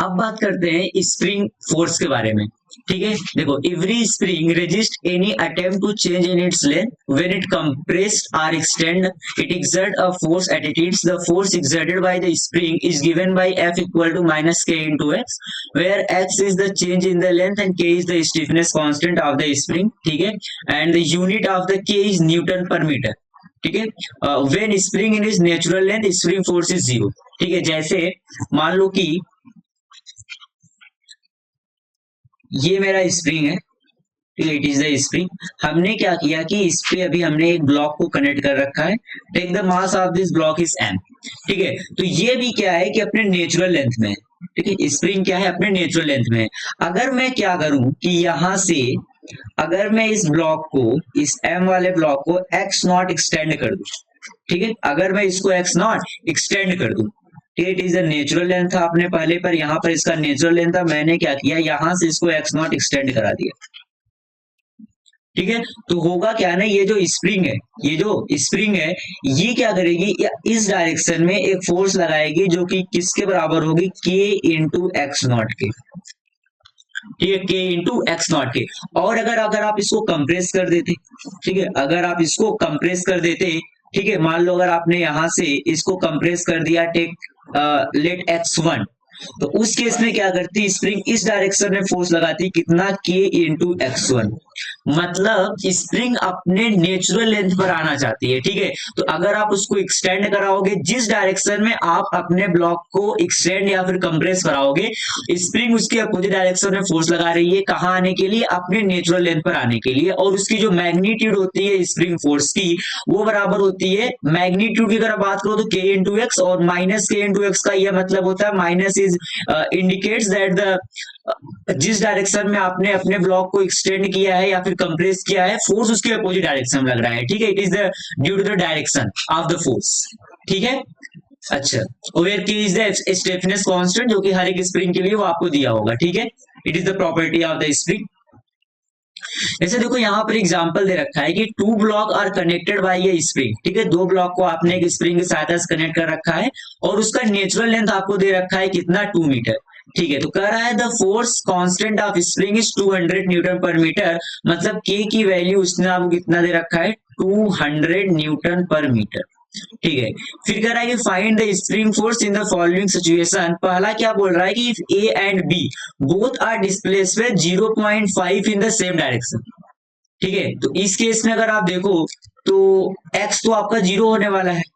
अब बात करते हैं स्प्रिंग फोर्स के बारे में। ठीक है, देखो every spring resist any attempt to change in its length when it compressed और extend it exert a force at it is the force exerted by the spring is given by F equal to minus K into X where X is the change in the length and K is the stiffness constant of the spring। ठीक है, and the unit of the K is Newton per meter। ठीक है, when spring in its natural length spring force is 0। ठीक है, जैसे मान लो कि ये मेरा स्प्रिंग है, ठीक है, इट इज द स्प्रिंग। हमने क्या किया कि इस पे अभी हमने एक ब्लॉक को कनेक्ट कर रखा है। Take the mass of this block is m। ठीक है, तो ये भी क्या है कि अपने नेचुरल लेंथ में है। ठीक है, स्प्रिंग क्या है, अपने नेचुरल लेंथ में है। अगर मैं क्या करूं कि यहां से अगर मैं इस ब्लॉक को, इस m वाले ब्लॉक को x नॉट एक्सटेंड कर दूं, ठीक है, अगर मैं इसको x नॉट एक्सटेंड कर दूं, ठीक है, it is the natural length था अपने पहले पर, यहाँ पर इसका नेचुरल लेंथ था, मैंने क्या किया यहां से इसको x नॉट एक्सटेंड करा दिया। ठीक है, तो होगा क्या ना, ये जो स्प्रिंग है, ये जो स्प्रिंग है ये क्या करेगी, इस डायरेक्शन में एक फोर्स लगाएगी जो कि किसके बराबर होगी, k इंटू एक्स नॉट के। ठीक है, k इंटू एक्स नॉट के। और अगर अगर आप इसको कंप्रेस कर देते, ठीक है, अगर आप इसको कंप्रेस कर देते, ठीक है, मान लो अगर आपने यहां से इसको कंप्रेस कर दिया, टेक लेट x1, तो उस केस में क्या करती स्प्रिंग, इस डायरेक्शन में फोर्स लगाती कितना, k इंटू x1। मतलब स्प्रिंग अपने नेचुरल लेंथ पर आना चाहती है। ठीक है, तो अगर आप उसको एक्सटेंड कराओगे, जिस डायरेक्शन में आप अपने ब्लॉक को एक्सटेंड या फिर कंप्रेस कराओगे, स्प्रिंग उसके अपोजिट डायरेक्शन में फोर्स लगा रही है, कहाँ आने के लिए, अपने नेचुरल लेंथ पर आने के लिए। और उसकी जो मैग्नीट्यूड होती है स्प्रिंग फोर्स की, वो बराबर होती है, मैग्नीट्यूड की अगर बात करो तो k इंटू एक्स, और माइनस k इंटू एक्स का यह मतलब होता है, minus is indicates that the जिस डायरेक्शन में आपने अपने ब्लॉक को एक्सटेंड किया है या फिर कंप्रेस किया है, फोर्स उसके अपोजिट डायरेक्शन में लग रहा है। ठीक है, it is the due to the direction of the force. ठीक है, अच्छा, वेयर के इज द स्टिफनेस कांस्टेंट, जो कि हर एक स्प्रिंग के लिए वो आपको दिया होगा। ठीक है, it is the property of the spring. जैसे देखो यहाँ पर एग्जांपल दे रखा है कि two block are connected by a spring. ठीक है, दो ब्लॉक को आपने एक स्प्रिंग की सहायता से कनेक्ट कर रखा है और उसका नेचुरल लेंथ आपको दे रखा है कितना, 2 मीटर। ठीक है, तो कह रहा है the force constant of spring is 200 Newton per metre. मतलब के की वैल्यू उसने आपको कितना दे रखा है, 200 न्यूटन पर मीटर। ठीक है, फिर कह रहा है कि find the spring force in the following situation. पहला क्या बोल रहा है कि if A and B both are displaced with 0.5 in the same direction. ठीक है, तो इस केस में अगर आप देखो तो x तो आपका 0 होने वाला है।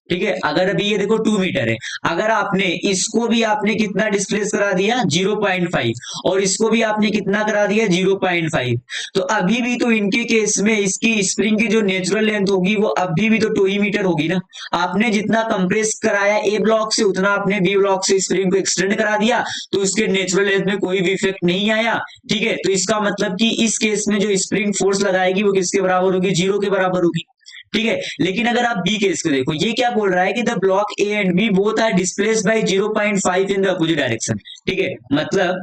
ठीक है, अगर अभी ये देखो 2 मीटर है, अगर आपने इसको भी आपने कितना डिस्प्लेस करा दिया, 0.5, और इसको भी आपने कितना करा दिया, 0.5, तो अभी भी तो इनके केस में इसकी स्प्रिंग की जो नेचुरल लेंथ होगी वो अभी भी तो 2 ही मीटर होगी ना। आपने जितना कंप्रेस कराया ए ब्लॉक से, उतना आपने बी ब्लॉक से स्प्रिंग को एक्सटेंड करा दिया, तो उसके नेचुरल लेंथ में कोई भी इफेक्ट नहीं आया। ठीक है, तो इसका मतलब कि इस केस में जो स्प्रिंग फोर्स लगाएगी वो किसके बराबर होगी, 0 के बराबर होगी। ठीक है, लेकिन अगर आप बी केस को देखो, ये क्या बोल रहा है कि the block A and B both are displaced by 0.5 in the opposite direction. ठीक है, मतलब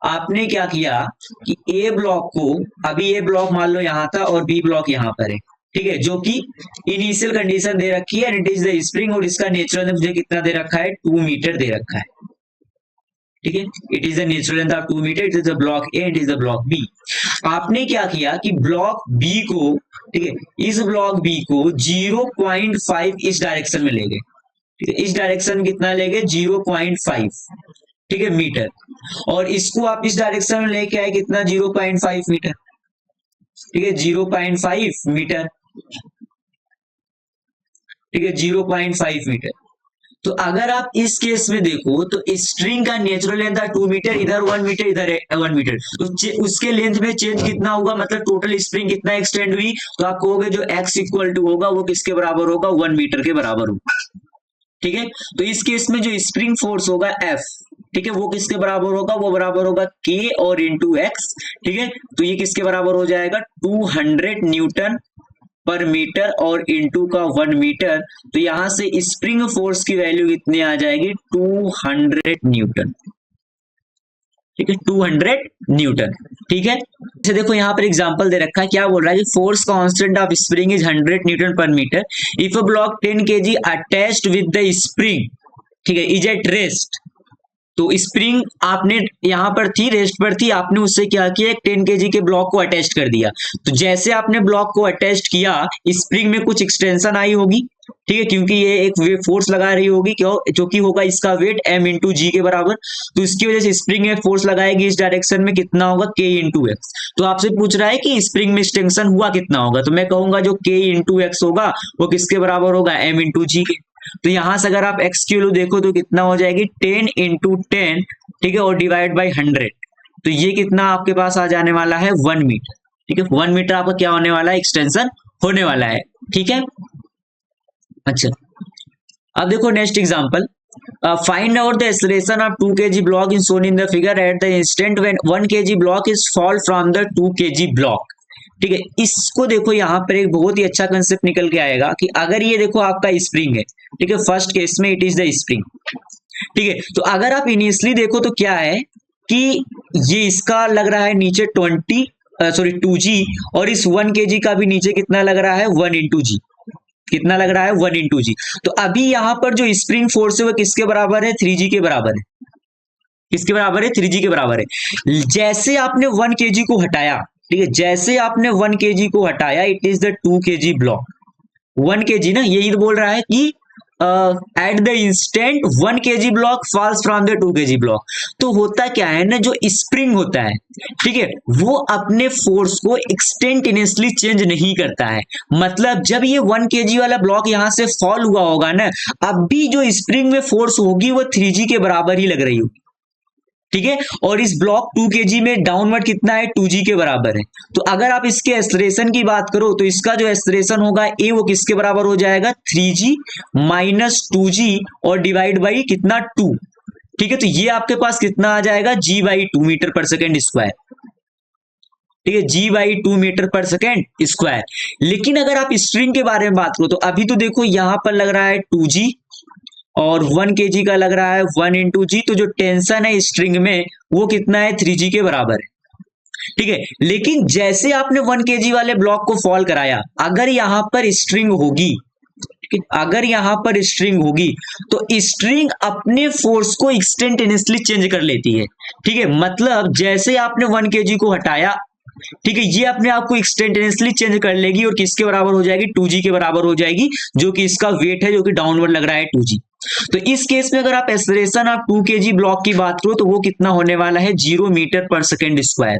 आपने क्या किया कि ए ब्लॉक को, अभी ए ब्लॉक मान लो यहां था और बी ब्लॉक यहां पर है। ठीक है, जो कि इनिशियल कंडीशन दे रखी है, इट इज द स्प्रिंग, और इसका नेचुरल मुझे कितना दे रखा है, 2 मीटर दे रखा है। ठीक है, it is the natural length of 2 metre, it is the block A, it is the block B. आपने क्या किया कि ब्लॉक बी को, ठीक है, इस ब्लॉक बी को 0.5 इस डायरेक्शन में ले गए। ठीक है, इस डायरेक्शन कितना ले गए, 0.5, ठीक है, मीटर, और इसको आप इस डायरेक्शन में लेके आए कितना, 0.5 मीटर। ठीक है, 0.5 मीटर। ठीक है, 0.5 मीटर। तो अगर आप इस केस में देखो तो स्ट्रिंग का नेचुरल लेंथ था 2 मीटर, इधर 1 मीटर, इधर 1 मीटर, तो उसके लेंथ में चेंज कितना होगा, मतलब टोटल स्प्रिंग कितना एक्सटेंड हुई, तो आप कहोगे जो x इक्वल टू होगा वो किसके बराबर होगा, 1 मीटर के बराबर होगा। ठीक है, तो इस केस में जो स्प्रिंग फोर्स होगा F, ठीक है, वो किसके बराबर होगा, वो बराबर होगा K और इंटू एक्स। ठीक है, तो ये किसके बराबर हो जाएगा, 200 न्यूटन पर मीटर और इंटू का 1 मीटर। तो यहां से स्प्रिंग फोर्स की वैल्यू कितनी आ जाएगी, 200 न्यूटन। ठीक है, 200 न्यूटन। ठीक है, जैसे देखो यहाँ पर एग्जांपल दे रखा है, क्या बोल रहा है कि force constant of spring is 100 newton per meter if a block 10 kg attached with the spring, ठीक है, इज एट रेस्ट। तो स्प्रिंग आपने यहाँ पर थी, रेस्ट पर थी, आपने उससे क्या किया, एक 10 केजी के ब्लॉक को अटैच कर दिया। तो जैसे आपने ब्लॉक को अटैच किया, स्प्रिंग में कुछ एक्सटेंशन आई होगी, ठीक है, क्योंकि ये एक वेट फोर्स लगा रही होगी, क्यों, जो कि होगा इसका वेट m इंटू जी के बराबर। तो इसकी वजह से स्प्रिंग एक फोर्स लगाएगी इस डायरेक्शन में, कितना होगा, k इंटू एक्स। तो आपसे पूछ रहा है कि स्प्रिंग में एक्सटेंशन हुआ कितना होगा, तो मैं कहूंगा जो k इंटू एक्स होगा वो किसके बराबर होगा, m इंटू जी के। तो यहां से अगर आप x की वैल्यू देखो तो कितना हो जाएगी, 10 इंटू 10, ठीक है, और डिवाइड बाई 100। तो ये कितना आपके पास आ जाने वाला है, 1 मीटर, ठीक है, 1 मीटर आपका क्या होने वाला है, एक्सटेंशन होने वाला है, ठीक है। अच्छा, अब देखो next example, find out the acceleration of 2 kg block in shown in the figure at the instant when 1 kg block is fall from the 2 kg block. ठीक है, इसको देखो, यहाँ पर एक बहुत ही अच्छा कंसेप्ट निकल के आएगा कि अगर ये देखो आपका स्प्रिंग है, ठीक है, फर्स्ट केस में इट इज द स्प्रिंग, ठीक है, तो अगर आप इनिशियली देखो तो क्या है कि ये इसका लग रहा है नीचे 2g, और इस 1 kg का भी नीचे कितना लग रहा है, 1 इंटू जी, कितना लग रहा है, 1 इंटू जी। तो अभी यहां पर जो स्प्रिंग फोर्स है वो किसके बराबर है, 3g के बराबर है, किसके बराबर है, 3g के बराबर है। जैसे आपने 1 kg को हटाया, ठीक है, जैसे आपने 1 kg को हटाया, it is the 2 kg block, 1 kg ना, यही तो बोल रहा है कि at the instant 1 kg block falls from the 2 kg block. तो होता क्या है ना, जो स्प्रिंग होता है, ठीक है, वो अपने फोर्स को इंस्टेंटेनियसली चेंज नहीं करता है। मतलब जब ये 1 kg वाला ब्लॉक यहां से फॉल हुआ होगा ना, अब भी जो स्प्रिंग में फोर्स होगी वो 3g के बराबर ही लग रही होगी, ठीक है, और इस ब्लॉक 2 kg में डाउनवर्ड कितना है, 2g के बराबर है। तो अगर आप इसके एक्सेलरेशन की बात करो तो इसका जो एक्सेलरेशन होगा ए, वो किसके बराबर हो जाएगा, 3g माइनस 2g और डिवाइड बाई कितना, 2, ठीक है। तो ये आपके पास कितना आ जाएगा, g by 2 metre per second square, ठीक है, g by 2 metre per second square. लेकिन अगर आप स्ट्रिंग के बारे में बात करो तो अभी तो देखो यहां पर लग रहा है 2g और 1 kg का लग रहा है 1 इंटू जी, तो जो टेंशन है स्ट्रिंग में वो कितना है, 3g के बराबर है, ठीक है। लेकिन जैसे आपने 1 kg वाले ब्लॉक को फॉल कराया, अगर यहां पर स्ट्रिंग होगी, अगर यहां पर स्ट्रिंग होगी तो स्ट्रिंग अपने फोर्स को इंस्टेंटेनियसली चेंज कर लेती है, ठीक है। मतलब जैसे आपने 1 kg को हटाया, ठीक है, ये अपने आप को इंस्टेंटेनियसली चेंज कर लेगी और किसके बराबर हो जाएगी, 2g के बराबर हो जाएगी, जो कि इसका वेट है, जो कि डाउनवर्ड लग रहा है 2g। तो इस केस में अगर आप एक्सेलरेशन ऑफ 2 kg ब्लॉक की बात करो तो वो कितना होने वाला है, 0 मीटर पर सेकेंड स्क्वायर,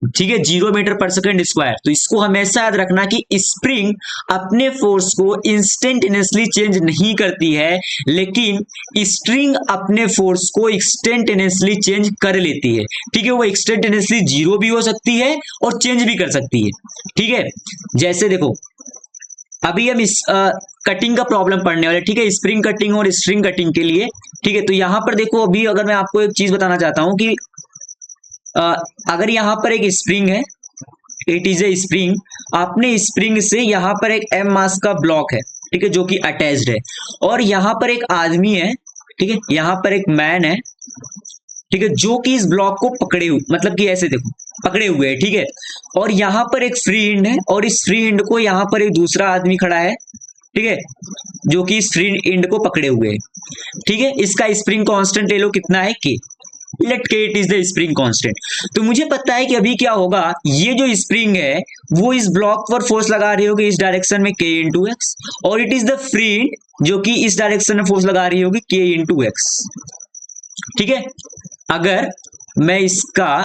ठीक है, 0 मीटर पर सेकेंड स्क्वायर। तो इसको हमेशा याद रखना कि स्प्रिंग अपने फोर्स को इंस्टेंटेनियसली चेंज नहीं करती है, लेकिन स्ट्रिंग अपने फोर्स को इंस्टेंटेनियसली चेंज कर लेती है, ठीक है। वो इंस्टेंटेनियसली 0 भी हो सकती है और चेंज भी कर सकती है, ठीक है। जैसे देखो अभी हम इस कटिंग का प्रॉब्लम पढ़ने वाले, ठीक है, स्प्रिंग कटिंग और स्ट्रिंग कटिंग के लिए, ठीक है। तो यहां पर देखो, अभी अगर मैं आपको एक चीज बताना चाहता हूं कि अगर यहां पर एक स्प्रिंग है, इट इज ए स्प्रिंग, आपने स्प्रिंग से यहां पर एक m मास का ब्लॉक है, ठीक है, जो कि अटैच्ड है, और यहां पर एक आदमी है, ठीक है, यहां पर एक मैन है, ठीक है, जो कि इस ब्लॉक को पकड़े हुए, मतलब कि ऐसे देखो पकड़े हुए है, ठीक है, और यहां पर एक फ्री हैंड है, और इस फ्री हैंड को यहां पर एक दूसरा आदमी खड़ा है, ठीक है, जो कि इस फ्री हैंड को पकड़े हुए है, ठीक है। इसका स्प्रिंग कांस्टेंट ले लो, कितना है, k, लेट के it is the spring constant. तो मुझे पता है कि अभी क्या होगा, ये जो स्प्रिंग है वो इस ब्लॉक पर फोर्स लगा रही होगी इस डायरेक्शन में, k इंटू एक्स, और it is the free hand जो कि इस डायरेक्शन में फोर्स लगा रही होगी, k इंटू एक्स, ठीक है। अगर मैं इसका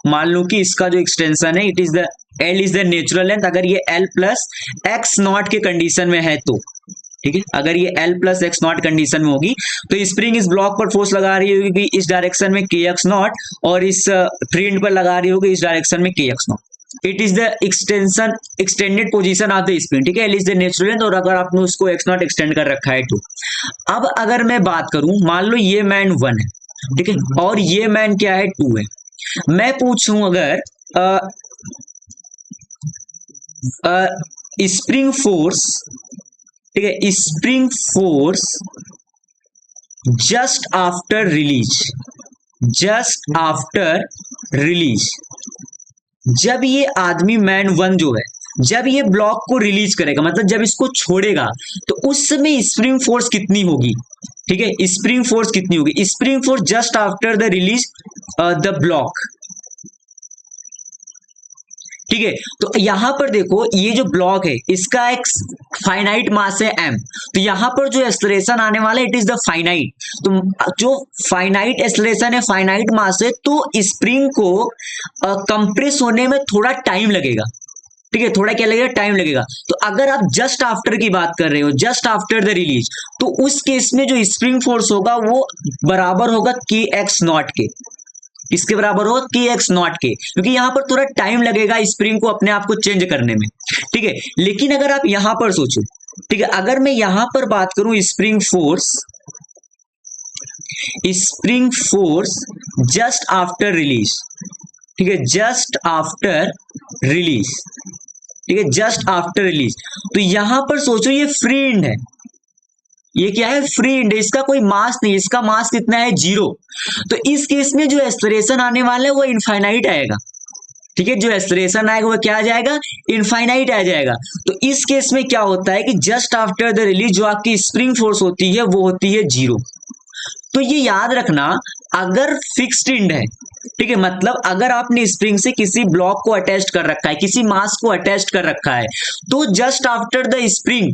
मान लू कि इसका जो एक्सटेंशन है, it is the L is the natural length, अगर ये L प्लस एक्स नॉट के कंडीशन में है तो, ठीक है, अगर ये L plus x not condition में होगी तो स्प्रिंग इस ब्लॉक पर फोर्स लगा रही होगी इस डायरेक्शन में k एक्स नॉट, और इस फ्री हैंड पर लगा रही होगी इस डायरेक्शन में k x not. It is the extension extended position of the spring, ठीक है, L is the natural length, और अगर आपने उसको x नॉट एक्सटेंड कर रखा है तो। अब अगर मैं बात करूं, मान लो ये मैन 1 है, ठीक है, और ये मैन क्या है, 2 है। मैं पूछूं अगर स्प्रिंग फोर्स, ठीक है, spring force just after release, just after release, जब ये आदमी मैन 1 जो है जब ये ब्लॉक को रिलीज करेगा, मतलब जब इसको छोड़ेगा, तो उस समय स्प्रिंग फोर्स कितनी होगी, ठीक है, स्प्रिंग फोर्स कितनी होगी, spring force just after the release the block, ठीक है। तो यहां पर देखो ये जो ब्लॉक है इसका एक फाइनाइट मास है m, तो यहां पर जो एक्सेलरेशन आने वाला है इट इज द फाइनाइट, तो जो फाइनाइट एक्सेलरेशन है, फाइनाइट मास है, तो स्प्रिंग को कंप्रेस होने में थोड़ा टाइम लगेगा, ठीक है, थोड़ा क्या लगेगा, टाइम लगेगा। तो अगर आप जस्ट आफ्टर की बात कर रहे हो, जस्ट आफ्टर द रिलीज, तो उस केस में जो स्प्रिंग फोर्स होगा वो बराबर होगा के एक्स नॉट के, इसके बराबर हो के एक्स नॉट के, क्योंकि यहां पर थोड़ा टाइम लगेगा स्प्रिंग को अपने आप को चेंज करने में, ठीक है। लेकिन अगर आप यहां पर सोचो, ठीक है, अगर मैं यहां पर बात करूं spring force just after release, ठीक है, जस्ट आफ्टर रिलीज, ठीक है, जस्ट आफ्टर रिलीज, तो यहां पर सोचो ये फ्री एंड है, ये क्या है, फ्री एंड, इसका कोई मास नहीं, इसका मास कितना है, 0, तो इस केस में जो एक्सेलरेशन आने वाला है वो इनफाइनाइट आएगा, ठीक है, जो एक्सेलरेशन आएगा वो क्या आ जाएगा, इनफाइनाइट आ जाएगा। तो इस केस में क्या होता है कि जस्ट आफ्टर द रिलीज जो आपकी स्प्रिंग फोर्स होती है वो होती है 0। तो ये याद रखना, अगर फिक्स्ड एंड है, ठीक है, मतलब अगर आपने स्प्रिंग से किसी ब्लॉक को अटैच कर रखा है, किसी मास को अटैच कर रखा है, तो जस्ट आफ्टर द स्प्रिंग,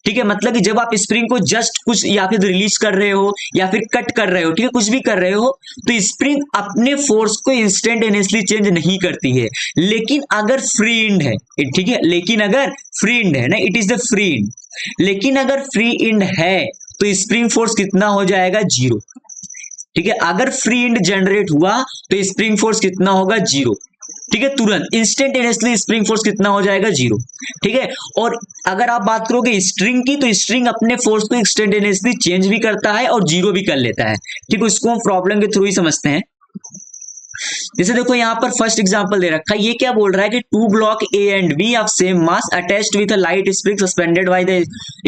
ठीक है, मतलब कि जब आप स्प्रिंग को जस्ट कुछ या फिर रिलीज कर रहे हो या फिर कट कर रहे हो, ठीक है, कुछ भी कर रहे हो, तो स्प्रिंग अपने फोर्स को इंस्टेंटेनियसली चेंज नहीं करती है। लेकिन अगर फ्री एंड है, ठीक है, लेकिन अगर फ्री एंड है ना, it is the free and, लेकिन अगर फ्री एंड है तो स्प्रिंग फोर्स कितना हो जाएगा, 0, ठीक है, अगर फ्री एंड जनरेट हुआ तो स्प्रिंग फोर्स कितना होगा, 0, ठीक है, तुरंत इंस्टेंटेनियसली स्प्रिंग फोर्स कितना हो जाएगा, 0, ठीक है। और अगर आप बात करोगे स्ट्रिंग की, तो स्ट्रिंग अपने फोर्स को इंस्टेंटेनियसली चेंज भी करता है और 0 भी कर लेता है, ठीक है, उसको हम प्रॉब्लम के थ्रू ही समझते हैं। जैसे देखो यहाँ पर फर्स्ट एग्जांपल दे रखा है, ये क्या बोल रहा है कि two block A and B of same mass attached with a light spring suspended by the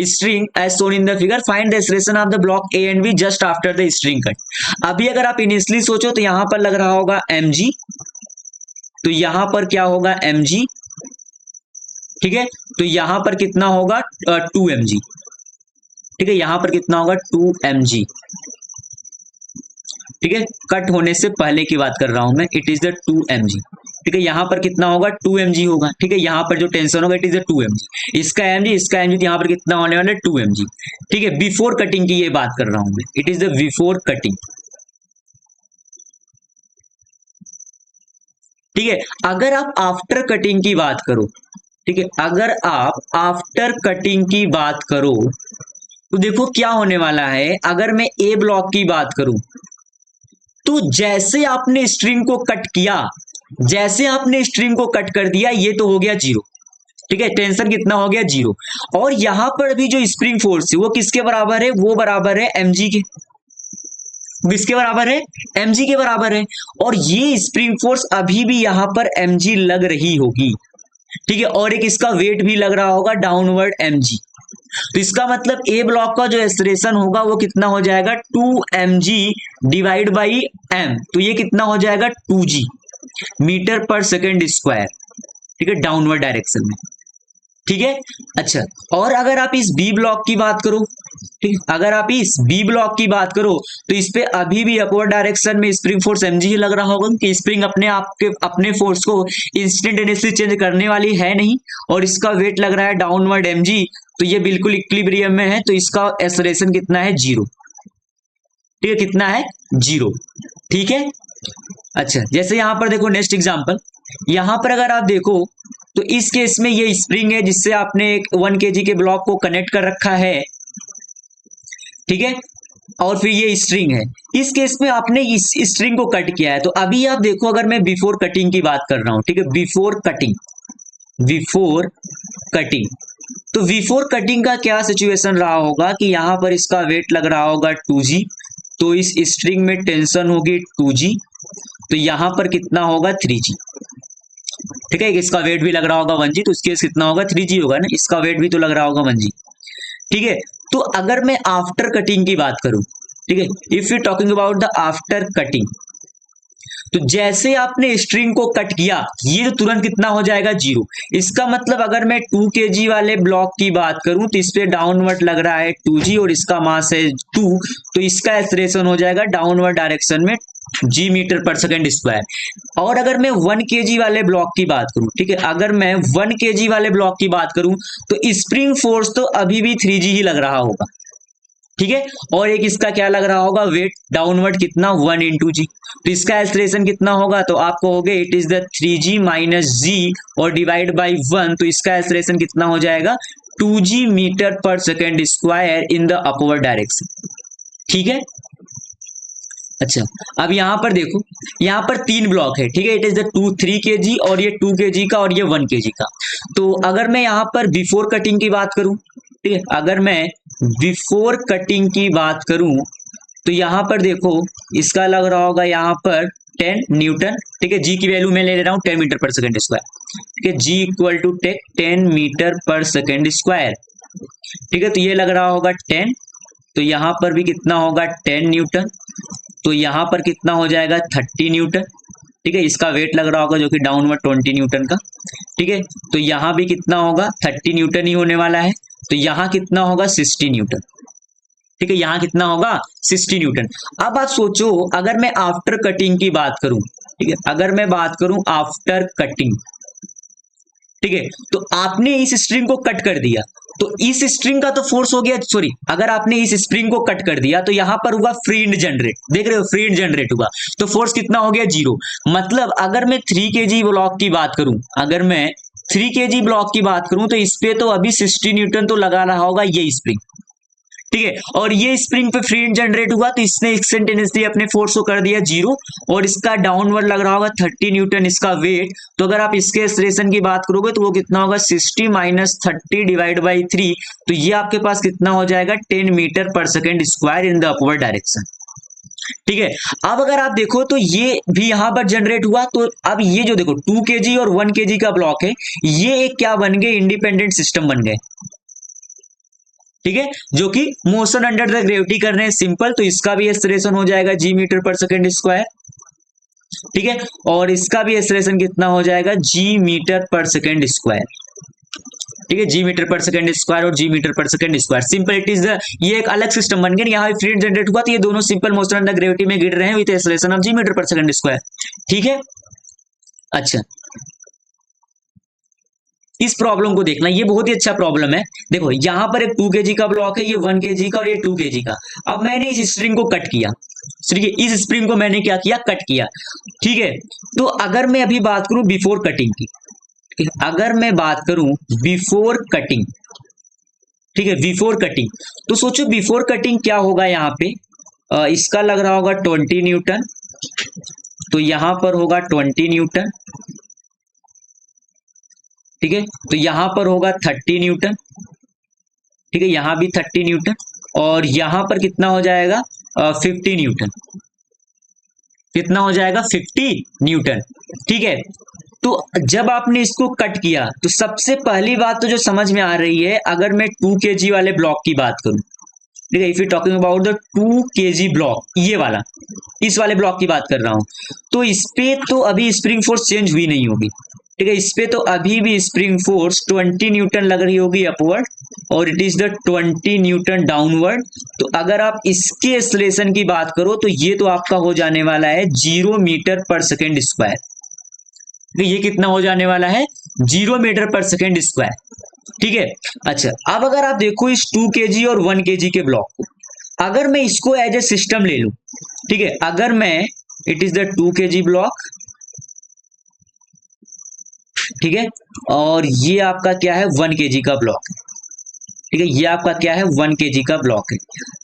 string as shown in the figure, find the acceleration of the block A and B just after the string cut. अभी अगर आप initially सोचो तो यहाँ पर लग रहा होगा mg, तो यहां पर क्या होगा mg, ठीक है, तो यहां पर कितना होगा 2mg, ठीक है, यहां पर कितना होगा 2mg, ठीक है, कट होने से पहले की बात कर रहा हूं मैं, इट इज द 2mg, ठीक है, यहां पर कितना होगा 2mg होगा, ठीक है, यहां पर जो टेंशन होगा इट इज द 2mg, इसका mg, इसका mg, तो यहां पर कितना होने वाला है 2mg, ठीक है, बिफोर कटिंग की ये बात कर रहा हूं मैं, it is the before cutting, ठीक है। अगर आप आफ्टर कटिंग की बात करो, ठीक है, अगर आप आफ्टर कटिंग की बात करो तो देखो क्या होने वाला है, अगर मैं ए ब्लॉक की बात करूं, तो जैसे आपने स्ट्रिंग को कट किया, जैसे आपने स्ट्रिंग को कट कर दिया, ये तो हो गया 0, ठीक है, टेंशन कितना हो गया, 0, और यहां पर भी जो स्प्रिंग फोर्स है वो किसके बराबर है, वो बराबर है mg के, किसके बराबर है, mg के बराबर है, और ये स्प्रिंग फोर्स अभी भी यहां पर mg लग रही होगी, ठीक है, और एक इसका वेट भी लग रहा होगा डाउनवर्ड mg, तो इसका मतलब ए ब्लॉक का जो एक्सेलरेशन होगा वो कितना हो जाएगा 2mg डिवाइड बाई m, तो ये कितना हो जाएगा 2g metre per second square, ठीक है, डाउनवर्ड डायरेक्शन में, ठीक है। अच्छा, और अगर आप इस बी ब्लॉक की बात करो, ठीक, अगर आप इस बी ब्लॉक की बात करो तो इस पे अभी भी अपवर्ड डायरेक्शन में स्प्रिंग फोर्स mg ही लग रहा होगा कि स्प्रिंग अपने आप के अपने फोर्स को इंस्टेंटेनियसली चेंज करने वाली है नहीं, और इसका वेट लग रहा है डाउनवर्ड mg, तो ये बिल्कुल इक्विलिब्रियम में है, तो इसका एक्सेलरेशन कितना है, 0, ठीक है, कितना है, 0, ठीक है। अच्छा, जैसे यहां पर देखो नेक्स्ट एग्जांपल, यहां पर अगर आप देखो तो इस केस में ये स्प्रिंग है जिससे आपने एक 1 kg के ब्लॉक को कनेक्ट कर रखा है, ठीक है, और फिर ये स्ट्रिंग है, इस केस में आपने इस स्ट्रिंग को कट किया है। तो अभी आप देखो, अगर मैं बिफोर कटिंग की बात कर रहा हूं, ठीक है, बिफोर कटिंग, बिफोर कटिंग, तो बिफोर कटिंग का क्या सिचुएशन रहा होगा कि यहां पर इसका वेट लग रहा होगा 2g, तो इस स्ट्रिंग में टेंशन होगी 2g, तो यहां पर कितना होगा 3g, ठीक है, इसका वेट भी लग रहा होगा 1g, तो इसके कितना होगा 3g होगा ना, इसका वेट भी तो लग रहा होगा 1g, ठीक है। तो अगर मैं आफ्टर कटिंग की बात करूं, ठीक है, if you talking about the after cutting, तो जैसे आपने स्ट्रिंग को कट किया ये तो तुरंत कितना हो जाएगा 0। इसका मतलब अगर मैं 2 kg वाले ब्लॉक की बात करूं तो इस पे डाउनवर्ड लग रहा है 2g और इसका मास है 2, तो इसका एक्सेलरेशन हो जाएगा डाउनवर्ड डायरेक्शन में g metre per second square. और अगर मैं 1 kg वाले ब्लॉक की बात करूं, ठीक है, अगर मैं 1 kg वाले ब्लॉक की बात करूं तो स्प्रिंग फोर्स तो अभी भी 3g ही लग रहा होगा, ठीक है, और एक इसका क्या लग रहा होगा वेट डाउनवर्ड कितना 1 इंटू जी, तो इसका एक्सेलरेशन कितना होगा, तो आप कहोगे it is the 3g minus G और डिवाइड बाई 1, तो इसका एक्सेलरेशन कितना हो जाएगा 2g metre per second square in the upward direction, ठीक है। अच्छा, अब यहां पर देखो, यहां पर 3 ब्लॉक है, ठीक है, इट इज द 3 kg और ये 2 kg का और ये 1 kg का। तो अगर मैं यहां पर बिफोर कटिंग की बात करूं, ठीक है, अगर मैं बिफोर कटिंग की बात करूं तो यहां पर देखो इसका लग रहा होगा यहां पर 10 न्यूटन, ठीक है, जी की वैल्यू मैं ले रहा हूं 10 मीटर पर सेकेंड स्क्वायर, ठीक है, जी equal to take 10 metre per second square, ठीक है, तो ये लग रहा होगा 10, तो यहां पर भी कितना होगा 10 न्यूटन, तो यहां पर कितना हो जाएगा 30 न्यूटन, ठीक है, इसका वेट लग रहा होगा जो कि डाउनवर्ड 20 न्यूटन का, ठीक है, तो यहां भी कितना होगा 30 न्यूटन ही होने वाला है, तो यहां कितना होगा 60 न्यूटन, ठीक है, यहां कितना होगा 60 न्यूटन। अब आप सोचो अगर मैं आफ्टर कटिंग की बात करूं, ठीक है, अगर मैं बात करूं आफ्टर कटिंग, ठीक है, तो आपने इस स्ट्रिंग को कट कर दिया तो इस स्ट्रिंग का तो फोर्स हो गया, सॉरी, अगर आपने इस स्प्रिंग को कट कर दिया तो यहां पर हुआ फ्री इंड जनरेट, देख रहे हो फ्री इंड जनरेट हुआ, तो फोर्स कितना हो गया 0। मतलब अगर मैं 3 kg ब्लॉक की बात करूं, अगर मैं 3 kg ब्लॉक की बात करूं तो इस पे तो अभी 60 न्यूटन तो लगा रहा होगा ये स्प्रिंग, ठीक है, और ये स्प्रिंग पे फ्री जनरेट हुआ तो इसने इंस्टेंटेनियसली अपने फोर्स को कर दिया 0 और इसका डाउनवर्ड लग रहा होगा 30 न्यूटन इसका वेट, तो अगर आप इसके एक्सेलरेशन की बात करोगे तो वो कितना होगा 60 माइनस 30 डिवाइड बाई 3, तो ये आपके पास कितना हो जाएगा 10 metre per second square in the upward direction, ठीक है। अब अगर आप देखो तो ये भी यहां पर जनरेट हुआ, तो अब ये जो देखो 2 kg और 1 kg का ब्लॉक है ये एक क्या बन गए इंडिपेंडेंट सिस्टम बन गए, ठीक है, जो कि मोशन अंडर द ग्रेविटी कर रहे हैं सिंपल, तो इसका भी एक्सेलरेशन हो जाएगा जी मीटर पर सेकेंड स्क्वायर, ठीक है, और इसका भी एक्सेलरेशन कितना हो जाएगा जी मीटर पर सेकेंड स्क्वायर, ठीक है, जी मीटर पर सेकेंड स्क्वायर और जी metre per second square, simple it is ये एक अलग सिस्टम बन गया, यहाँ फ्लूइड जनरेट हुआ तो ये दोनों सिंपल मोशन अंडर ग्रेविटी में गिर रहे हैं with acceleration of G metre per second square, ठीक है। अच्छा, इस प्रॉब्लम को देखना, ये बहुत ही अच्छा प्रॉब्लम है। देखो यहां पर एक 2 kg का ब्लॉक है, ये 1 kg का और ये 2 kg का। अब मैंने इस स्प्रिंग को कट किया, ठीक है, इस स्प्रिंग को मैंने क्या किया कट किया, ठीक है। तो अगर मैं अभी बात करूं बिफोर कटिंग की, अगर मैं बात करूं बिफोर कटिंग, ठीक है, बिफोर कटिंग, तो सोचो बिफोर कटिंग क्या होगा यहाँ पे, इसका लग रहा होगा 20 न्यूटन, तो यहां पर होगा 20 न्यूटन, ठीक है, तो यहां पर होगा 30 न्यूटन, ठीक है, यहां भी 30 न्यूटन और यहां पर कितना हो जाएगा 50 न्यूटन, कितना हो जाएगा 50 न्यूटन, ठीक है। तो जब आपने इसको कट किया तो सबसे पहली बात तो जो समझ में आ रही है, अगर मैं 2 kg वाले ब्लॉक की बात करूं, ठीक है, if you talking about the 2 kg block, ये वाला, इस वाले ब्लॉक की बात कर रहा हूं, तो इस पे तो अभी स्प्रिंग फोर्स चेंज हुई नहीं होगी, ठीक है, इस पे तो अभी भी स्प्रिंग फोर्स 20 न्यूटन लग रही होगी अपवर्ड और it is the 20 Newton downward. तो अगर आप इसके एक्सेलरेशन की बात करो तो ये तो आपका हो जाने वाला है 0 मीटर पर सेकेंड स्क्वायर, ये कितना हो जाने वाला है 0 मीटर पर सेकेंड स्क्वायर, ठीक है। अच्छा, अब अगर आप देखो इस 2 kg और 1 kg के ब्लॉक को, अगर मैं इसको एज ए सिस्टम ले लूं, ठीक है, अगर मैं it is the 2 kg block, ठीक है, और ये आपका क्या है 1 kg का ब्लॉक है, ठीक है, ये आपका क्या है 1 kg का ब्लॉक है।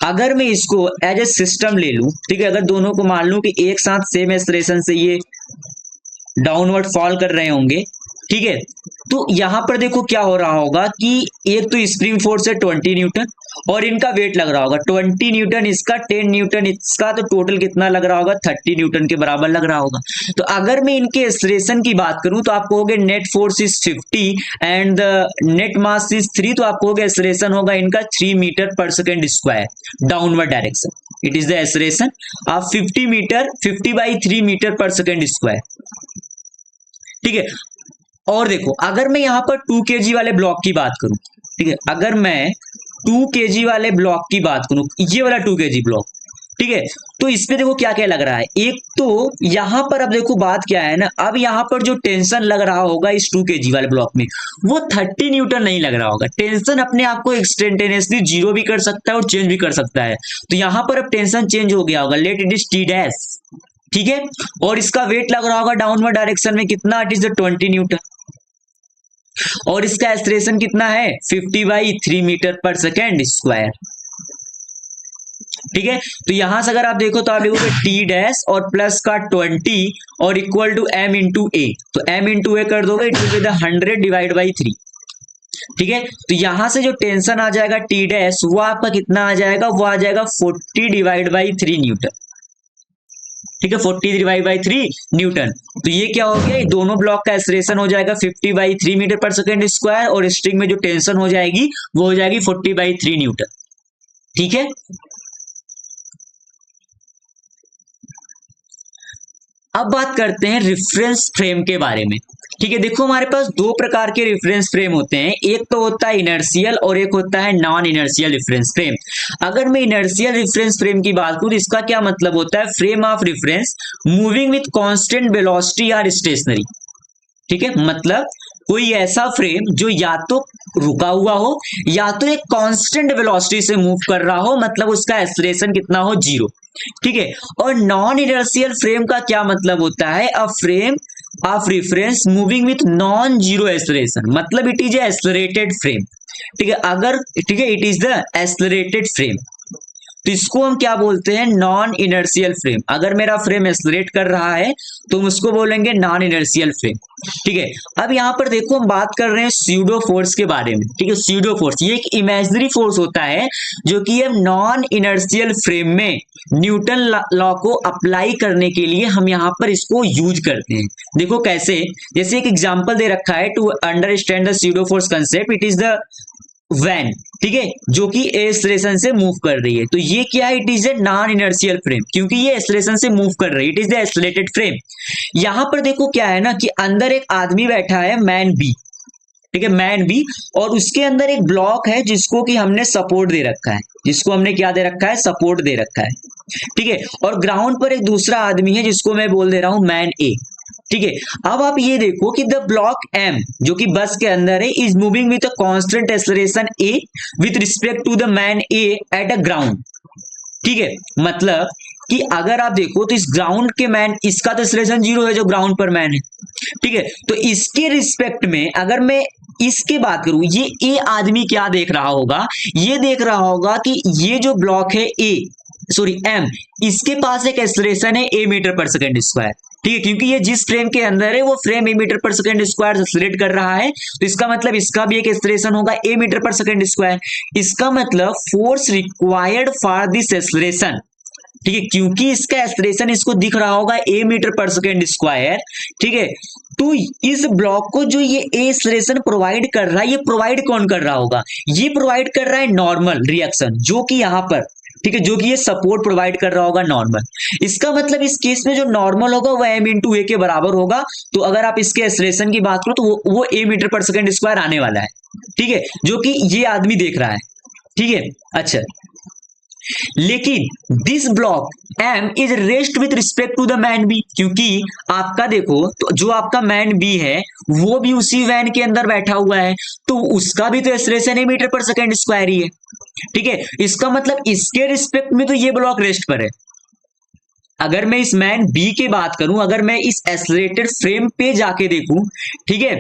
अगर मैं इसको एज ए सिस्टम ले लूं, ठीक है, अगर दोनों को मान लूं कि एक साथ सेम एक्सेलरेशन से ये डाउनवर्ड फॉल कर रहे होंगे, ठीक है, तो यहां पर देखो क्या हो रहा होगा कि एक तो स्प्रिंग फोर्स है 20 न्यूटन और इनका वेट लग रहा होगा 20 न्यूटन इसका, 10 न्यूटन इसका, तो टोटल कितना लग रहा होगा 30 न्यूटन के बराबर लग रहा होगा। तो अगर मैं इनके एक्सलेरेशन की बात करूं तो आप कहोगे net force is 50 and net mass is 3, तो आप कहोगे एक्सलेरेशन होगा इनका 3 metre per second square downward direction. It is the acceleration of 50 by 3 metre per second square. ठीक है, और देखो अगर मैं यहां पर 2 kg वाले ब्लॉक की बात करूं, ठीक है, अगर मैं 2 kg वाले ब्लॉक की बात करूं, ये वाला 2 kg ब्लॉक, ठीक है, तो इस पे देखो क्या क्या लग रहा है। एक तो यहां पर अब देखो बात क्या है ना, अब यहां पर जो टेंशन लग रहा होगा इस 2 kg वाले ब्लॉक में वो 30 न्यूटन नहीं लग रहा होगा। टेंशन अपने आप को इंस्टेंटेनियसली जीरो भी कर सकता है और चेंज भी कर सकता है। तो यहां पर अब टेंशन चेंज हो गया होगा, let it is T dash, ठीक है, और इसका वेट लग रहा होगा डाउनवर्ड डायरेक्शन में कितना, इट इज द 20 न्यूटन, और इसका एक्सलेरेशन कितना है 50 by 3 metre per second square. ठीक है, तो यहां से अगर आप देखो तो आप लिखोगे टी डैश और प्लस का 20 और इक्वल टू एम इंटू ए, तो एम इंटू ए कर दोगे, it will be the 100 divide by 3। ठीक है, तो यहां से जो टेंशन आ जाएगा टी डैश वो आपका कितना आ जाएगा, वो आ जाएगा 40 डिवाइड बाई 3 न्यूटन। ठीक है, 40 डिवाइड बाई 3 न्यूटन। तो ये क्या हो गया, दोनों ब्लॉक का एक्सलेरेशन हो जाएगा 50 by 3 metre per second square और स्ट्रिंग में जो टेंशन हो जाएगी वो हो जाएगी 40 बाई 3 न्यूटन। ठीक है, अब बात करते हैं रेफरेंस फ्रेम के बारे में। ठीक है, देखो हमारे पास दो प्रकार के रेफरेंस फ्रेम होते हैं, एक तो होता है इनर्शियल और एक होता है नॉन इनर्शियल रेफरेंस फ्रेम। अगर मैं इनर्शियल रेफरेंस फ्रेम की बात करूं, इसका क्या मतलब होता है, frame of reference moving with constant velocity और स्टेशनरी। ठीक है, मतलब कोई ऐसा फ्रेम जो या तो रुका हुआ हो या तो एक कांस्टेंट वेलोसिटी से मूव कर रहा हो, मतलब उसका एक्सेलरेशन कितना हो, 0। ठीक है, और नॉन इनर्शियल फ्रेम का क्या मतलब होता है, a frame of reference moving with non zero acceleration, मतलब इट इज एक्सेलरेटेड फ्रेम। ठीक है, अगर ठीक है it is the accelerated frame, तो इसको हम क्या बोलते हैं, नॉन इनर्शियल फ्रेम। अगर मेरा फ्रेम एक्सेलरेट कर रहा है तो हम उसको बोलेंगे नॉन इनर्शियल फ्रेम। ठीक है, अब यहां पर देखो हम बात कर रहे हैं स्यूडो फोर्स के बारे में। ठीक है, स्यूडो फोर्स ये एक इमेजिनरी फोर्स होता है जो कि हम नॉन इनर्शियल फ्रेम में न्यूटन लॉ को अप्लाई करने के लिए हम यहां पर इसको यूज करते हैं। देखो कैसे, जैसे एक एग्जांपल दे रखा है, to understand the pseudo force concept, it is the van, ठीक है, जो कि एक्सेलरेशन से मूव कर रही है। तो ये क्या है, it is a non inertial frame, क्योंकि ये एक्सेलरेशन से मूव कर रही है, it is the accelerated frame. यहां पर देखो क्या है ना कि अंदर एक आदमी बैठा है, मैन बी, ठीक है, मैन बी, और उसके अंदर एक ब्लॉक है जिसको कि हमने सपोर्ट दे रखा है, जिसको हमने क्या दे रखा है, सपोर्ट दे रखा है। ठीक है, और ग्राउंड पर एक दूसरा आदमी है जिसको मैं बोल दे रहा हूं मैन ए। ठीक है, अब आप ये देखो कि द ब्लॉक एम जो कि बस के अंदर है is moving with a constant acceleration A with respect to the man A at a ground. ठीक है, मतलब कि अगर आप देखो तो इस ग्राउंड के मैन, इसका तो एक्सेलरेशन 0 है जो ग्राउंड पर मैन है। ठीक है, तो इसके रिस्पेक्ट में अगर मैं इसके बात करूं, ये आदमी क्या देख रहा होगा, ये देख रहा होगा कि ये जो ब्लॉक है एम, इसके पास एक एक्सेलरेशन है ए मीटर पर सेकेंड स्क्वायर। ठीक है, क्योंकि ये जिस फ्रेम के अंदर है वो फ्रेम ए metre per second square accelerate कर रहा है, तो इसका मतलब इसका भी एक एक्सेलरेशन होगा ए मीटर पर सेकेंड स्क्वायर। इसका मतलब force required for this acceleration, ठीक है, क्योंकि इसका एक्सेलरेशन इसको दिख रहा होगा ए मीटर पर सेकेंड स्क्वायर। ठीक है, तो इस ब्लॉक को जो ये एक्सेलरेशन प्रोवाइड कर रहा है, ये प्रोवाइड कौन कर रहा होगा, ये प्रोवाइड कर रहा है नॉर्मल रिएक्शन, जो कि यहां पर, ठीक है, जो कि ये सपोर्ट प्रोवाइड कर रहा होगा नॉर्मल। इसका मतलब इस केस में जो नॉर्मल होगा वो एम इंटू ए के बराबर होगा। तो अगर आप इसके एक्सेलरेशन की बात करो तो वो ए मीटर पर सेकेंड स्क्वायर आने वाला है। ठीक है, जो कि ये आदमी देख रहा है। ठीक है, अच्छा, लेकिन this block M is rest with respect to the man B, क्योंकि आपका देखो तो जो आपका मैन बी है वो भी उसी वैन के अंदर बैठा हुआ है, तो उसका भी तो एक्सेलरेशन है मीटर पर सेकेंड स्क्वायर ही है। ठीक है, इसका मतलब इसके रिस्पेक्ट में तो ये ब्लॉक रेस्ट पर है। अगर मैं इस मैन बी की बात करूं, अगर मैं इस एक्सेलरेटेड फ्रेम पे जाके देखूं, ठीक है,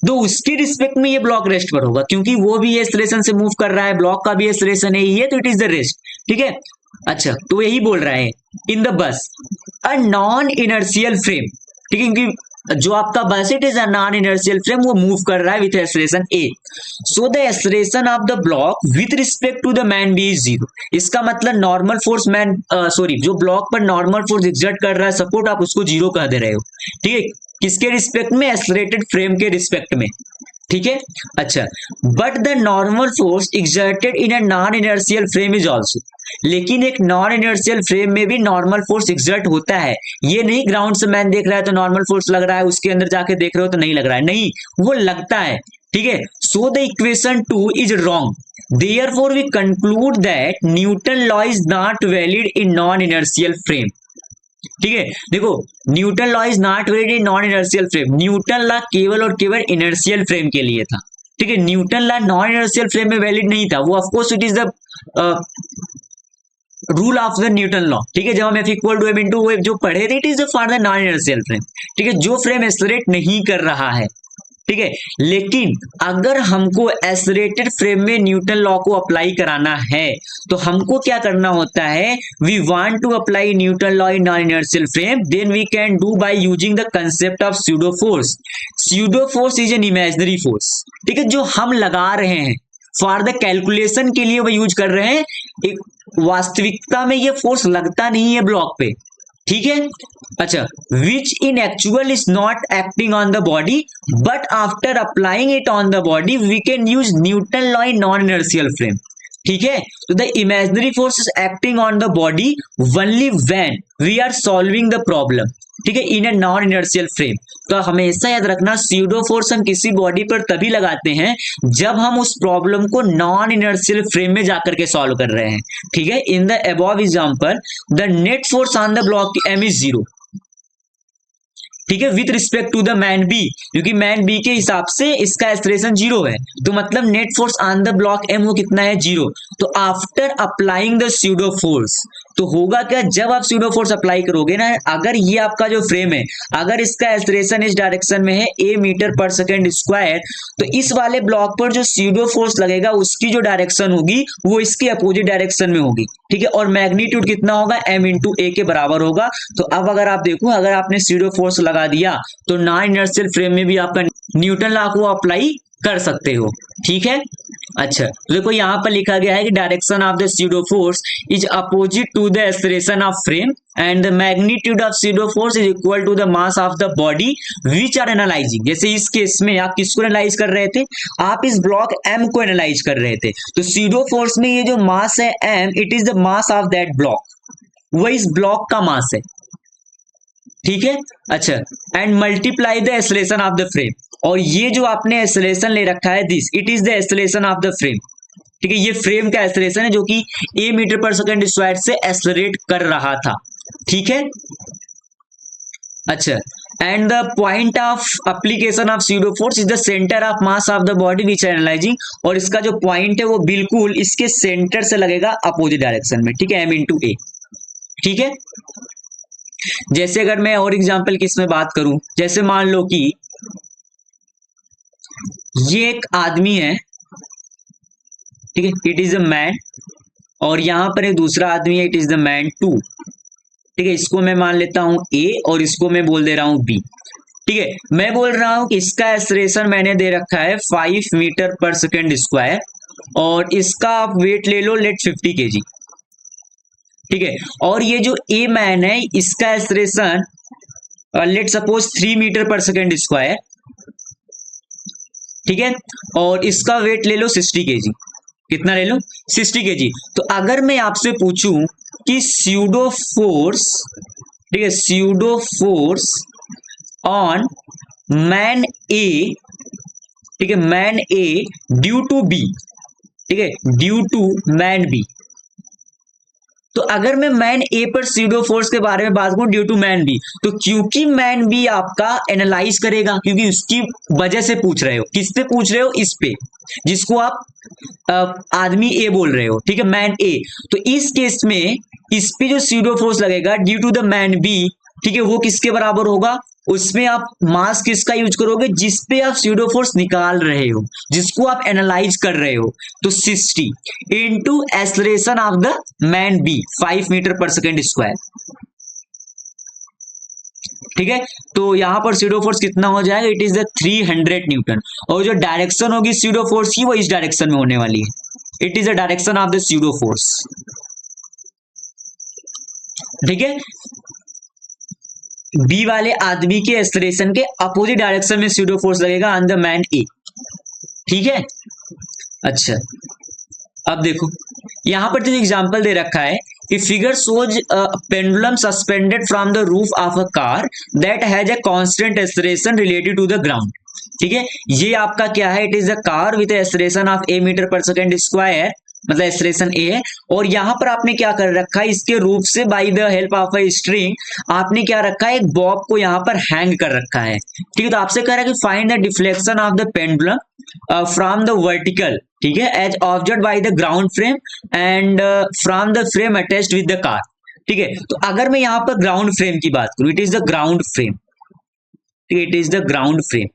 तो उसके रिस्पेक्ट में ये ब्लॉक रेस्ट पर होगा, क्योंकि वो भी एक्सेलरेशन से मूव कर रहा है, ब्लॉक का भी एक्सेलरेशन है ये, तो इट इज द रेस्ट। ठीक है, अच्छा, तो यही बोल रहा है in the bus a non inertial frame. ठीक है, क्योंकि जो आपका bus it is a non inertial frame वो मूव कर रहा है with acceleration a, so the acceleration of the block with respect to the man b is zero. इसका मतलब नॉर्मल फोर्स जो ब्लॉक पर नॉर्मल फोर्स एग्जर्ट कर रहा है सपोर्ट, आप उसको जीरो कह दे रहे हो, ठीक है, किसके रिस्पेक्ट में, एक्सेलरेटेड फ्रेम के रिस्पेक्ट में, ठीक है। अच्छा, but the normal force exerted in a non inertial frame is also, लेकिन एक नॉन इनर्शियल फ्रेम में भी नॉर्मल फोर्स एग्जर्ट होता है। ये नहीं ग्राउंड से मैन देख रहा है तो नॉर्मल फोर्स लग रहा है, उसके अंदर जाके देख रहे हो तो नहीं लग रहा है, नहीं, वो लगता है, ठीक है। So the equation 2 is wrong, therefore we conclude that Newton law is not valid in non inertial frame, ठीक है। देखो, Newton law is not valid in non inertial frame, Newton law केवल और केवल इनर्शियल फ्रेम के लिए था, ठीक है। Newton law non inertial frame में वैलिड नहीं था, वो of course it is the rule of the Newton law, ठीक है। जब हम F=m जो पढ़े थे, it is for the non inertial frame, ठीक है, जो फ्रेम एक्सेलरेट नहीं कर रहा है, ठीक है। लेकिन अगर हमको एक्सेलरेटेड फ्रेम में न्यूटन लॉ को अप्लाई कराना है तो हमको क्या करना होता है, we want to apply Newton law in non inertial frame, then we can do by using the concept of pseudo force. Pseudo force is an imaginary force, ठीक है, जो हम लगा रहे हैं फॉर द कैलकुलेशन के लिए वो यूज कर रहे हैं, एक वास्तविकता में ये फोर्स लगता नहीं है ब्लॉक पे, ठीक है। अच्छा, which in actual is not acting on the body but after applying it on the body we can use Newton law in non inertial frame, ठीक है। तो the imaginary force is acting on the body only when we are solving the problem, ठीक है, in a non inertial frame. तो हमेशा याद रखना, pseudo force हम किसी बॉडी पर तभी लगाते हैं जब हम उस प्रॉब्लम को नॉन इनर्शियल फ्रेम में जाकर के सॉल्व कर रहे हैं, ठीक है। In the above example the net force on the block m is zero, ठीक है, with respect to the man B, क्योंकि मैन बी के हिसाब से इसका एक्सेलरेशन जीरो है, तो मतलब net force on the block m वो कितना है, जीरो। तो after applying the pseudo force, तो होगा क्या, जब आप स्यूडो फोर्स अप्लाई करोगे ना, अगर ये आपका जो फ्रेम है, अगर इसका एक्सेलरेशन इस डायरेक्शन में है a metre per second square, तो इस वाले ब्लॉक पर जो स्यूडो फोर्स लगेगा उसकी जो डायरेक्शन होगी वो इसके अपोजिट डायरेक्शन में होगी, ठीक है, और मैग्नीट्यूड कितना होगा, m इंटू a के बराबर होगा। तो अब अगर आप देखो, अगर आपने स्यूडो फोर्स लगा दिया तो नॉन इनर्शियल फ्रेम में भी आपका न्यूटन लॉ को अप्लाई कर सकते हो, ठीक है। अच्छा, देखो यहाँ पर लिखा गया है कि direction of the pseudo force is opposite to the acceleration of frame and the magnitude of pseudo force is equal to the mass of the body which are analysing. जैसे इस केस में आप किसको एनालाइज कर रहे थे, आप इस ब्लॉक m को एनालाइज कर रहे थे, तो स्यूडो फोर्स में ये जो मास है m, it is the mass of that block, वो इस ब्लॉक का मास है, ठीक है। अच्छा, and multiply the acceleration of the frame, और ये जो आपने एक्सेलरेशन ले रखा है this, it is the acceleration of the frame, ठीक है, ये फ्रेम का एक्सेलरेशन है जो कि a metre per second square से एक्सेलरेट कर रहा था, ठीक है। अच्छा, and the point of application of pseudo force is the centre of mass of the body which are analysing, और इसका जो पॉइंट है वो बिल्कुल इसके सेंटर से लगेगा अपोजिट डायरेक्शन में, ठीक है, m इंटू a, ठीक है। जैसे अगर मैं और एग्जांपल की इसमें बात करूं, जैसे मान लो कि ये एक आदमी है, ठीक है, इट इज अ मैन, और यहां पर एक दूसरा आदमी है, it is the man two, ठीक है, इसको मैं मान लेता हूं A और इसको मैं बोल दे रहा हूं B, ठीक है। मैं बोल रहा हूं कि इसका एक्सेलरेशन मैंने दे रखा है 5 मीटर पर सेकेंड स्क्वायर, और इसका आप वेट ले लो लेट 50 kg, ठीक है, और ये जो A मैन है इसका acceleration let suppose 3 metre per second square, ठीक है, और इसका वेट ले लो 60 kg, कितना ले लो, 60 kg। तो अगर मैं आपसे पूछूं कि स्यूडो फोर्स, ठीक है, pseudo force on man A, ठीक है, man A due to B, ठीक है, ड्यू टू मैन बी, तो अगर मैं मैन ए पर स्यूडो फोर्स के बारे में बात करूं ड्यू टू मैन बी, तो क्योंकि मैन बी आपका एनालाइज करेगा, क्योंकि उसकी वजह से पूछ रहे हो, किस पे पूछ रहे हो, इस पे, जिसको आप आदमी ए बोल रहे हो, ठीक है, मैन ए, तो इस केस में इस पे जो स्यूडो फोर्स लगेगा due to the man B, ठीक है, वो किसके बराबर होगा, उसमें आप मास किसका यूज करोगे, जिस पे आप स्यूडो फोर्स निकाल रहे हो, जिसको आप एनालाइज कर रहे हो, तो 60 into acceleration of the man B 5 metre per second square, ठीक है, तो यहाँ पर स्यूडो फोर्स कितना हो जाएगा, इट इज द 300 न्यूटन, और जो डायरेक्शन होगी स्यूडो फोर्स की वो इस डायरेक्शन में होने वाली है, it is the direction of the pseudo force. ठीक है, बी वाले आदमी के एक्सलेरेशन के अपोजिट डायरेक्शन में स्यूडो फोर्स लगेगा ऑन द मैन ए। ठीक है, अच्छा अब देखो यहां पर जो एग्जांपल दे रखा है कि figure shows pendulum suspended from the roof of a car that has a constant acceleration related to the ground. ठीक है, ये आपका क्या है, it is a car with acceleration of A metre per second square, मतलब acceleration A है, और यहां पर आपने क्या कर रखा है, इसके रूप से by the help of a string आपने क्या रखा है, एक बॉब को यहां पर हैंग कर रखा है। ठीक है, तो आपसे कह रहा है कि find the deflection of the pendulum from the vertical, ठीक है, as observe by the ground frame and from the frame attached with the car. ठीक है, तो अगर मैं यहां पर ग्राउंड फ्रेम की बात करूं, it is the ground frame, it is the ground frame.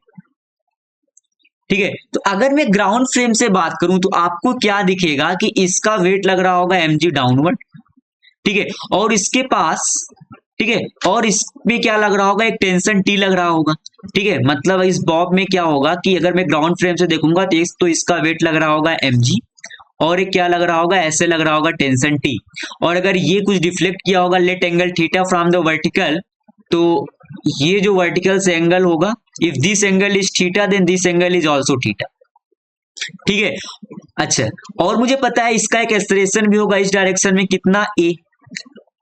ठीक है, तो अगर मैं ग्राउंड फ्रेम से बात करूं तो आपको क्या दिखेगा कि इसका वेट लग रहा होगा mg डाउनवर्ड। ठीक है, और इसके पास, ठीक है, और इसमें क्या लग रहा होगा, एक टेंशन टी लग रहा होगा। ठीक है, मतलब इस बॉब में क्या होगा कि अगर मैं ग्राउंड फ्रेम से देखूंगा तो इसका वेट लग रहा होगा mg, और एक क्या लग रहा होगा, ऐसे लग रहा होगा टेंशन टी, और अगर ये कुछ डिफ्लेक्ट किया होगा let angle theta from the vertical, तो ये जो वर्टिकल से एंगल होगा, if this angle is theta then this angle is also theta. ठीक है, अच्छा, और मुझे पता है इसका एक एक्सलेरेशन भी होगा इस डायरेक्शन में, कितना ए।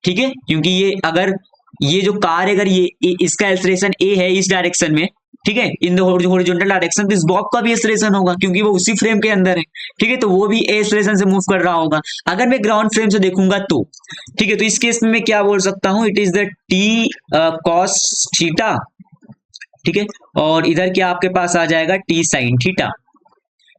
ठीक है, क्योंकि ये अगर ये जो कार है, अगर ये इसका एक्सलेरेशन ए है इस डायरेक्शन में, ठीक है, इन द हॉरिजॉन्टल डायरेक्शन, तो इस बॉब का भी एक्सलेरेशन होगा क्योंकि वो उसी फ्रेम के अंदर है। ठीक है, तो वो भी ए एक्सलेरेशन से मूव कर रहा होगा अगर मैं ग्राउंड फ्रेम से देखूंगा तो। ठीक है, तो इस केस में मैं क्या बोल सकता हूं, it is the T cos theta. ठीक है, और इधर क्या आपके पास आ जाएगा, टी साइन थीटा।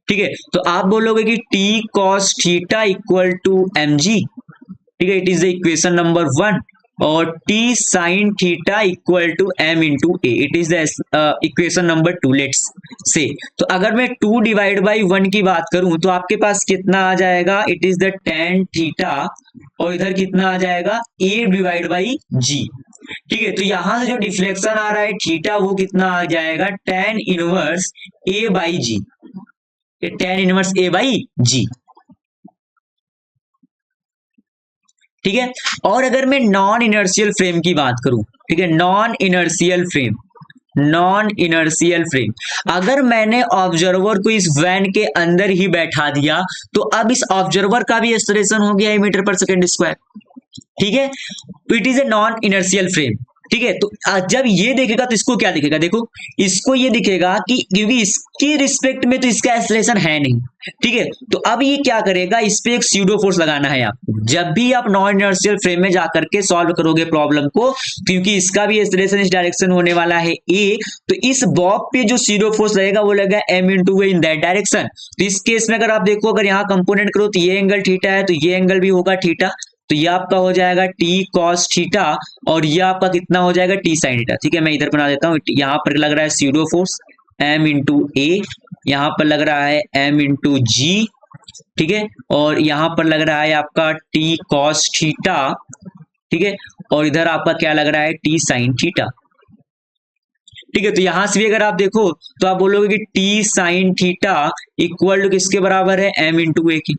ठीक है, तो आप बोलोगे कि T cos theta equal to M G. ठीक है, it is the equation number 1, और T sine theta equal to M into A, it is the equation number 2 let's say. तो अगर मैं 2 डिवाइड बाई 1 की बात करूं तो आपके पास कितना आ जाएगा, it is the tan theta, और इधर कितना आ जाएगा, ए डिवाइड बाई जी। ठीक है, तो यहां से जो डिफ्लेक्शन आ रहा है थीटा, वो कितना आ जाएगा, tan inverse A by G, tan inverse A by G. ठीक है, और अगर मैं नॉन इनर्शियल फ्रेम की बात करूं, ठीक है, non inertial frame, non inertial frame, अगर मैंने ऑब्जर्वर को इस वैन के अंदर ही बैठा दिया तो अब इस ऑब्जर्वर का भी एक्सलेरेशन हो गया मीटर पर सेकेंड स्क्वायर। ठीक है, तो it is a non inertial frame. ठीक है, तो जब ये देखेगा तो इसको क्या दिखेगा, देखो इसको ये दिखेगा कि क्योंकि इसके रिस्पेक्ट में तो इसका एक्सलेरेशन है नहीं। ठीक है, तो अब ये क्या करेगा, इस पे एक स्यूडो फोर्स लगाना है आपको जब भी आप नॉन इनर्शियल फ्रेम में जाकर के सॉल्व करोगे प्रॉब्लम को, क्योंकि इसका भी एक्सलेरेशन इस डायरेक्शन होने वाला है ए, तो इस बॉब पे जो स्यूडो फोर्स लगेगा वो लगेगा M into in that direction. तो इस केस में अगर आप देखो, अगर यहाँ कंपोनेंट करो तो ये एंगल थीटा है, तो ये एंगल भी होगा थीटा, तो ये आपका हो जाएगा टी कॉस थीटा, और ये आपका कितना हो जाएगा, टी साइन थीटा। ठीक है, मैं इधर बना देता हूँ, यहाँ पर लग रहा है स्यूडो फोर्स एम इंटू ए, यहाँ पर लग रहा है एम इंटू जी। ठीक है, और यहाँ पर लग रहा है आपका टी कॉस थीटा। ठीक है, और इधर आपका क्या लग रहा है, टी साइन थीटा। ठीक है, तो यहां से भी अगर आप देखो तो आप बोलोगे कि T sine theta equal to किसके बराबर है, एम इंटू ए की।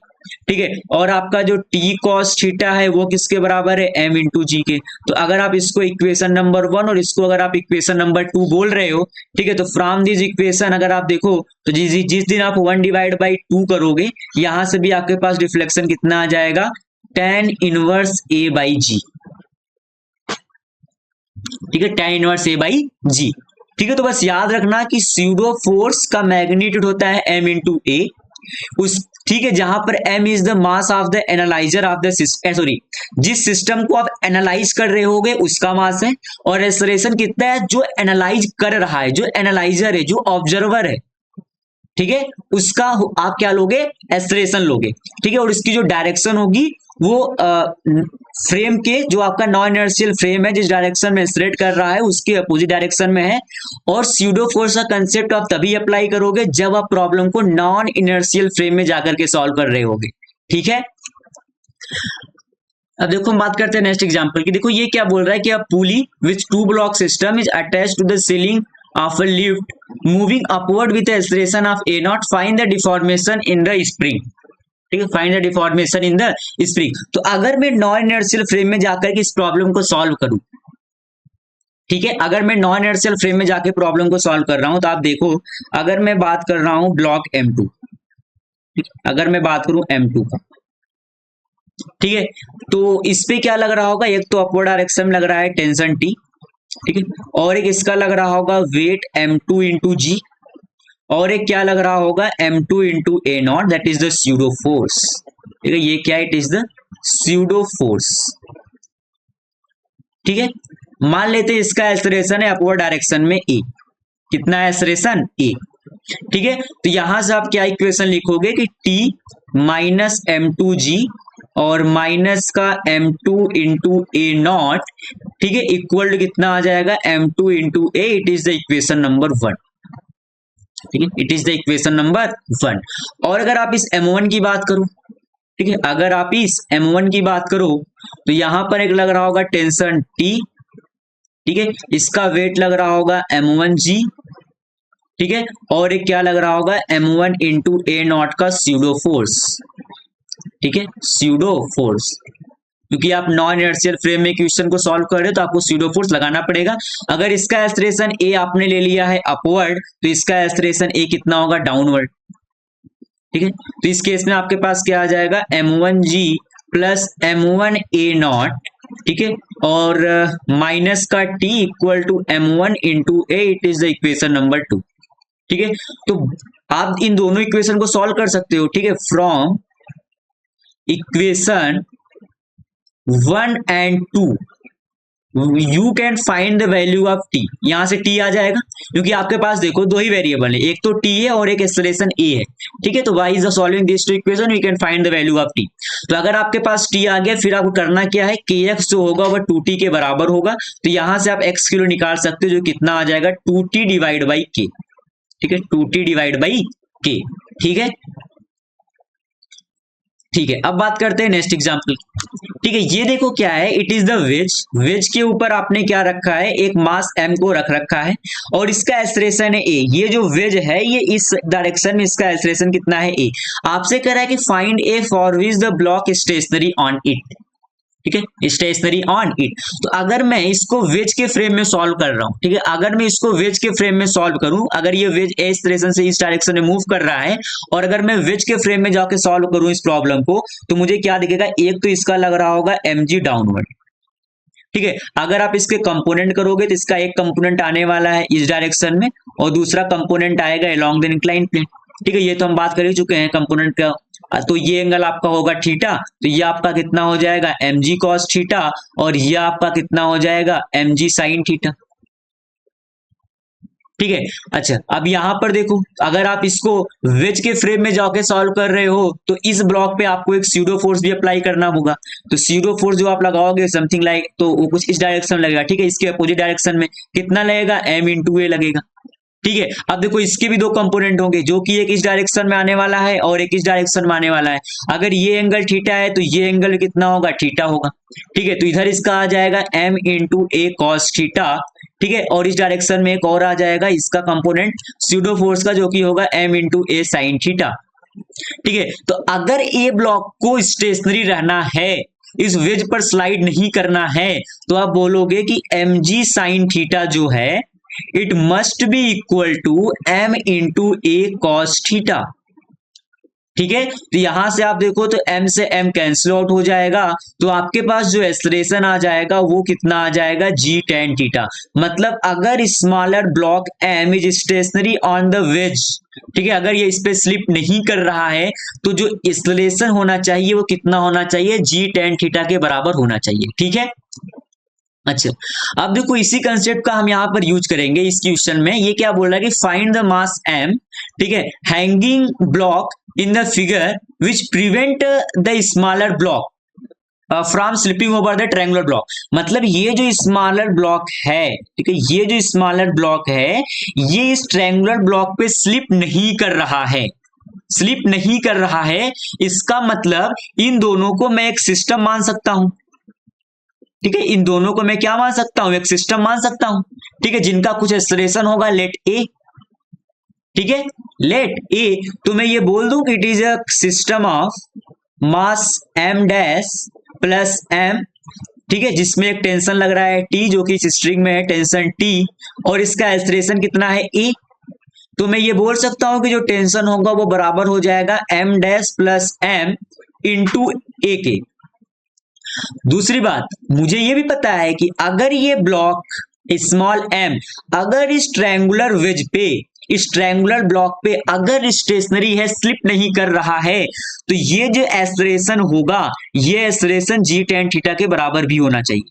ठीक है, और आपका जो टी कॉस थीटा है वो किसके बराबर है, एम इंटू जी के। तो अगर आप इसको इक्वेशन नंबर 1 और इसको अगर आप इक्वेशन नंबर 2 बोल रहे हो, ठीक है, तो फ्रॉम दिस इक्वेशन अगर आप देखो तो जिस दिन आप 1 डिवाइड बाई 2 करोगे, यहां से भी आपके पास रिफ्लेक्शन कितना आ जाएगा, tan inverse A by G. ठीक है, ten inverse A by G. ठीक है, तो बस याद रखना कि स्यूडो फोर्स का मैग्नीट्यूड होता है m इंटू ए, उस, ठीक है, जहां पर m is the mass of the analyser of the sorry, जिस सिस्टम को आप एनालाइज कर रहे होगे उसका मास है, और एक्सलेरेशन कितना है, जो एनालाइज कर रहा है, जो एनालाइजर है, जो ऑब्जर्वर है, ठीक है, उसका आप क्या लोगे, एक्सलेरेशन लोगे। ठीक है, और इसकी जो डायरेक्शन होगी वो फ्रेम के, जो आपका नॉन इनर्शियल फ्रेम है जिस डायरेक्शन में एक्सलेरेट कर रहा है उसके अपोजिट डायरेक्शन में है। और स्यूडो फोर्स का कंसेप्ट आप तभी अप्लाई करोगे जब आप प्रॉब्लम को नॉन इनर्शियल फ्रेम में जाकर के सॉल्व कर रहे होगे। ठीक है, अब देखो हम बात करते हैं नेक्स्ट एग्जांपल की। देखो ये क्या बोल रहा है कि a pulley which 2 block system is attached to the ceiling of a lift moving upward with acceleration of a naught, find the deformation in the spring. ठीक है, find the deformation in the spring. तो अगर मैं non inertial frame में जाकर के इस problem को सॉल्व करूं, ठीक है, अगर मैं नॉन इनर्शियल फ्रेम में जाके प्रॉब्लम को सॉल्व कर रहा हूं, तो आप देखो अगर मैं बात कर रहा हूं ब्लॉक M2, अगर मैं बात करूं M2 का, ठीक है, तो इस पे क्या लग रहा होगा, एक तो अपवर्ड डायरेक्शन में लग रहा है टेंशन T, ठीक है, और एक इसका लग रहा होगा वेट M2 इंटू जी, और एक क्या लग रहा होगा M2 into A not, that is the pseudo force. ठीक है, ये क्या है, it is the pseudo force. ठीक है, मान लेते हैं इसका एक्सेलरेशन है अपवर्ड डायरेक्शन में ए, कितना है एक्सेलरेशन ए। ठीक है, तो यहां से आप क्या इक्वेशन लिखोगे कि T माइनस M2G और माइनस का M2 इंटू ए नॉट, ठीक है, इक्वल टू कितना आ जाएगा M2 into A. It is the equation number 1। ठीक है, it is the equation number 1। और अगर आप इस M1 की बात करो, ठीक है, अगर आप इस M1 की बात करो तो यहां पर एक लग रहा होगा टेंशन T, ठीक है, इसका वेट लग रहा होगा M1G, ठीक है, और एक क्या लग रहा होगा M1 इंटू ए नॉट का स्यूडो फोर्स। ठीक है, स्यूडो फोर्स, क्योंकि आप नॉन इनर्शियल फ्रेम में क्वेश्चन को सॉल्व कर रहे हो तो आपको स्यूडो फोर्स लगाना पड़ेगा। अगर इसका एक्सेलरेशन ए आपने ले लिया है अपवर्ड, तो इसका एक्सेलरेशन ए कितना होगा, डाउनवर्ड। ठीक है, तो इस केस में आपके पास क्या आ जाएगा M1G plus M1 A not, ठीक है, और माइनस का T equal to M1 into A. It is the equation number 2। ठीक है, तो आप इन दोनों इक्वेशन को सॉल्व कर सकते हो। ठीक है, from equation 1 and 2 you can find the value of T। यहां से T आ जाएगा, क्योंकि आपके पास देखो दो ही वेरिएबल है, एक तो T है और एक एक्सेलरेशन A है। ठीक है, तो why is the solving this two equation we can find the value of T। तो अगर आपके पास T आ गया, फिर आपको करना क्या है, kx जो होगा वह 2T के बराबर होगा। तो यहां से आप x किलो निकाल सकते हो, जो कितना आ जाएगा 2T डिवाइड बाई K। ठीक है, 2T डिवाइड बाई K। ठीक है, ठीक है, अब बात करते हैं नेक्स्ट एग्जांपल। ठीक है, ये देखो क्या है, it is the wedge. Wedge के ऊपर आपने क्या रखा है, एक मास m को रख रखा है और इसका एक्सेलरेशन है a। ये जो वेज है ये इस डायरेक्शन में, इसका एक्सेलरेशन कितना है a। आपसे कह रहा है कि find a for which the block stationary on it. ठीक है, स्टेशनरी ऑन इट। तो अगर मैं इसको वेज के फ्रेम में सॉल्व कर रहा हूं, ठीक है, अगर मैं इसको वेज के फ्रेम में सॉल्व करूं, अगर ये वेज इस डायरेक्शन से इस डायरेक्शन में मूव कर रहा है और अगर मैं वेज के फ्रेम में जाके सॉल्व करूं इस प्रॉब्लम को, तो मुझे क्या दिखेगा, एक तो इसका लग रहा होगा mg डाउनवर्ड। ठीक है, अगर आप इसके कंपोनेंट करोगे तो इसका एक कंपोनेंट आने वाला है इस डायरेक्शन में और दूसरा कंपोनेंट आएगा अलोंग द इंक्लाइन प्लेन। ठीक है, ये तो हम बात कर ही चुके हैं कंपोनेंट का। तो ये एंगल आपका होगा थीटा, तो ये आपका कितना हो जाएगा mg cos थीटा और ये आपका कितना हो जाएगा mg sin थीटा। ठीक है, अच्छा अब यहां पर देखो, अगर आप इसको वेज के फ्रेम में जाके सॉल्व कर रहे हो तो इस ब्लॉक पे आपको एक स्यूडो फोर्स भी अप्लाई करना होगा। तो स्यूडो फोर्स जो आप लगाओगे समथिंग लाइक, तो वो कुछ इस डायरेक्शन में लगेगा। ठीक है, इसके अपोजिट डायरेक्शन में कितना लगेगा, m इंटू ए लगेगा। ठीक है, अब देखो इसके भी दो कंपोनेंट होंगे, जो कि एक इस डायरेक्शन में आने वाला है और एक इस डायरेक्शन में आने वाला है। अगर ये एंगल थीटा है तो ये एंगल कितना होगा, थीटा होगा। ठीक है, तो इधर इसका आ जाएगा m into a cos theta. ठीक है, और इस डायरेक्शन में एक और आ जाएगा इसका कंपोनेंट स्यूडो फोर्स का, जो कि होगा m इंटू ए साइन थीटा। ठीक है, तो अगर ए ब्लॉक को स्टेशनरी रहना है, इस वेज पर स्लाइड नहीं करना है, तो आप बोलोगे कि mg साइन थीटा जो है it must be equal to m into a cos theta. ठीक है, तो यहां से आप देखो तो m से m कैंसिल आउट हो जाएगा, तो आपके पास जो एक्सेलरेशन आ जाएगा वो कितना आ जाएगा, g tan थीटा। मतलब अगर smaller block m is stationary on the ways, ठीक है, अगर ये इस पे स्लिप नहीं कर रहा है तो जो एक्सेलरेशन होना चाहिए वो कितना होना चाहिए, g tan थीटा के बराबर होना चाहिए। ठीक है, अच्छा अब देखो इसी कंसेप्ट का हम यहाँ पर यूज करेंगे इस क्वेश्चन में। ये क्या बोल रहा है कि फाइंड द मास m, ठीक है, hanging block in the figure which prevent the smaller block from slipping over the triangular block. मतलब ये जो स्मॉलर ब्लॉक है, ठीक है, ये जो स्मॉलर ब्लॉक है ये इस ट्रायंगुलर ब्लॉक पे स्लिप नहीं कर रहा है, स्लिप नहीं कर रहा है। इसका मतलब इन दोनों को मैं एक सिस्टम मान सकता हूं। ठीक है, इन दोनों को मैं क्या मान सकता हूं, एक सिस्टम मान सकता हूं, ठीक है, जिनका कुछ एक्सलेशन होगा लेट ए, ठीक है, लेट ए, तो मैं ये बोल दूं कि it is a system of mass m dash plus m, ठीक है, जिसमें एक टेंशन लग रहा है T, जो कि इस स्ट्रिंग में है टेंशन T, और इसका एक्सलेशन कितना है A। तो मैं ये बोल सकता हूं कि जो टेंशन होगा वो बराबर हो जाएगा m dash plus m into ए के। दूसरी बात, मुझे ये भी पता है कि अगर ये ब्लॉक स्मॉल m अगर इस ट्रायंगुलर वेज पे, इस ट्रायंगुलर ब्लॉक पे अगर स्टेशनरी है, स्लिप नहीं कर रहा है, तो ये जो एक्सलेशन होगा, ये एक्सलेशन जी टेन थीटा के बराबर भी होना चाहिए,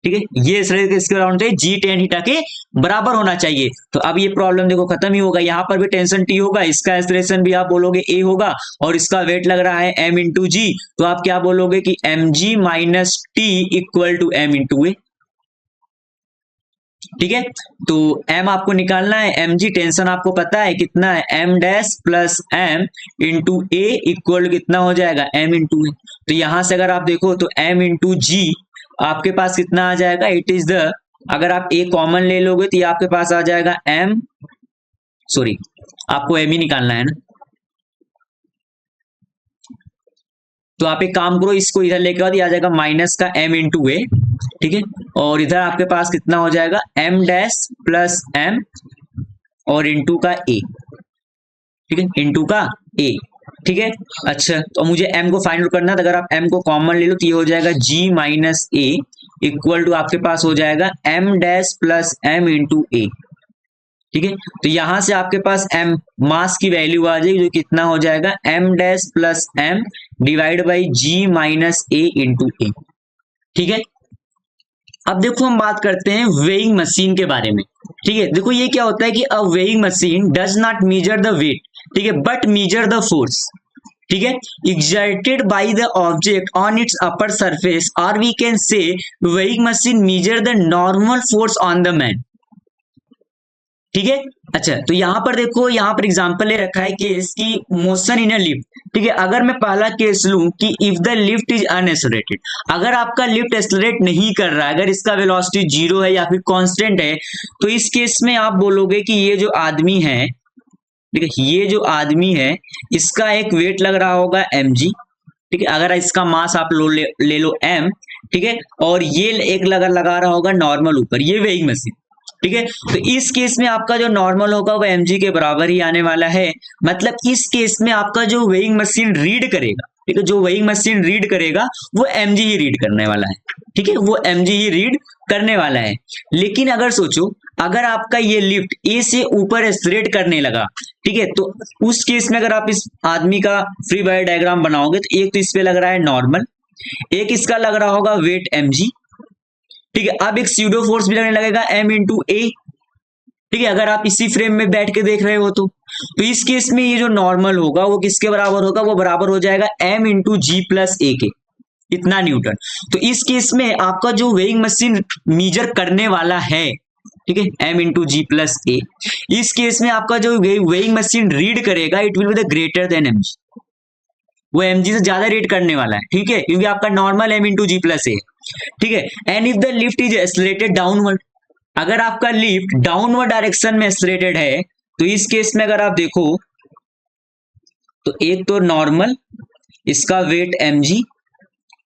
ठीक है, ये इसके बराबर चाहिए, जी टेन थीटा के बराबर होना चाहिए। तो अब ये प्रॉब्लम देखो खत्म ही होगा, यहाँ पर भी टेंशन टी होगा, इसका एक्सलेशन भी आप बोलोगे ए होगा, और इसका वेट लग रहा है m इंटू जी, तो आप क्या बोलोगे कि M G minus T equal to M into A, ठीक है। तो m आपको निकालना है, एम जी टेंशन आपको पता है कितना है, m dash plus m into ए इक्वल कितना हो जाएगा, m इंटू ए। तो यहां से अगर आप देखो तो m इंटू जी आपके पास कितना आ जाएगा, इट इज द, अगर आप a कॉमन ले लोगे तो ये आपके पास आ जाएगा m, सॉरी आपको m ही निकालना है ना, तो आप एक काम करो, इसको इधर लेके आओ, आ जाएगा माइनस का m इंटू ए, ठीक है, और इधर आपके पास कितना हो जाएगा m डैश प्लस m और इंटू का a, ठीक है, इंटू का a, ठीक है। अच्छा, तो मुझे m को फाइंड करना है, तो अगर आप m को कॉमन ले लो तो ये हो जाएगा g minus a equal to आपके पास हो जाएगा m dash plus m into a, ठीक है। तो यहां से आपके पास m मास की वैल्यू आ जाएगी, जो कितना हो जाएगा m dash plus m divide by g minus a into a, ठीक है। अब देखो हम बात करते हैं वेइंग मशीन के बारे में, ठीक है। देखो ये क्या होता है कि a weighing machine does not measure the weight, ठीक है, बट मेजर द फोर्स, ठीक है, exerted by the object on its upper surface, or we can say weighing machine measure the normal force on the man, ठीक है। अच्छा, तो यहां पर देखो, यहां पर एग्जांपल ले रखा है केस की मोशन इन अ लिफ्ट, ठीक है। अगर मैं पहला केस लूं कि if the lift is unaccelerated, अगर आपका लिफ्ट एक्सेलरेट नहीं कर रहा है, अगर इसका वेलोसिटी जीरो है या फिर कांस्टेंट है, तो इस केस में आप बोलोगे कि ये जो आदमी है, ठीक है, ये जो आदमी है इसका एक वेट लग रहा होगा mg, ठीक है, अगर इसका मास आप ले लो m, ठीक है, और ये एक लगा रहा होगा नॉर्मल ऊपर, ये वेइंग मशीन, ठीक है। तो इस केस में आपका जो नॉर्मल होगा वो mg के बराबर ही आने वाला है, मतलब इस केस में आपका जो वेइंग मशीन रीड करेगा, ठीक है, जो वेइंग मशीन रीड करेगा वो mg ही रीड करने वाला है, ठीक है, वो mg ही रीड करने वाला है। लेकिन अगर सोचो, अगर आपका ये लिफ्ट ए से ऊपर एक्सेलरेट करने लगा, ठीक है, तो उस केस में अगर आप इस आदमी का फ्री बॉडी डायग्राम बनाओगे तो एक तो इस पे लग रहा है नॉर्मल, एक इसका लग रहा होगा वेट mg, ठीक है। अब एक स्यूडो फोर्स भी लगने लगेगा m इंटू ए, ठीक है, अगर आप इसी फ्रेम में बैठ के देख रहे हो तो इस केस में ये जो नॉर्मल होगा वो किसके बराबर होगा, वो बराबर हो जाएगा m इंटू जी प्लस ए के, इतना न्यूटन। तो इस केस में आपका जो वेइंग मशीन मेजर करने वाला है, ठीक है, m इंटू जी प्लस ए, इस केस में आपका जो वेइंग मशीन रीड करेगा it will be the greater than mg, वो mg से ज्यादा रीड करने वाला है, ठीक है, क्योंकि आपका नॉर्मल m इंटू जी प्लस ए, ठीक है। And if the lift is accelerated downward, अगर आपका लिफ्ट डाउनवर्ड डायरेक्शन में एक्सेलरेटेड है, तो इस केस में अगर आप देखो तो एक तो नॉर्मल, इसका वेट mg,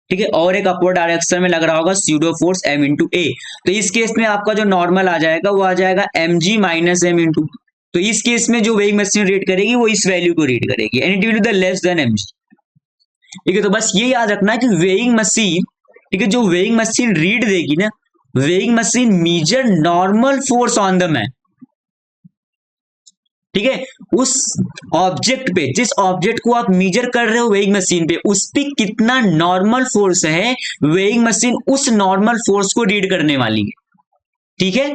ठीक है, और एक अपवर्ड डायरेक्शन में लग रहा होगा स्यूडो फोर्स m इंटू ए, तो इस केस में आपका जो नॉर्मल आ जाएगा वो आ जाएगा mg माइनस m इंटू, तो इस केस में जो वेइंग मशीन रीड करेगी वो इस वैल्यू को रीड करेगी, and it will be the less than mg, ठीक है। तो बस ये याद रखना है कि वेइंग मशीन, ठीक है, जो वेइंग मशीन रीड देगी ना, weighing machine measure normal force on the man, ठीक है, उस ऑब्जेक्ट पे, जिस ऑब्जेक्ट को आप मेजर कर रहे हो वेइंग मशीन पे, उस पे कितना नॉर्मल फोर्स है, वेइंग मशीन उस नॉर्मल फोर्स को रीड करने वाली है, ठीक है।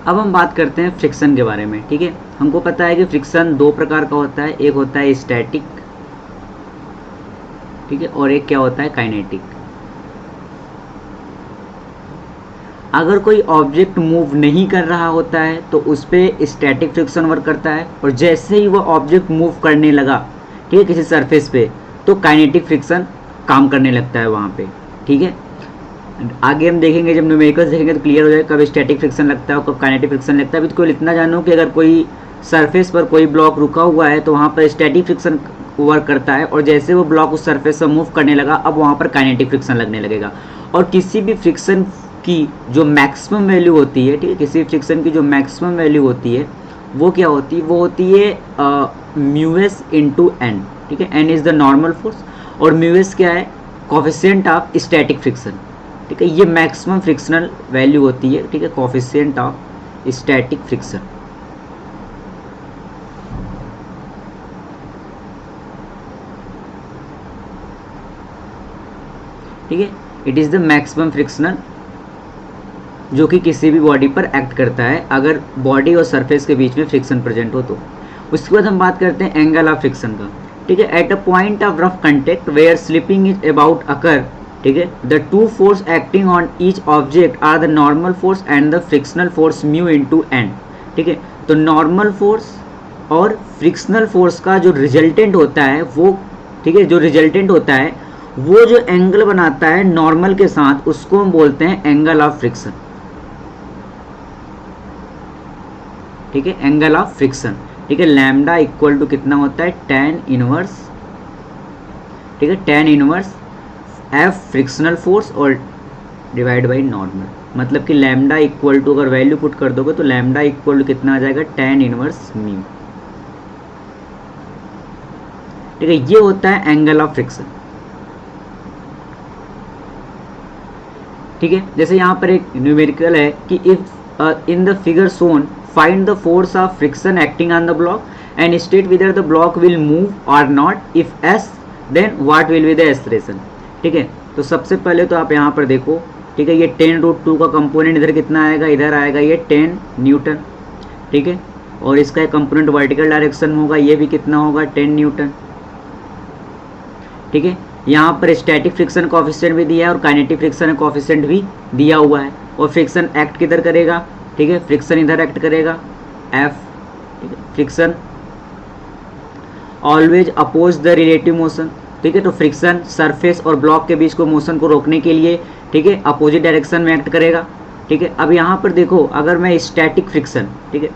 अब हम बात करते हैं फ्रिक्शन के बारे में, ठीक है। हमको पता है कि फ्रिक्शन दो प्रकार का होता है, एक होता है स्टैटिक, ठीक है, और एक क्या होता है काइनेटिक। अगर कोई ऑब्जेक्ट मूव नहीं कर रहा होता है तो उस पर स्टैटिक फ्रिक्शन वर्क करता है, और जैसे ही वो ऑब्जेक्ट मूव करने लगा, ठीक है, किसी सरफेस पे, तो काइनेटिक फ्रिक्शन काम करने लगता है वहाँ पे, ठीक है। आगे हम देखेंगे, जब न्यूमेरिकल्स देखेंगे तो क्लियर हो जाएगा कब स्टैटिक फ्रिक्शन लगता है और कब काइनेटिक फ्रिक्शन लगता है। अभी तो केवल इतना जानो कि अगर कोई सरफेस पर कोई ब्लॉक रुका हुआ है तो वहाँ पर स्टैटिक फ्रिक्शन वर्क करता है, और जैसे वो ब्लॉक उस सरफेस से मूव करने लगा अब वहाँ पर काइनेटिक फ्रिक्शन लगने लगेगा। और किसी भी फ्रिक्शन की जो मैक्सिमम वैल्यू होती है, ठीक है, किसी भी फ्रिक्शन की जो मैक्सिमम वैल्यू होती है वो क्या होती है, वो होती है म्यू एस इंटू एन, ठीक है। N is the normal force और म्यू एस क्या है, कोफिशिएंट ऑफ स्टैटिक फ्रिक्शन, ठीक है। ये मैक्सिमम फ्रिक्शनल वैल्यू होती है, ठीक है, कोफिशिएंट ऑफ स्टैटिक फ्रिक्शन। ठीक है, it is the maximum frictional जो कि किसी भी बॉडी पर एक्ट करता है अगर बॉडी और सरफेस के बीच में फ्रिक्शन प्रेजेंट हो तो। उसके बाद हम बात करते हैं एंगल ऑफ फ्रिक्शन का, ठीक है। At a point of rough contact where slipping is about occur, ठीक है, the two force acting on each object are the normal force and the frictional force mu into N, ठीक है। तो normal force और frictional force का जो resultant होता है वो, ठीक है, जो रिजल्टेंट होता है वो जो एंगल बनाता है नॉर्मल के साथ उसको हम बोलते हैं एंगल ऑफ फ्रिक्शन, ठीक है, एंगल ऑफ फ्रिक्शन, ठीक है। लैम्डा इक्वल टू कितना होता है, tan इनवर्स, ठीक है, tan inverse F frictional force और डिवाइड बाई नॉर्मल, मतलब कि लैम्डा इक्वल टू अगर वैल्यू पुट कर दोगे तो लैम्डा इक्वल टू कितना आ जाएगा, tan इनवर्स म्यू, ठीक है। ये होता है एंगल ऑफ फ्रिक्शन, ठीक है। जैसे यहाँ पर एक न्यूमेरिकल है कि if in the figure shown find the force of friction acting on the block and state whether the block will move or not, if s then what will be the acceleration, ठीक है। तो सबसे पहले तो आप यहाँ पर देखो, ठीक है, ये 10√2 का कंपोनेंट इधर कितना आएगा, इधर आएगा ये 10 न्यूटन, ठीक है, और इसका कंपोनेंट वर्टिकल डायरेक्शन में होगा, ये भी कितना होगा 10 न्यूटन, ठीक है। यहाँ पर स्टैटिक फ्रिक्शन कोएफिशिएंट भी दिया है और काइनेटिक फ्रिक्शन कोएफिशिएंट भी दिया हुआ है, और फ्रिक्शन एक्ट किधर करेगा, ठीक है, फ्रिक्शन इधर एक्ट करेगा F, ठीक है। Friction always oppose the relative motion, ठीक है। तो फ्रिक्शन सरफेस और ब्लॉक के बीच को मोशन को रोकने के लिए, ठीक है, अपोजिट डायरेक्शन में एक्ट करेगा, ठीक है। अब यहाँ पर देखो अगर मैं स्टैटिक फ्रिक्शन, ठीक है,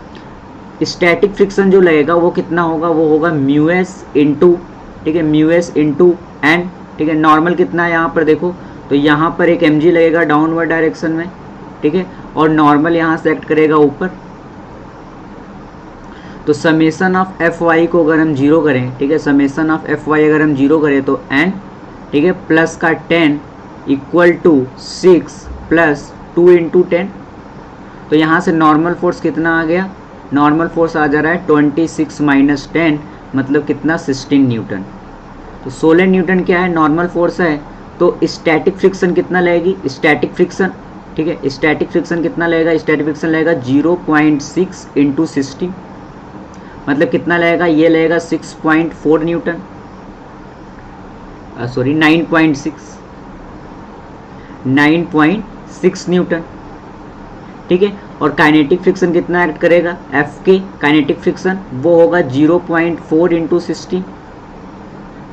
स्टैटिक फ्रिक्शन जो लगेगा वो कितना होगा, वो होगा म्यू एस इंटू, ठीक है, म्यू एस इंटू एन, ठीक है। नॉर्मल कितना है यहाँ पर देखो, तो यहाँ पर एक mg लगेगा डाउनवर्ड डायरेक्शन में, ठीक है, और नॉर्मल यहाँ से एक्ट करेगा ऊपर। तो समेशन ऑफ एफ वाई को अगर हम जीरो करें, ठीक है, समेशन ऑफ एफ वाई अगर हम जीरो करें तो एन, ठीक है, प्लस का 10 इक्वल टू 6 प्लस 2 इंटू 10। तो यहाँ से नॉर्मल फोर्स कितना आ गया, नॉर्मल फोर्स आ जा रहा है 26 माइनस 10 मतलब कितना 16 न्यूटन। तो 16 न्यूटन क्या है, नॉर्मल फोर्स है। तो स्टैटिक फ्रिक्शन कितना लगेगी, स्टैटिक फ्रिक्शन, ठीक है, स्टैटिक फ्रिक्शन कितना लगेगा, स्टैटिक फ्रिक्शन लगेगा 0.6 इंटू 60 मतलब कितना लगेगा, ये लगेगा 6.4 न्यूटन, सॉरी 9.6 न्यूटन, ठीक है। और काइनेटिक फ्रिक्शन कितना एक्ट करेगा, एफ के काइनेटिक फ्रिक्शन वो होगा 0.4 इंटू 60,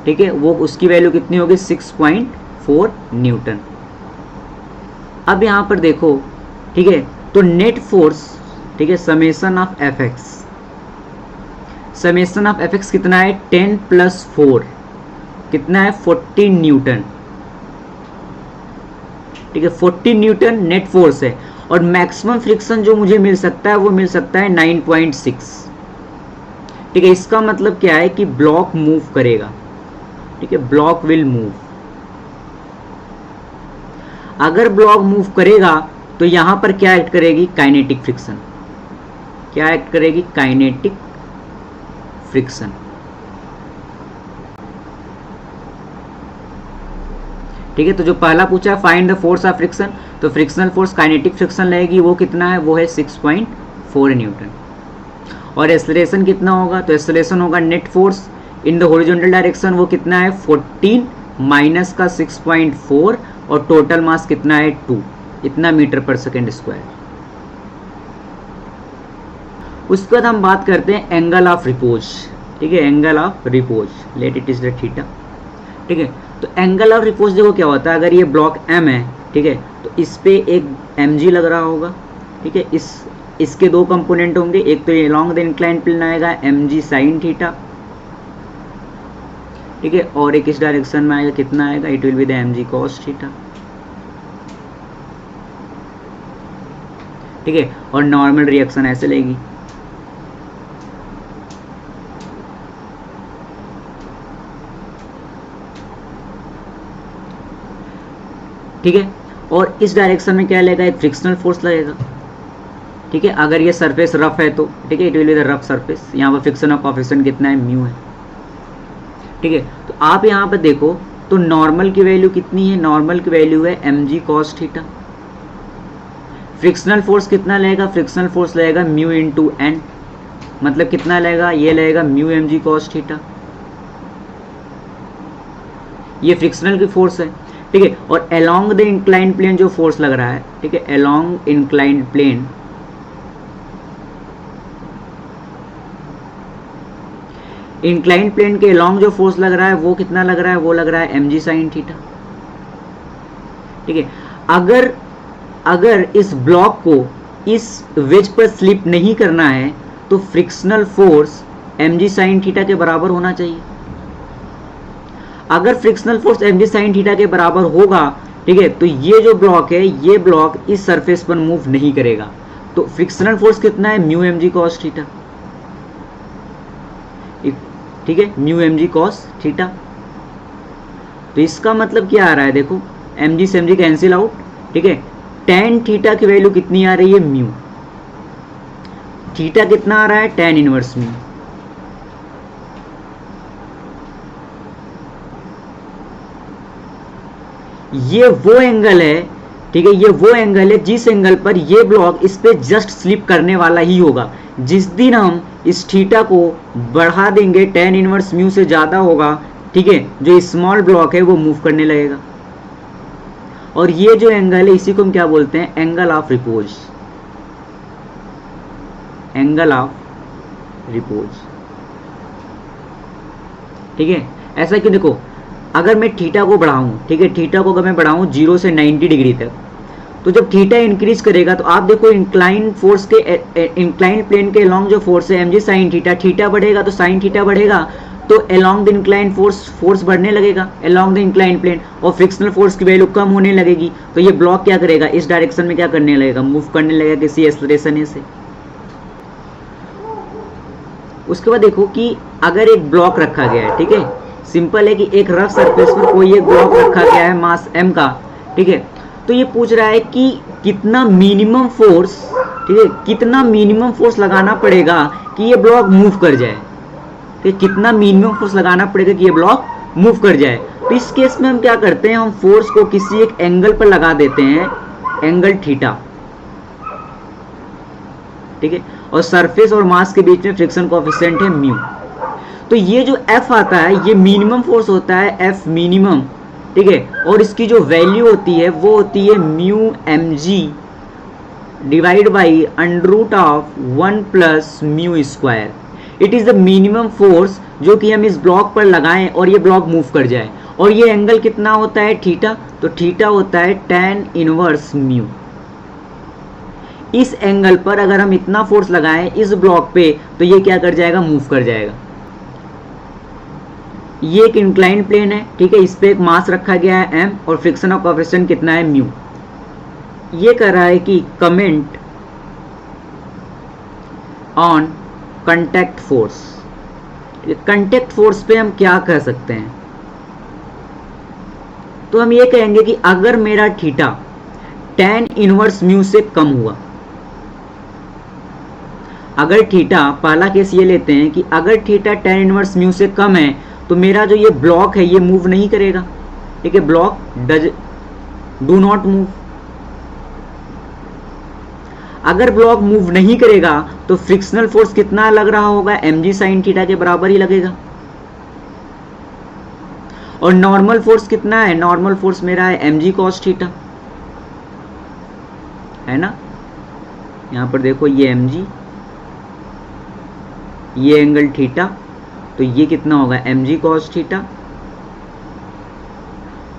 ठीक है, वो उसकी वैल्यू कितनी होगी 6.4 न्यूटन। अब यहाँ पर देखो, ठीक है, तो नेट फोर्स, ठीक है, summation of F x, summation of F x कितना है 10 प्लस 4 कितना है 14 न्यूटन, ठीक है, 14 न्यूटन नेट फोर्स है। और मैक्सिमम फ्रिक्शन जो मुझे मिल सकता है वो मिल सकता है 9.6, ठीक है। इसका मतलब क्या है कि ब्लॉक मूव करेगा, ठीक है, ब्लॉक विल मूव। अगर ब्लॉक मूव करेगा तो यहां पर क्या एक्ट करेगी, काइनेटिक फ्रिक्शन, क्या एक्ट करेगी, काइनेटिक फ्रिक्शन, ठीक है। तो जो पहला पूछा है find the force of friction, तो फ्रिक्शनल फोर्स काइनेटिक फ्रिक्शन लगेगी, वो कितना है, वो है 6.4 न्यूटन। और एक्सेलरेशन कितना होगा, तो एक्सेलरेशन होगा net force in the horizontal direction, वो कितना है 14 माइनस का 6.4 और टोटल मास कितना है 2, इतना मीटर पर सेकेंड स्क्वायर। उसके बाद हम बात करते हैं एंगल ऑफ रिपोज, ठीक है, angle of repose, let it is the theta, ठीक है। तो एंगल ऑफ रिपोज देखो क्या होता है, अगर ये ब्लॉक एम है, ठीक है, तो इस पे एक mg लग रहा होगा, ठीक है। इसके दो कंपोनेंट होंगे, एक तो ये लॉन्ग द इंक्लाइन प्लेन आएगा mg साइन थीटा, ठीक है, और एक इस डायरेक्शन में आएगा, कितना आएगा, it will be the mg cos theta, ठीक है। और नॉर्मल रिएक्शन ऐसे लेगी, ठीक है। और इस डायरेक्शन में क्या लगेगा, एक फ्रिक्शनल फोर्स लगेगा, ठीक है। अगर ये सरफेस रफ है तो ठीक है, it will be the rough surface. यहाँ पर फ्रिक्शन ऑफ कोएफिशिएंट कितना है, म्यू है, ठीक है। तो आप यहाँ पर देखो तो नॉर्मल की वैल्यू कितनी है, नॉर्मल की वैल्यू है mg cos theta. Frictional force कितना लगेगा, फ्रिक्शनल फोर्स लगेगा म्यू इंटू एन, मतलब कितना लगेगा, ये लगेगा म्यू mg cos थीटा, ये फ्रिक्शनल की फोर्स है, ठीक है। और अलोंग द इंक्लाइंड प्लेन जो फोर्स लग रहा है, ठीक है, along inclined plane, inclined plane के अलोंग जो फोर्स लग रहा है वो कितना लग रहा है, वो लग रहा है mg साइन थीटा, ठीक है। अगर इस ब्लॉक को इस वेज पर स्लिप नहीं करना है तो frictional force mg sine theta के बराबर होना चाहिए। अगर frictional force mg sine theta के बराबर होगा, ठीक है, तो ये जो ब्लॉक है, ये ब्लॉक इस सरफेस पर मूव नहीं करेगा। तो फ्रिक्शनल फोर्स कितना है, म्यू mg cos थीटा, ठीक है, म्यू mg cos थीटा। तो इसका मतलब क्या आ रहा है, देखो mg से mg कैंसिल आउट, ठीक है। tan थीटा की वैल्यू कितनी आ रही है, म्यू, थीटा कितना आ रहा है, tan इनवर्स म्यू, ये वो एंगल है, ठीक है, ये वो एंगल है जिस एंगल पर ये ब्लॉक इस पे जस्ट स्लिप करने वाला ही होगा। जिस दिन हम इस थीटा को बढ़ा देंगे, tan इनवर्स म्यू से ज़्यादा होगा, ठीक है, जो स्मॉल ब्लॉक है वो मूव करने लगेगा। और ये जो एंगल है इसी को हम क्या बोलते हैं, angle of repose, angle of repose, ठीक है। ऐसा क्यों, देखो अगर मैं थीटा को बढ़ाऊं, ठीक है, थीटा को अगर मैं बढ़ाऊं 0 से 90 डिग्री तक, तो जब थीटा इंक्रीज करेगा तो आप देखो इंक्लाइन फोर्स के इंक्लाइन प्लेन के अलोंग जो फोर्स है mg साइन थीटा, थीटा बढ़ेगा तो साइन थीटा बढ़ेगा, तो अलोंग द इंक्लाइन फोर्स बढ़ने लगेगा अलोंग द इंक्लाइन प्लेन, और फ्रिक्शनल फोर्स की वैल्यू कम होने लगेगी। तो ये ब्लॉक क्या करेगा, इस डायरेक्शन में क्या करने लगेगा, मूव करने लगेगा किसी एक्सेलरेशन से। उसके बाद देखो कि अगर एक ब्लॉक रखा गया है, ठीक है, सिंपल है कि एक रफ सरफेस पर कोई एक ब्लॉक रखा गया है मास m का, ठीक है, तो ये पूछ रहा है कि कितना मिनिमम फोर्स, ठीक है, कितना मिनिमम फोर्स लगाना पड़ेगा कि ये ब्लॉक मूव कर जाए, ठीक है, कितना मिनिमम फोर्स लगाना पड़ेगा कि ये ब्लॉक मूव कर जाए। तो इस केस में हम क्या करते हैं, हम फोर्स को किसी एक एंगल पर लगा देते हैं, एंगल थीटा, ठीक है, और सरफेस और मास के बीच में फ्रिक्शन कोएफिशिएंट है म्यू। तो ये जो F आता है ये मिनिमम फोर्स होता है, F मिनिमम, ठीक है, और इसकी जो वैल्यू होती है वो होती है mu mg divide by under root of 1 plus mu square. It is the minimum force जो कि हम इस ब्लॉक पर लगाएं और ये ब्लॉक मूव कर जाए। और ये एंगल कितना होता है, थीटा, तो थीटा होता है tan इनवर्स म्यू। इस एंगल पर अगर हम इतना फोर्स लगाएं इस ब्लॉक पे तो ये क्या कर जाएगा, मूव कर जाएगा। ये एक इंक्लाइंड प्लेन है, ठीक है, इस पे एक मास रखा गया है m और फ्रिक्शन ऑफ कोएफिशिएंट कितना है, म्यू। ये कह रहा है कि comment on contact force. Contact force पे हम क्या कह सकते हैं, तो हम ये कहेंगे कि अगर मेरा थीटा tan इनवर्स म्यू से कम हुआ, अगर थीटा, पहला केस ये लेते हैं कि अगर थीटा tan इनवर्स म्यू से कम है तो मेरा जो ये ब्लॉक है ये मूव नहीं करेगा, ठीक है, ब्लॉक डू नॉट मूव। अगर ब्लॉक मूव नहीं करेगा तो फ्रिक्शनल फोर्स कितना लग रहा होगा, mg साइन थीटा के बराबर ही लगेगा। और नॉर्मल फोर्स कितना है, नॉर्मल फोर्स मेरा है mg cos थीटा, है ना। यहां पर देखो ये mg, ये एंगल थीटा, तो ये कितना होगा mg cos थीटा,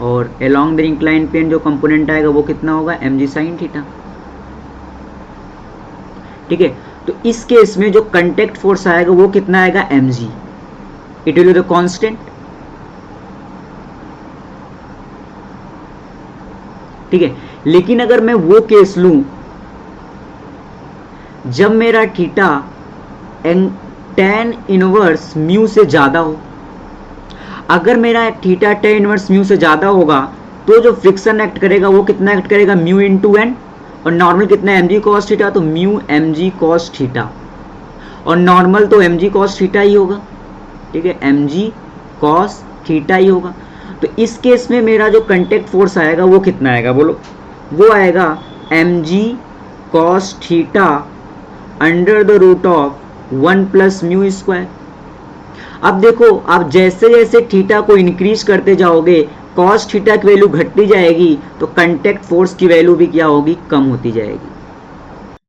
और अलोंग द इंक्लाइन प्लेन जो कंपोनेंट आएगा वो कितना होगा, mg sin थीटा। ठीक है, तो इस केस में जो कंटेक्ट फोर्स आएगा वो कितना आएगा, mg, it will be the constant. ठीक है, लेकिन अगर मैं वो केस लूं जब मेरा थीटा tan इनवर्स म्यू से ज्यादा हो, अगर मेरा थीटा tan इनवर्स म्यू से ज्यादा होगा तो जो फ्रिक्शन एक्ट करेगा वो कितना एक्ट करेगा, म्यू इंटू एन, और नॉर्मल कितना है, mg cos थीटा, तो म्यू mg cos थीटा, और नॉर्मल तो mg cos थीटा ही होगा। ठीक है, mg cos थीटा ही होगा। तो इस केस में मेरा जो कंटेक्ट फोर्स आएगा वो कितना आएगा, बोलो, वो आएगा mg cos theta under the root of 1 plus mu square. अब देखो, आप जैसे जैसे थीटा को इंक्रीज करते जाओगे cos थीटा की वैल्यू घटती जाएगी, तो कंटेक्ट फोर्स की वैल्यू भी क्या होगी, कम होती जाएगी।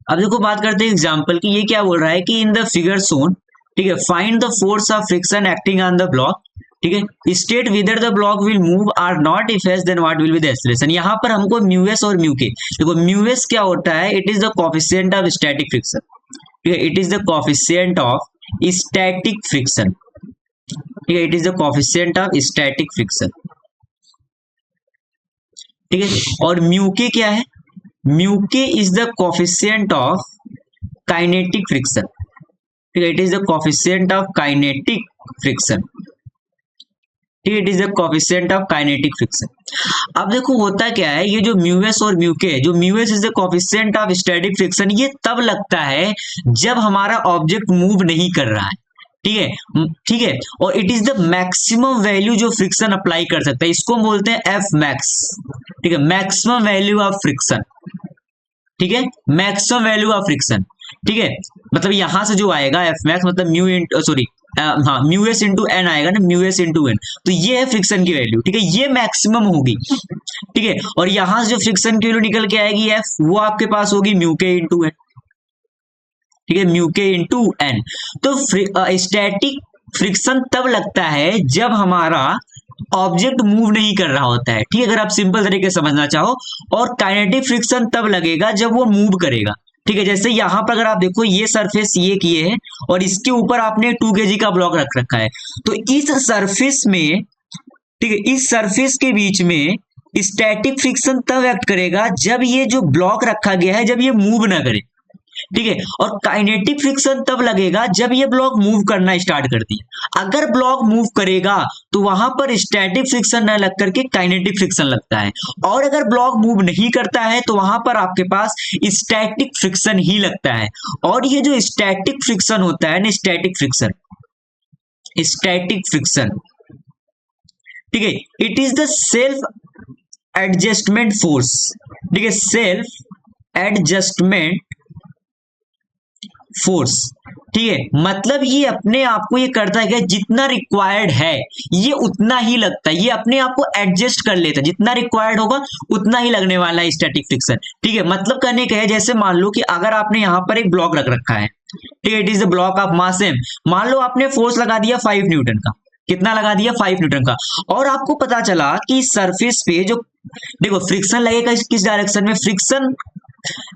अब देखो बात करते हैं एग्जांपल की। ये क्या बोल रहा है कि इन द फिगर शोन, ठीक है, find the force of friction acting on the block. ठीक है, state whether the block will move or not if yes then what will be the acceleration. यहाँ पर हमको म्यू एस और म्यू के, देखो म्यू एस क्या होता है, it is the coefficient of static friction. ठीक है, it is the coefficient of static friction. ठीक है, it is the coefficient of static friction. ठीक है, और म्यू के क्या है, म्यू के is the coefficient of kinetic friction. ठीक है, it is the coefficient of kinetic friction. ठीक है, it is the coefficient of kinetic friction. अब देखो होता क्या है, ये जो म्यू एस और म्यू के, जो mu S is the coefficient of static friction, ये तब लगता है जब हमारा ऑब्जेक्ट मूव नहीं कर रहा है। ठीक है, ठीक है, और it is the maximum value जो फ्रिक्शन अप्लाई कर सकता है, इसको हम बोलते हैं एफ मैक्स। ठीक है, मैक्सिमम वैल्यू ऑफ फ्रिक्शन। ठीक है, मैक्सिमम वैल्यू ऑफ फ्रिक्शन। ठीक है, मतलब यहां से जो आएगा एफ मैक्स, मतलब म्यू इंटू सॉरी हाँ म्यू एस इंटू एन आएगा ना, म्यू एस इंटू एन, तो ये है फ्रिक्शन की वैल्यू। ठीक है, ये मैक्सिमम होगी। ठीक है, और यहां से जो फ्रिक्शन की वैल्यू निकल के आएगी एफ, वो आपके पास होगी म्यू के इंटू एन। ठीक है, म्यू के इंटू एन। तो स्टैटिक फ्रिक्शन तब लगता है जब हमारा ऑब्जेक्ट मूव नहीं कर रहा होता है। ठीक है, अगर आप सिंपल तरीके से समझना चाहो, और काइनेटिक फ्रिक्शन तब लगेगा जब वो मूव करेगा। ठीक है, जैसे यहां पर अगर आप देखो, ये सरफेस ये किए है और इसके ऊपर आपने 2 kg का ब्लॉक रख रखा है, तो इस सरफेस में, ठीक है, इस सरफेस के बीच में स्टैटिक फ्रिक्शन तब एक्ट करेगा जब ये जो ब्लॉक रखा गया है जब ये मूव ना करे। ठीक है, और काइनेटिक फ्रिक्शन तब लगेगा जब ये ब्लॉक मूव करना स्टार्ट करती है। अगर ब्लॉक मूव करेगा तो वहां पर स्टैटिक फ्रिक्शन न लग करके काइनेटिक फ्रिक्शन लगता है, और अगर ब्लॉक मूव नहीं करता है तो वहां पर आपके पास स्टैटिक फ्रिक्शन ही लगता है। और ये जो स्टैटिक फ्रिक्शन होता है ना, स्टैटिक फ्रिक्शन, स्टैटिक फ्रिक्शन, ठीक है, it is the self adjustment force. ठीक है, सेल्फ एडजस्टमेंट फोर्स। ठीक है, मतलब ये अपने आप को ये करता है कि जितना रिक्वायर्ड है ये उतना ही लगता है, ये अपने आप को एडजस्ट कर लेता है, जितना रिक्वायर्ड होगा उतना ही लगने वाला है स्टैटिक फ्रिक्शन। ठीक है, मतलब कहने का है, जैसे मान लो कि अगर आपने यहां पर एक ब्लॉक रख रखा है, ठीक है, it is the block of mass M, मान लो आपने फोर्स लगा दिया 5 न्यूटन का, कितना लगा दिया 5 न्यूटन का, और आपको पता चला कि सरफेस पे जो, देखो फ्रिक्शन लगेगा किस डायरेक्शन में, फ्रिक्शन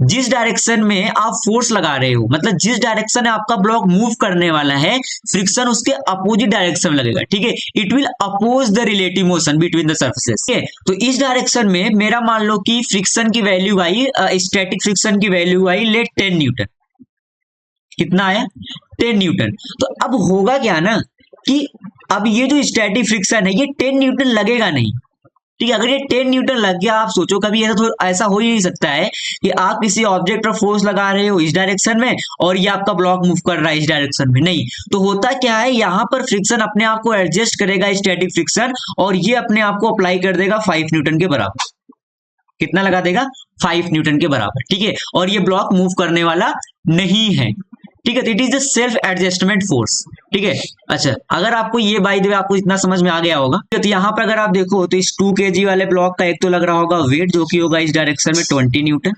जिस डायरेक्शन में आप फोर्स लगा रहे हो, मतलब जिस डायरेक्शन में आपका ब्लॉक मूव करने वाला है, फ्रिक्शन उसके अपोजिट डायरेक्शन में लगेगा। ठीक है, it will oppose the relative motion between the surfaces. ठीक है, तो इस डायरेक्शन में मेरा मान लो कि फ्रिक्शन की वैल्यू आई, स्टैटिक फ्रिक्शन की वैल्यू आई लेट 10 न्यूटन। कितना आया, 10 न्यूटन। तो अब होगा क्या ना कि अब ये जो स्टैटिक फ्रिक्शन है ये 10 न्यूटन लगेगा नहीं। ठीक है, अगर ये 10 न्यूटन लग गया, आप सोचो कभी ऐसा हो ही नहीं सकता है कि आप किसी ऑब्जेक्ट पर फोर्स लगा रहे हो इस डायरेक्शन में और ये आपका ब्लॉक मूव कर रहा है इस डायरेक्शन में, नहीं। तो होता क्या है, यहाँ पर फ्रिक्शन अपने आप को एडजस्ट करेगा, स्टैटिक फ्रिक्शन, और ये अपने आप को अप्लाई कर देगा 5 न्यूटन के बराबर। कितना लगा देगा, 5 न्यूटन के बराबर। ठीक है, और ये ब्लॉक मूव करने वाला नहीं है। ठीक है, तो it is the self adjustment force. ठीक है, अच्छा अगर आपको ये बाय द वे आपको इतना समझ में आ गया होगा, तो यहाँ पर अगर आप देखो तो इस 2 kg वाले ब्लॉक का एक तो लग रहा होगा वेट, जो कि होगा इस डायरेक्शन में 20 न्यूटन।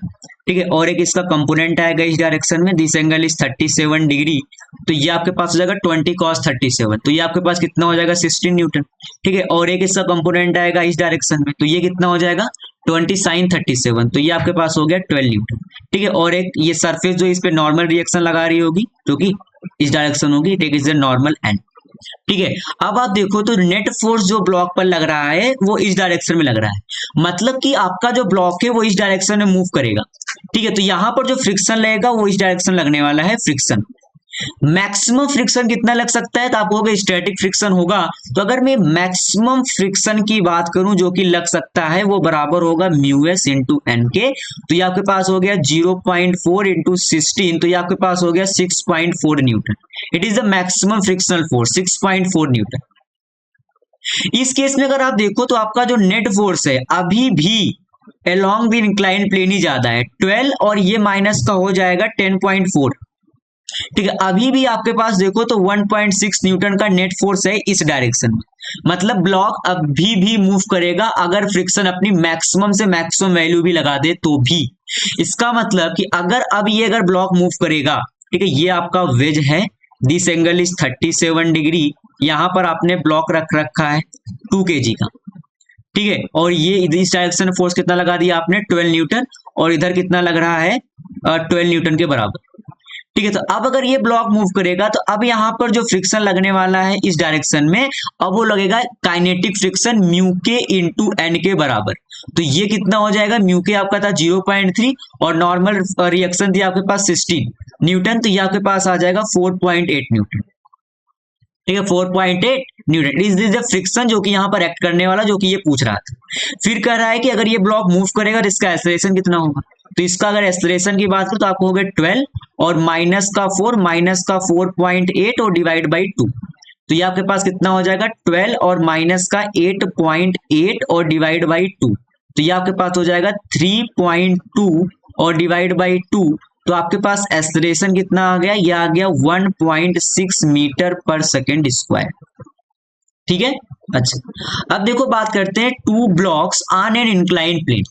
ठीक है, और एक इसका कंपोनेंट आएगा इस डायरेक्शन में, दिस एंगल इज 37 डिग्री, तो ये आपके पास हो जाएगा 20 cos 37, तो ये आपके पास कितना हो जाएगा 16 न्यूटन। ठीक है, और एक इसका कंपोनेंट आएगा इस डायरेक्शन में, तो ये कितना हो जाएगा 20 sin 37, तो ये आपके पास हो गया 12 न्यूटन। ठीक है, और एक ये सरफेस जो इस पे नॉर्मल रिएक्शन लगा रही होगी, जो कि इस डायरेक्शन होगी, take is the normal and. ठीक है, अब आप देखो तो नेट फोर्स जो ब्लॉक पर लग रहा है वो इस डायरेक्शन में लग रहा है, मतलब कि आपका जो ब्लॉक है वो इस डायरेक्शन में मूव करेगा। ठीक है, तो यहां पर जो फ्रिक्शन लगेगा वो इस डायरेक्शन लगने वाला है फ्रिक्शन। मैक्सिमम फ्रिक्शन कितना लग सकता है, तो आप कहोगे स्टैटिक फ्रिक्शन होगा, तो अगर मैं मैक्सिमम फ्रिक्शन की बात करूं जो कि लग सकता है, वो बराबर होगा म्यू एस इंटू एन के, तो ये आपके पास हो गया 0.4 इंटू 16, तो ये आपके पास हो गया 6.4 Newton. It is the maximum frictional force 6.4 Newton. इस केस में अगर आप देखो तो आपका जो नेट फोर्स है अभी भी अलोंग द इंक्लाइन प्लेन ही ज्यादा है 12, और ये माइनस का हो जाएगा 10.4। ठीक है, अभी भी आपके पास देखो तो 1.6 न्यूटन का नेट फोर्स है इस डायरेक्शन में, मतलब ब्लॉक अभी भी मूव करेगा अगर फ्रिक्शन अपनी मैक्सिमम से मैक्सिमम वैल्यू भी लगा दे तो भी। इसका मतलब कि अगर ये अगर ब्लॉक मूव करेगा, ठीक है, ये आपका वेज है, दिस एंगल इज 37 डिग्री, यहां पर आपने ब्लॉक रख रखा है 2 kg का। ठीक है, और ये इस डायरेक्शन फोर्स कितना लगा दिया आपने 12 न्यूटन, और इधर कितना लग रहा है 12 न्यूटन के बराबर। ठीक है, तो अब अगर ये ब्लॉक मूव करेगा तो अब यहाँ पर जो फ्रिक्शन लगने वाला है इस डायरेक्शन में, अब वो लगेगा काइनेटिक फ्रिक्शन म्यू के इंटू एन के बराबर। तो ये कितना हो जाएगा, म्यू के आपका था 0.3 और नॉर्मल रिएक्शन थी आपके पास 16 न्यूटन, तो ये आपके पास आ जाएगा 4.8 न्यूटन। ठीक है, 4.8 न्यूटन इज द फ्रिक्शन जो कि यहाँ पर एक्ट करने वाला, जो कि ये पूछ रहा था। फिर कह रहा है कि अगर ये ब्लॉक मूव करेगा तो इसका एक्सेलरेशन कितना होगा, तो इसका अगर एक्सेलरेशन की बात करो तो आपको हो गया 12 और माइनस का 4.8 और डिवाइड बाई 2, तो ये आपके पास कितना हो जाएगा 12 और माइनस का 8.8 और डिवाइड बाई 2, तो ये आपके पास हो जाएगा 3.2 और डिवाइड बाई 2, तो आपके पास एक्सेलरेशन कितना आ गया, ये आ गया 1.6 मीटर पर सेकेंड स्क्वायर। ठीक है, अच्छा अब देखो बात करते हैं 2 blocks on an incline plane.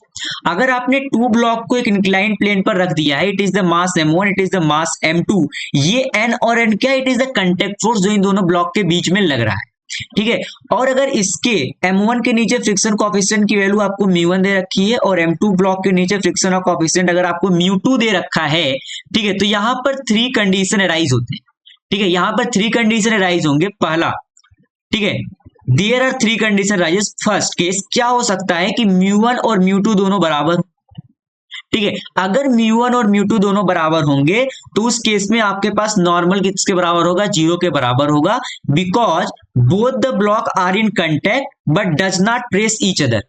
अगर आपने 2 ब्लॉक को एक इंक्लाइन प्लेन पर रख दिया है, it is the mass m1, it is the mass m2, ये n और n क्या, it is the contact force जो इन दोनों ब्लॉक के बीच में लग रहा है। ठीक है, और अगर इसके m1 के नीचे फ्रिक्शन कोएफिशिएंट की वैल्यू आपको म्यू1 दे रखी है और m2 ब्लॉक के नीचे फ्रिक्शन कोएफिशिएंट अगर आपको म्यू2 दे रखा है, ठीक है, तो यहाँ पर 3 कंडीशन अराइज होते हैं। ठीक है, यहाँ पर 3 कंडीशन अराइज होंगे। पहला, ठीक है, there are 3 condition rises. First case क्या हो सकता है कि म्यू1 और म्यू2 दोनों बराबर। ठीक है, अगर म्यू1 और म्यू2 दोनों बराबर होंगे तो उस केस में आपके पास नॉर्मल किसके बराबर होगा, 0 के बराबर होगा, because both the block are in contact but does not press each other.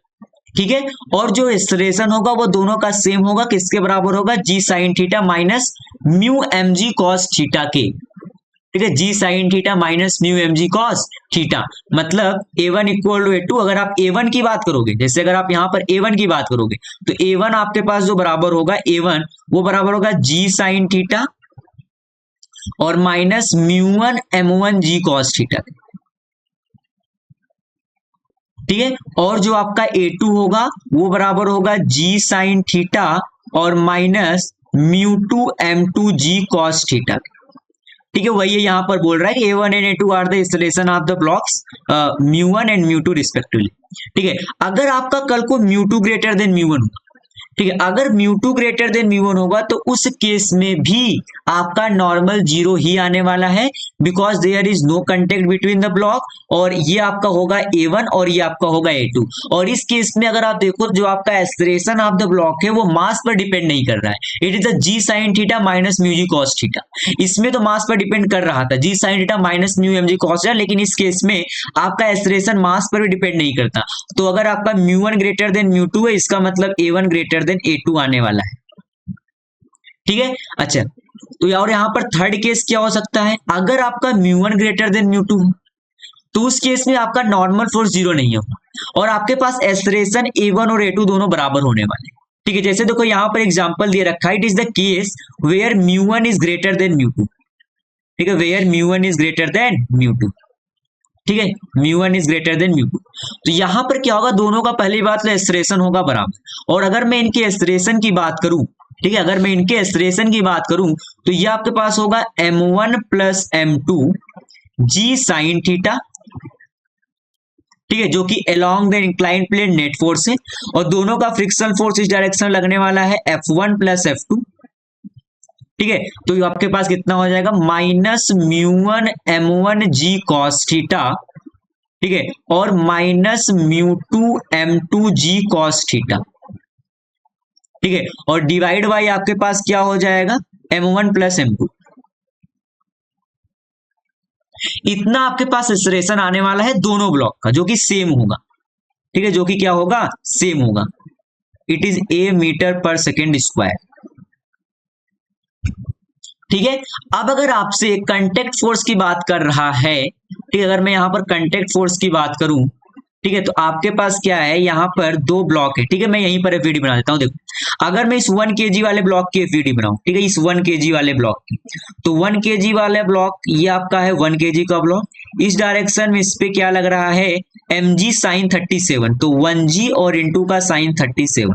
ठीक है, और जो एक्सेलरेशन होगा वो दोनों का सेम होगा, किसके बराबर होगा, G sine theta minus mu M G cos theta के। ठीक है, G sine theta minus mu M G cos theta, मतलब a1 इक्वल टू a2। अगर आप a1 की बात करोगे, जैसे अगर आप यहाँ पर a1 की बात करोगे तो a1 आपके पास जो बराबर होगा a1 वो बराबर होगा जी साइन थीटा और माइनस म्यू1 m1 जी कॉस थीटा। ठीक है, और जो आपका a2 होगा वो बराबर होगा जी साइन थीटा और माइनस म्यू2 m2 जी कॉस थीटा। ठीक है, वही है यहाँ पर बोल रहा है कि A1 and A2 are the acceleration of the blocks mu one and mu two respectively. ठीक है, अगर आपका कल को म्यू2 ग्रेटर देन म्यू1 होगा, ठीक है, अगर म्यू2 ग्रेटर देन म्यू1 होगा तो उस केस में भी आपका नॉर्मल 0 ही आने वाला है, because there is no contact between the block, और ये आपका होगा A1 और ये आपका होगा A2। और इस केस में अगर आप देखो जो आपका एक्सेलरेशन ऑफ द ब्लॉक है वो मास पर डिपेंड नहीं कर रहा है, it is the G sine theta minus mu G cos theta. इसमें तो मास पर डिपेंड कर रहा था, G sine theta minus mu M G cos theta, लेकिन इस केस में आपका एक्सेलरेशन मास पर भी डिपेंड नहीं करता। तो अगर आपका म्यू1 ग्रेटर देन म्यू2 है, इसका मतलब A1 ग्रेटर देन A2 आने वाला है। ठीक है, अच्छा तो और यहाँ पर थर्ड केस क्या हो सकता है, अगर आपका म्यू1 ग्रेटर देन म्यू2 तो उस केस में आपका नॉर्मल फोर्स 0 नहीं होगा और आपके पास एक्सेलरेशन A1 और A2 दोनों बराबर होने वाले। ठीक है, जैसे देखो यहाँ पर एग्जांपल दे रखा है, it is the case where mu one is greater than mu two. ठीक है, वेयर μ1 इज ग्रेटर देन μ2, ठीक है, μ1 इज ग्रेटर देन μ2। तो यहां पर क्या होगा, दोनों का पहली बात तो एस्ट्रेशन होगा बराबर, और अगर मैं इनके एस्ट्रेशन की बात करूं, ठीक है, अगर मैं इनके एस्ट्रेशन की बात करूं तो ये आपके पास होगा m1 प्लस m2 जी साइन थीटा, ठीक है, जो कि along the inclined plane net force है, और दोनों का फ्रिक्शनल फोर्स इस डायरेक्शन लगने वाला है F1 प्लस F2, ठीक है। तो आपके पास कितना हो जाएगा, माइनस μ1 m1 जी कॉस थीटा, ठीक है, और माइनस μ2 m2 जी कॉस थीटा, ठीक है, और डिवाइड बाई आपके पास क्या हो जाएगा, m1 प्लस m2। इतना आपके पास एक्सप्रेशन आने वाला है दोनों ब्लॉक का, जो कि सेम होगा, ठीक है, जो कि क्या होगा, सेम होगा। It is a metre per second square, ठीक है। अब अगर आपसे कांटेक्ट फोर्स की बात कर रहा है, ठीक है, अगर मैं यहां पर कांटेक्ट फोर्स की बात करूं, ठीक है, तो आपके पास क्या है, यहां पर दो ब्लॉक है, ठीक है, मैं यहीं पर एफईडी बना देता हूं। देखो, अगर मैं इस 1 kg वाले ब्लॉक की एफईडी बनाऊं, ठीक है, इस 1 kg वाले ब्लॉक की, तो 1 kg वाला ब्लॉक ये आपका है 1 kg का ब्लॉक, इस डायरेक्शन में इस पे क्या लग रहा है, mg साइन 37, तो 1g और इंटू का साइन 37,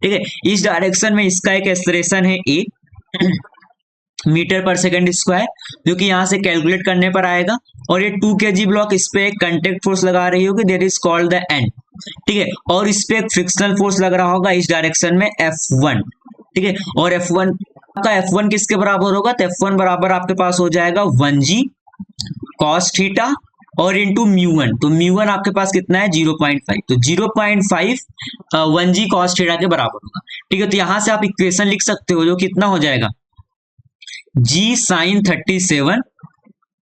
ठीक है। इस डायरेक्शन में इसका एक एक्सप्रेशन है ए मीटर पर सेकेंड स्क्वायर, जो कि यहां से कैलकुलेट करने पर आएगा, और ये 2 kg ब्लॉक, इस पे एक कांटेक्ट फोर्स लगा रही होगी, that is called the N, ठीक है, और इस पे एक फ्रिक्शनल फोर्स लग रहा होगा इस डायरेक्शन में F1, ठीक है, और F1 का F1 किसके बराबर होगा, तो F1 बराबर आपके पास हो जाएगा 1g cos थीटा और इंटू μ1, तो μ1 आपके पास कितना है 0.5, तो 0.5 1g cos थीटा के बराबर होगा, ठीक है। तो यहां से आप इक्वेशन लिख सकते हो, जो कितना हो जाएगा g साइन 37,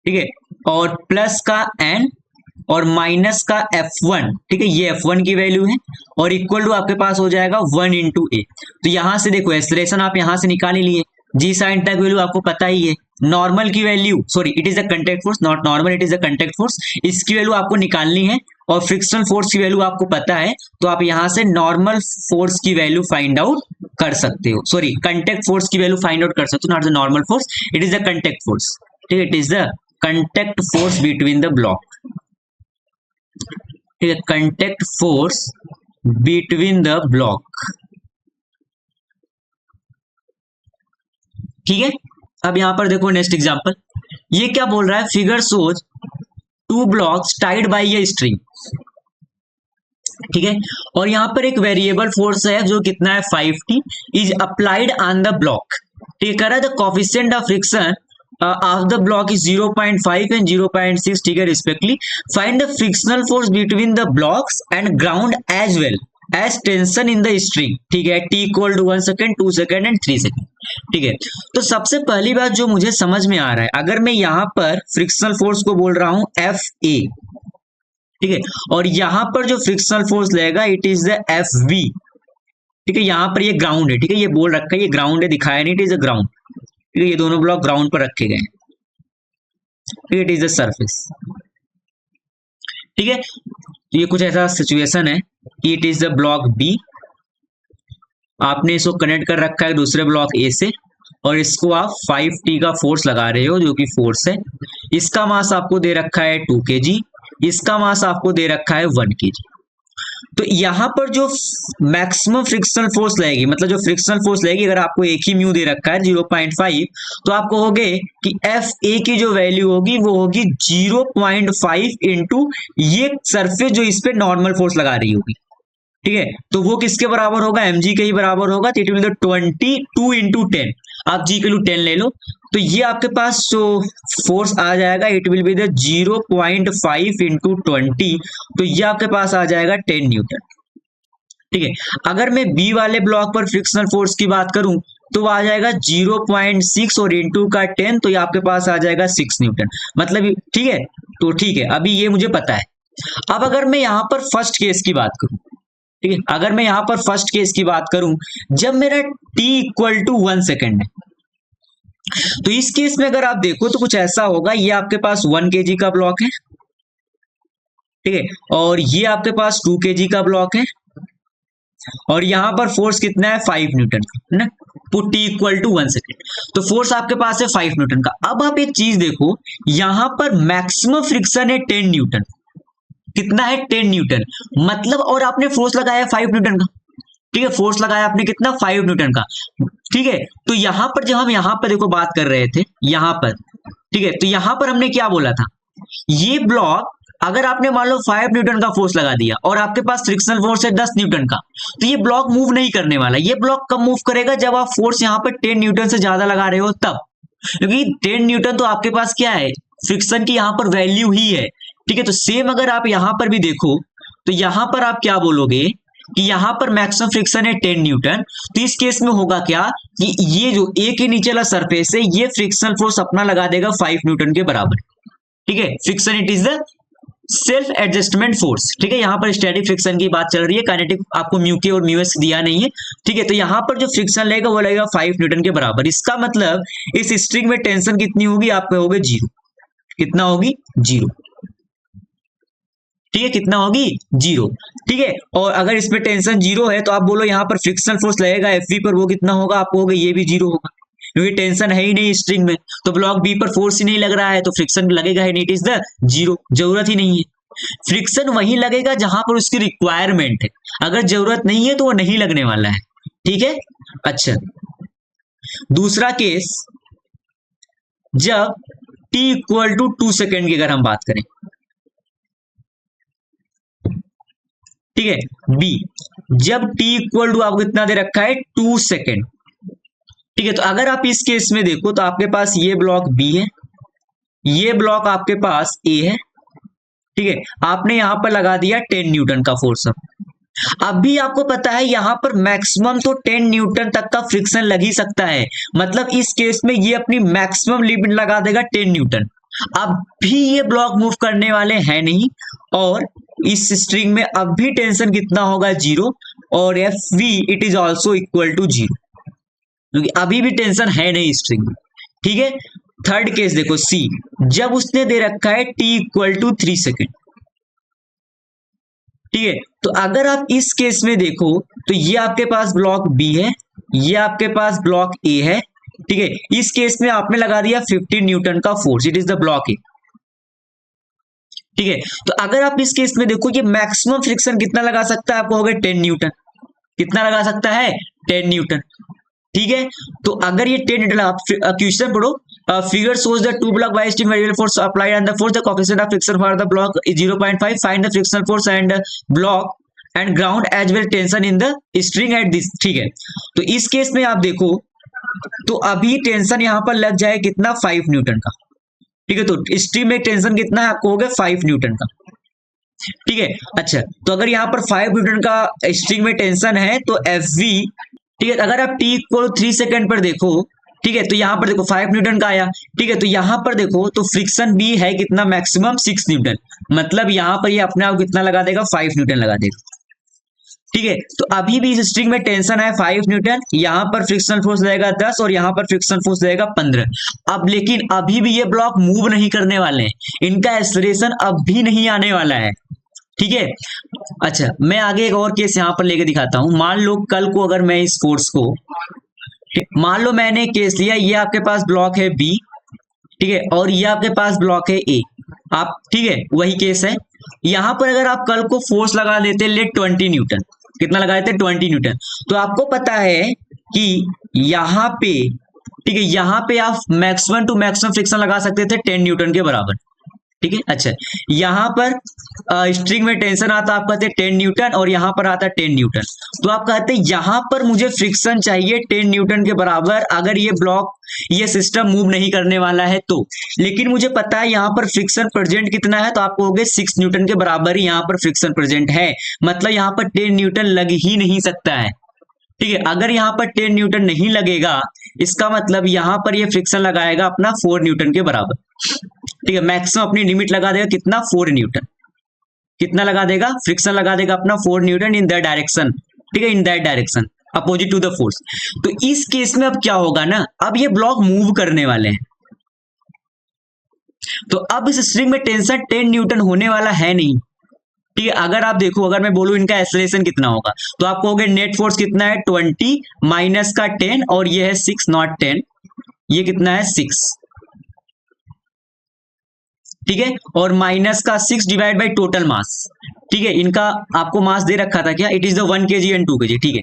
ठीक है, और प्लस का n और माइनस का F1, ठीक है, ये F1 की वैल्यू है, और इक्वल टू आपके पास हो जाएगा 1 इंटू ए। तो यहां से देखो एक्सप्रेशन आप यहां से निकाल ही लिए, जी साइन तक वैल्यू आपको पता ही है, नॉर्मल की value, sorry it is the contact force, not normal, it is the contact force, इसकी वैल्यू आपको निकालनी है, और फ्रिक्शनल फोर्स की वैल्यू आपको पता है, तो आप यहां से नॉर्मल फोर्स की वैल्यू फाइंड आउट कर सकते हो, सॉरी कांटेक्ट फोर्स की वैल्यू फाइंड आउट कर सकते हो, not the normal force, it is the contact force, ठीक है, it is the contact force between the block, ठीक है, contact force between the block, ठीक है। अब यहां पर देखो नेक्स्ट एग्जांपल, ये क्या बोल रहा है, figure shows 2 blocks tied by a string, ठीक है, और यहां पर एक वेरिएबल फोर्स है जो कितना है 5t is applied on the block, ठीक है, कह रहा है the coefficient of friction of the block is 0.5 and 0.6, ठीक है, respectively, find the frictional force between the blocks and ground as well as tension in the string, ठीक है, t equal to 1 second 2 second and 3 second, ठीक है। तो सबसे पहली बात जो मुझे समझ में आ रहा है, अगर मैं यहां पर फ्रिक्शनल फोर्स को बोल रहा हूं Fa, ठीक है, और यहां पर जो फ्रिक्शनल फोर्स लगेगा इट इज द Fv, ठीक है, यहां पर ये ग्राउंड है, ठीक है, ये बोल रखा है, ये ग्राउंड है, दिखाया नहीं, इट इज अ ग्राउंड, ठीक है, ये दोनों ब्लॉक ग्राउंड पर रखे गए हैं, ठीक है, इट इज द सरफेस, ठीक है। तो ये कुछ ऐसा सिचुएशन है कि it is the block B, आपने इसको कनेक्ट कर रखा है दूसरे ब्लॉक ए से, और इसको आप 5t का फोर्स लगा रहे हो, जो कि फोर्स है, इसका मास आपको दे रखा है 2 kg, इसका मास आपको दे रखा है 1 kg। तो यहां पर जो मैक्सिमम फ्रिक्शनल फोर्स लगेगी, मतलब जो फ्रिक्शनल फोर्स लगेगी, अगर आपको एक ही म्यू दे रखा है 0.5, तो आप कहोगे कि Fa की जो वैल्यू होगी वो होगी 0.5 इंटू ये सरफेस जो इस पे नॉर्मल फोर्स लगा रही होगी, ठीक है, तो वो किसके बराबर होगा, mg के ही बराबर होगा, तो इट विल बी 22 इंटू 10, आप g के लिए 10 ले लो, तो ये आपके पास जो फोर्स आ जाएगा it will be the 0.5 into 20, तो ये आपके पास आ जाएगा 10 न्यूटन, ठीक है। अगर मैं बी वाले ब्लॉक पर फ्रिक्शनल फोर्स की बात करूं तो आ जाएगा 0.6 और इंटू का 10, तो ये आपके पास आ जाएगा 6 न्यूटन, मतलब, ठीक है, तो ठीक है, अभी ये मुझे पता है। अब अगर मैं यहां पर फर्स्ट केस की बात करूं, ठीक है, अगर मैं यहां पर फर्स्ट केस की बात करूं, जब मेरा t इक्वल टू 1 सेकेंड है, तो इस केस में अगर आप देखो तो कुछ ऐसा होगा, ये आपके पास 1 kg का ब्लॉक है, ठीक है, और ये आपके पास 2 kg का ब्लॉक है, और यहां पर फोर्स कितना है 5 न्यूटन, है ना, put t equal to 1 second. तो फोर्स आपके पास है 5 न्यूटन का। अब आप एक चीज देखो, यहां पर मैक्सिमम फ्रिक्शन है 10 न्यूटन। कितना है? 10 न्यूटन। मतलब और आपने फोर्स लगाया 5 न्यूटन का, ठीक है, फोर्स लगाया आपने कितना? 5 न्यूटन का, ठीक है। तो यहां पर जब हम यहां पर देखो बात कर रहे थे यहां पर, ठीक है, तो यहां पर हमने क्या बोला था, ये ब्लॉक अगर आपने मान लो 5 न्यूटन का फोर्स लगा दिया और आपके पास फ्रिक्शनल फोर्स है 10 न्यूटन का, तो ये ब्लॉक मूव नहीं करने वाला। ये ब्लॉक कब मूव करेगा? जब आप फोर्स यहां पर 10 न्यूटन से ज्यादा लगा रहे हो तब, क्योंकि 10 न्यूटन तो आपके पास क्या है, फ्रिक्शन की यहां पर वैल्यू ही है, ठीक है। तो सेम अगर आप यहां पर भी देखो तो यहां पर आप क्या बोलोगे कि यहां पर मैक्सिमम फ्रिक्शन है 10 न्यूटन। तो इस केस में होगा क्या कि ये जो ए के नीचे वाला सरफेस है ये फ्रिक्शनल फोर्स अपना लगा देगा 5 न्यूटन के बराबर, ठीक है। Friction it is the self adjustment force, ठीक है। यहां पर स्टैटिक फ्रिक्शन की बात चल रही है, काइनेटिक आपको म्यू के और म्यू एस दिया नहीं है, ठीक है। तो यहां पर जो फ्रिक्शन लगेगा वो लगेगा 5 न्यूटन के बराबर। इसका मतलब इस स्ट्रिंग में टेंशन कितनी होगी? आप कहोगे 0। कितना होगी? 0, ठीक है। कितना होगी? 0, ठीक है। और अगर इसमें टेंशन 0 है तो आप बोलो यहाँ पर फ्रिक्शनल फोर्स लगेगा एफ पर, वो कितना होगा? आप कहोगे ये भी 0 होगा, क्योंकि टेंशन है ही नहीं स्ट्रिंग में, तो ब्लॉक बी पर फोर्स ही नहीं लग रहा है तो फ्रिक्शन लगेगा ही नहीं, इट इज द 0, जरूरत ही नहीं है। फ्रिक्शन वहीं लगेगा जहां पर उसकी रिक्वायरमेंट है, अगर जरूरत नहीं है तो वो नहीं लगने वाला है, ठीक है। अच्छा, दूसरा केस, जब t इक्वल टू 2 सेकेंड की अगर हम बात करें, ठीक है। बी, जब t इक्वल टू आपको कितना दे रखा है? 2 सेकेंड, ठीक है। तो अगर आप इस केस में देखो तो आपके पास ये ब्लॉक बी है, ये ब्लॉक आपके पास ए है, ठीक है। आपने यहां पर लगा दिया 10 न्यूटन का फोर्स। अब भी आपको पता है यहां पर मैक्सिमम तो 10 न्यूटन तक का फ्रिक्शन लग ही सकता है, मतलब इस केस में ये अपनी मैक्सिमम लिमिट लगा देगा 10 न्यूटन। अब भी ये ब्लॉक मूव करने वाले हैं नहीं, और इस स्ट्रिंग में अब भी टेंशन कितना होगा? 0, और F V it is also equal to 0, क्योंकि अभी भी टेंशन है नहीं स्ट्रिंग में, ठीक है। थर्ड केस देखो सी, जब उसने दे रखा है t इक्वल टू 3 सेकेंड, ठीक है। तो अगर आप इस केस में देखो तो ये आपके पास ब्लॉक बी है, ये आपके पास ब्लॉक ए है, ठीक है। इस केस में आपने लगा दिया 15 न्यूटन का force, it is the block ए, ठीक है। तो अगर आप इस केस में देखो ये मैक्सिमम फ्रिक्शन कितना लगा सकता है? आपको हो गया 10 न्यूटन। कितना लगा सकता है? 10 न्यूटन, ठीक है। तो अगर ये 10 न्यूटन, आप क्वेश्चन पढ़ो, figure shows the two block by steam variable force applied and the force the coefficient of friction for the block is 0.5. Find the frictional force and block and ground as well tension in the string at this, ठीक है। तो इस case में आप देखो तो अभी tension यहां पर लग जाए कितना? 5 न्यूटन का, ठीक है। तो स्ट्रिंग में टेंशन कितना है? आपको हो गया 5 न्यूटन का, ठीक है। अच्छा, तो अगर यहां पर 5 न्यूटन का स्ट्रिंग में टेंशन है तो एफ वी, ठीक है। अगर आप t इक्वल 3 सेकेंड पर देखो, ठीक है, तो यहां पर देखो 5 न्यूटन का आया, ठीक है। तो यहां पर देखो तो फ्रिक्शन भी है कितना? मैक्सिमम 6 न्यूटन, मतलब यहां पर ये अपने आप कितना लगा देगा? 5 न्यूटन लगा देगा, ठीक है। तो अभी भी इस स्ट्रिंग में टेंशन है 5 न्यूटन, यहां पर फ्रिक्शनल फोर्स लगेगा 10 और यहां पर फ्रिक्शनल फोर्स लगेगा 15। अब लेकिन अभी भी ये ब्लॉक मूव नहीं करने वाले हैं, इनका एक्सेलरेशन अब भी नहीं आने वाला है, ठीक है। अच्छा, मैं आगे एक और केस यहां पर लेके दिखाता हूं। मान लो कल को अगर मैं इस फोर्स को, मान लो मैंने एक केस लिया, ये आपके पास ब्लॉक है बी, ठीक है, और ये आपके पास ब्लॉक है ए, आप, ठीक है, वही केस है। यहां पर अगर आप कल को फोर्स लगा देते ले 20 न्यूटन, कितना लगा देते? 20 न्यूटन। तो आपको पता है कि यहां पे, ठीक है, यहां पे आप मैक्सिमम टू मैक्सिमम फ्रिक्शन लगा सकते थे 10 न्यूटन के बराबर, ठीक है। अच्छा, यहां पर स्ट्रिंग में टेंशन आता आप कहते हैं 10 न्यूटन और यहां पर आता है 10 न्यूटन, तो आप कहते हैं यहां पर मुझे फ्रिक्शन चाहिए 10 न्यूटन के बराबर अगर ये ब्लॉक, ये सिस्टम मूव नहीं करने वाला है तो। लेकिन मुझे पता है यहां पर फ्रिक्शन प्रेजेंट कितना है, तो आप कहोगे 6 न्यूटन के बराबर ही यहां पर फ्रिक्शन प्रेजेंट है, मतलब यहां पर 10 न्यूटन लग ही नहीं सकता है, ठीक है। अगर यहां पर 10 न्यूटन नहीं लगेगा, इसका मतलब यहां पर ये फ्रिक्शन लगाएगा अपना 4 न्यूटन के बराबर, ठीक है। मैक्सिमम अपनी लिमिट लगा देगा कितना? 4 न्यूटन। कितना लगा देगा? फ्रिक्शन लगा देगा अपना 4 न्यूटन इन दैट डायरेक्शन, ठीक है, in that direction opposite to the force. तो इस केस में अब क्या होगा ना, अब ये ब्लॉक मूव करने वाले हैं, तो अब इस स्ट्रिंग में टेंशन 10 न्यूटन होने वाला है नहीं, ठीक है। अगर आप देखो, अगर मैं बोलूं इनका एक्सेलरेशन कितना होगा, तो आप कहोगे नेट फोर्स कितना है? 20 माइनस का 10 और ये है 6 नॉट 10, ये कितना है 6, ठीक है, और माइनस का 6 डिवाइड बाई टोटल मास, ठीक है, इनका आपको मास दे रखा था क्या, it is the 1 kg and 2 kg, ठीक है,